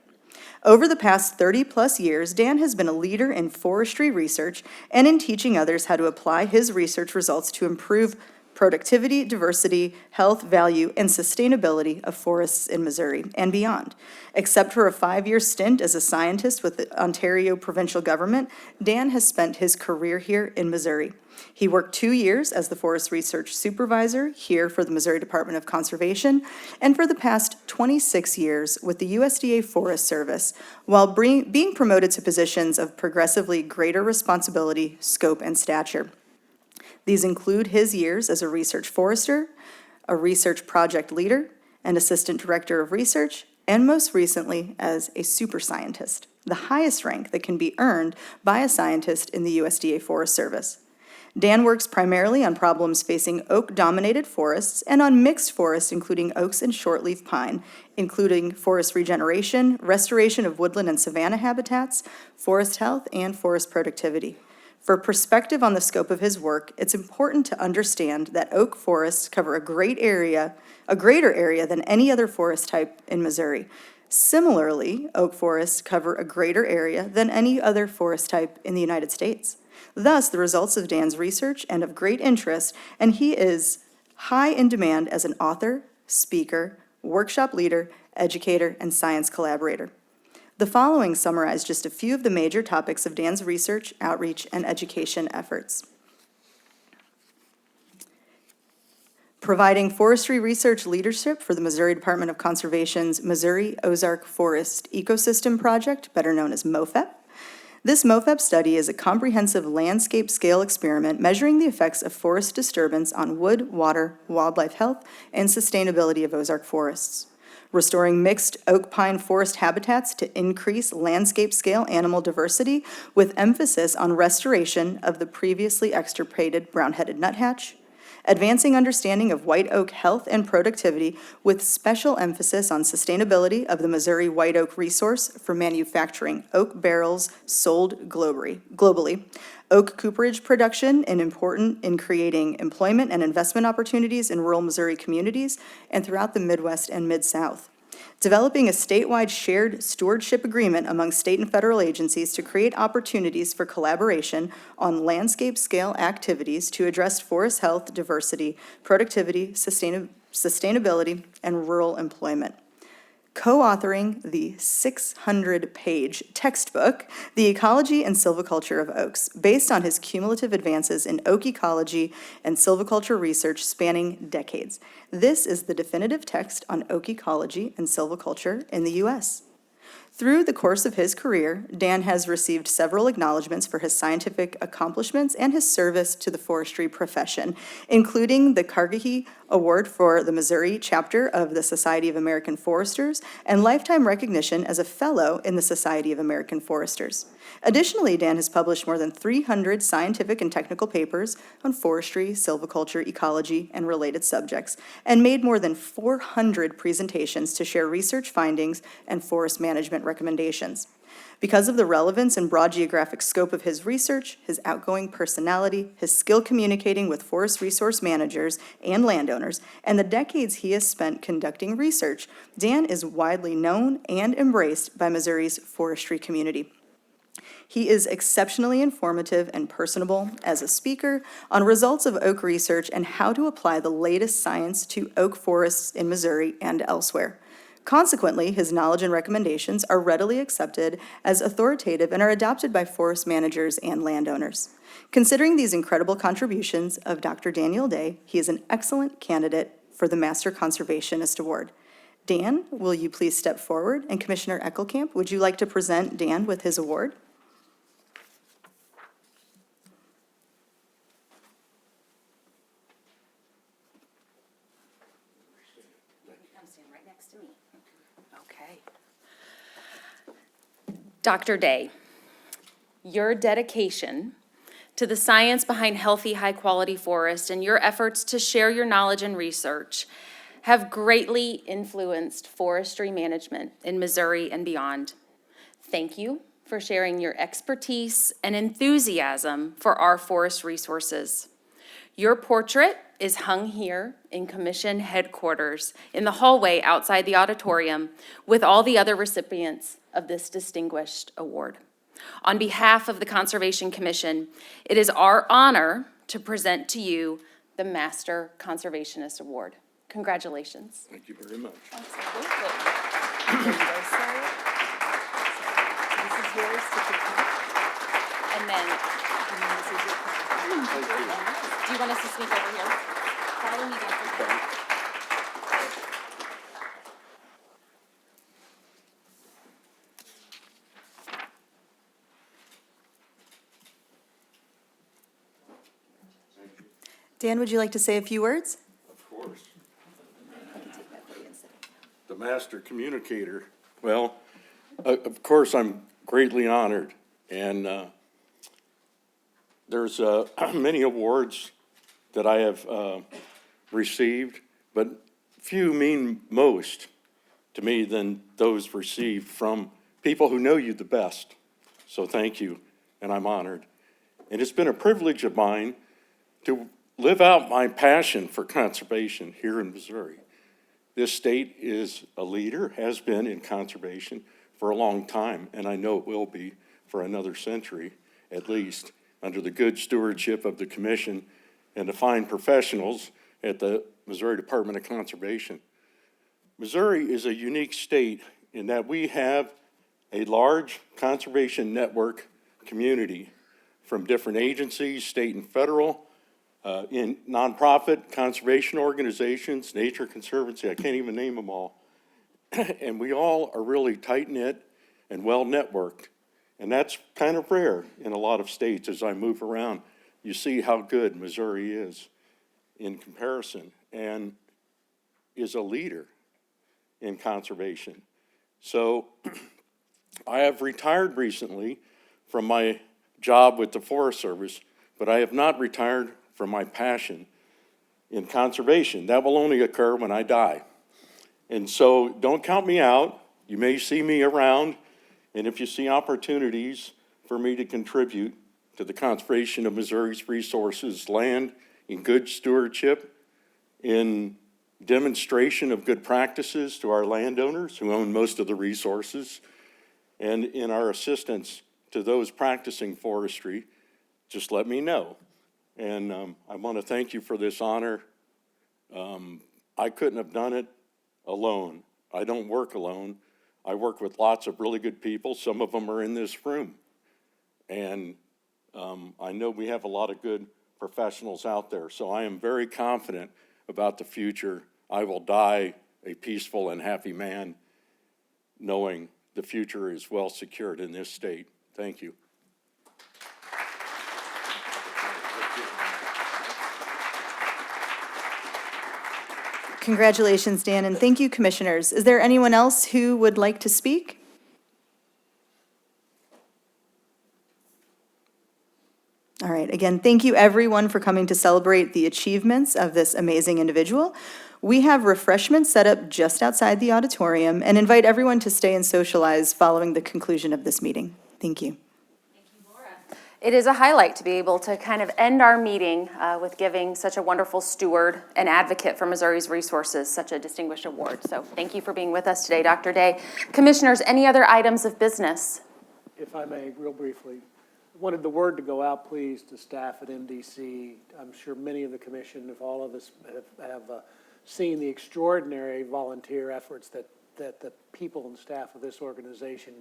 Over the past 30-plus years, Dan has been a leader in forestry research and in teaching others how to apply his research results to improve productivity, diversity, health, value, and sustainability of forests in Missouri and beyond. Except for a 5-year stint as a scientist with the Ontario provincial government, Dan has spent his career here in Missouri. He worked 2 years as the Forest Research Supervisor here for the Missouri Department of Conservation, and for the past 26 years with the USDA Forest Service, while being promoted to positions of progressively greater responsibility, scope, and stature. These include his years as a research forester, a research project leader, and assistant director of research, and most recently as a super scientist, the highest rank that can be earned by a scientist in the USDA Forest Service. Dan works primarily on problems facing oak-dominated forests and on mixed forests, including oaks and shortleaf pine, including forest regeneration, restoration of woodland and savanna habitats, forest health, and forest productivity. For perspective on the scope of his work, it's important to understand that oak forests cover a greater area than any other forest type in Missouri. Similarly, oak forests cover a greater area than any other forest type in the United States. Thus, the results of Dan's research and of great interest, and he is high in demand as an author, speaker, workshop leader, educator, and science collaborator. The following summarize just a few of the major topics of Dan's research, outreach, and education efforts. Providing forestry research leadership for the Missouri Department of Conservation's Missouri Ozark Forest Ecosystem Project, better known as MOFEP. This MOFEP study is a comprehensive landscape scale experiment measuring the effects of forest disturbance on wood, water, wildlife health, and sustainability of Ozark forests. Restoring mixed oak-pine forest habitats to increase landscape scale animal diversity with emphasis on restoration of the previously extirpated brown-headed nuthatch. Advancing understanding of white oak health and productivity with special emphasis on sustainability of the Missouri white oak resource for manufacturing oak barrels sold globally. Oak cooperage production is important in creating employment and investment opportunities in rural Missouri communities and throughout the Midwest and Mid-South. Developing a statewide shared stewardship agreement among state and federal agencies to create opportunities for collaboration on landscape scale activities to address forest health, diversity, productivity, sustainability, and rural employment. co-authoring the 600-page textbook, The Ecology and Silviculture of Oaks, based on his cumulative advances in oak ecology and silviculture research spanning decades. This is the definitive text on oak ecology and silviculture in the U.S. Through the course of his career, Dan has received several acknowledgments for his scientific accomplishments and his service to the forestry profession, including the Carnegie Award for the Missouri chapter of the Society of American Foresters and lifetime recognition as a fellow in the Society of American Foresters. Additionally, Dan has published more than 300 scientific and technical papers on forestry, silviculture, ecology, and related subjects, and made more than 400 presentations to share research findings and forest management recommendations. Because of the relevance and broad geographic scope of his research, his outgoing personality, his skill communicating with forest resource managers and landowners, and the decades he has spent conducting research, Dan is widely known and embraced by Missouri's forestry community. He is exceptionally informative and personable as a speaker on results of oak research and how to apply the latest science to oak forests in Missouri and elsewhere. Consequently, his knowledge and recommendations are readily accepted as authoritative and are adopted by forest managers and landowners. Considering these incredible contributions of Dr. Daniel Day, he is an excellent candidate for the Master Conservationist Award. Dan, will you please step forward? And Commissioner Eckelkamp, would you like to present Dan with his award? Stand right next to me. Okay. Dr. Day, your dedication to the science behind healthy, high-quality forests and your efforts to share your knowledge and research have greatly influenced forestry management in Missouri and beyond. Thank you for sharing your expertise and enthusiasm for our forest resources. Your portrait is hung here in Commission headquarters in the hallway outside the auditorium with all the other recipients of this distinguished award. On behalf of the Conservation Commission, it is our honor to present to you the Master Conservationist Award. Congratulations. Thank you very much. Absolutely. There you go, sir. This is yours to keep. And then this is your crown. Do you want us to sneak over here? Follow me, Dr. Day. Dan, would you like to say a few words? Of course. The master communicator. Well, of course, I'm greatly honored. And there's many awards that I have received, but few mean most to me than those received from people who know you the best. So thank you, and I'm honored. And it's been a privilege of mine to live out my passion for conservation here in Missouri. This state is a leader, has been in conservation for a long time, and I know it will be for another century at least, under the good stewardship of the commission and the fine professionals at the Missouri Department of Conservation. Missouri is a unique state in that we have a large conservation network community from different agencies, state and federal, in nonprofit conservation organizations, Nature Conservancy, I can't even name them all. And we all are really tight-knit and well-networked. And that's kind of rare in a lot of states. As I move around, you see how good Missouri is in comparison and is a leader in conservation. So I have retired recently from my job with the Forest Service, but I have not retired from my passion in conservation. That will only occur when I die. And so don't count me out. You may see me around, and if you see opportunities for me to contribute to the conservation of Missouri's resources, land in good stewardship, in demonstration of good practices to our landowners who own most of the resources, and in our assistance to those practicing forestry, just let me know. And I want to thank you for this honor. I couldn't have done it alone. I don't work alone. I work with lots of really good people. Some of them are in this room. And I know we have a lot of good professionals out there. So I am very confident about the future. I will die a peaceful and happy man, knowing the future is well secured in this state. Thank you. Congratulations, Dan, and thank you, commissioners. Is there anyone else who would like to speak? All right, again, thank you everyone for coming to celebrate the achievements of this amazing individual. We have refreshments set up just outside the auditorium and invite everyone to stay and socialize following the conclusion of this meeting. Thank you. It is a highlight to be able to kind of end our meeting with giving such a wonderful steward and advocate for Missouri's resources such a distinguished award. So thank you for being with us today, Dr. Day. Commissioners, any other items of business? If I may, real briefly, wanted the word to go out, please, to staff at MDC. I'm sure many of the commission, if all of us have seen the extraordinary volunteer efforts that the people and staff of this organization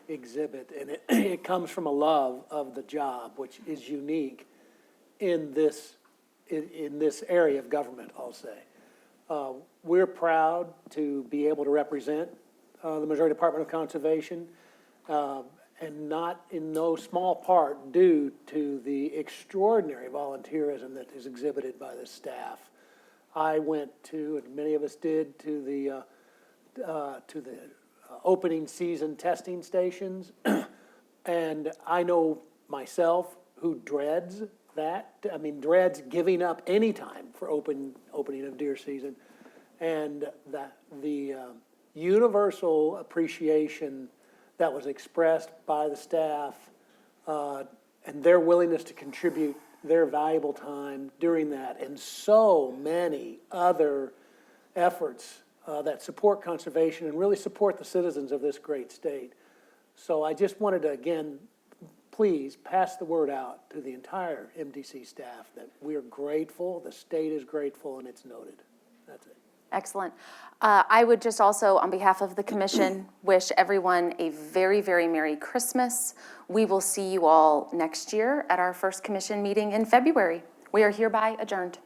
exhibit, and it comes from a love of the job, which is unique in this area of government, I'll say. We're proud to be able to represent the Missouri Department of Conservation, and not in no small part due to the extraordinary volunteerism that is exhibited by the staff. I went to, and many of us did, to the opening season testing stations, and I know myself who dreads that. I mean, dreads giving up any time for opening of deer season, and the universal appreciation that was expressed by the staff and their willingness to contribute their valuable time during that, and so many other efforts that support conservation and really support the citizens of this great state. So I just wanted to, again, please pass the word out to the entire MDC staff that we are grateful, the state is grateful, and it's noted. That's it. Excellent. I would just also, on behalf of the commission, wish everyone a very, very Merry Christmas. We will see you all next year at our first commission meeting in February. We are hereby adjourned.